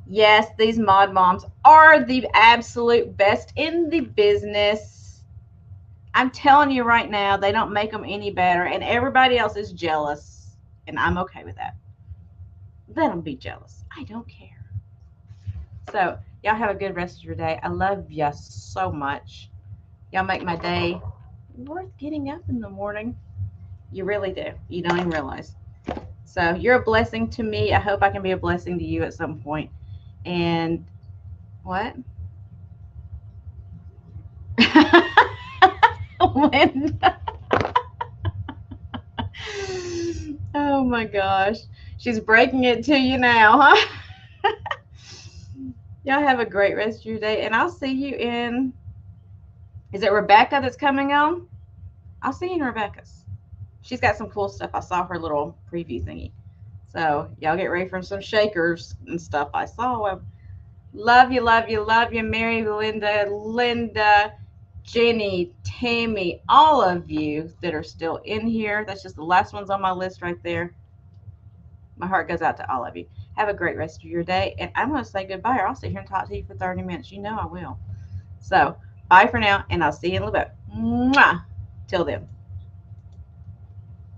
Yes, these mod moms are the absolute best in the business. I'm telling you right now, they don't make them any better, and everybody else is jealous, and I'm okay with that. Let them be jealous. I don't care. So y'all have a good rest of your day. I love you so much. Y'all make my day worth getting up in the morning. You really do. You don't even realize. So you're a blessing to me. I hope I can be a blessing to you at some point. And what? Linda. Oh my gosh. She's breaking it to you now, huh? Y'all have a great rest of your day. And I'll see you in, is it Rebecca that's coming on? I'll see you in Rebecca's. She's got some cool stuff. I saw her little preview thingy. So y'all get ready for some shakers and stuff. I saw them. Love you, Mary, Linda, Jenny, Tammy, all of you that are still in here. That's just the last ones on my list right there. My heart goes out to all of you. Have a great rest of your day. And I'm going to say goodbye, or I'll sit here and talk to you for 30 minutes. You know I will. So bye for now, and I'll see you in a little bit. Mwah. Till then.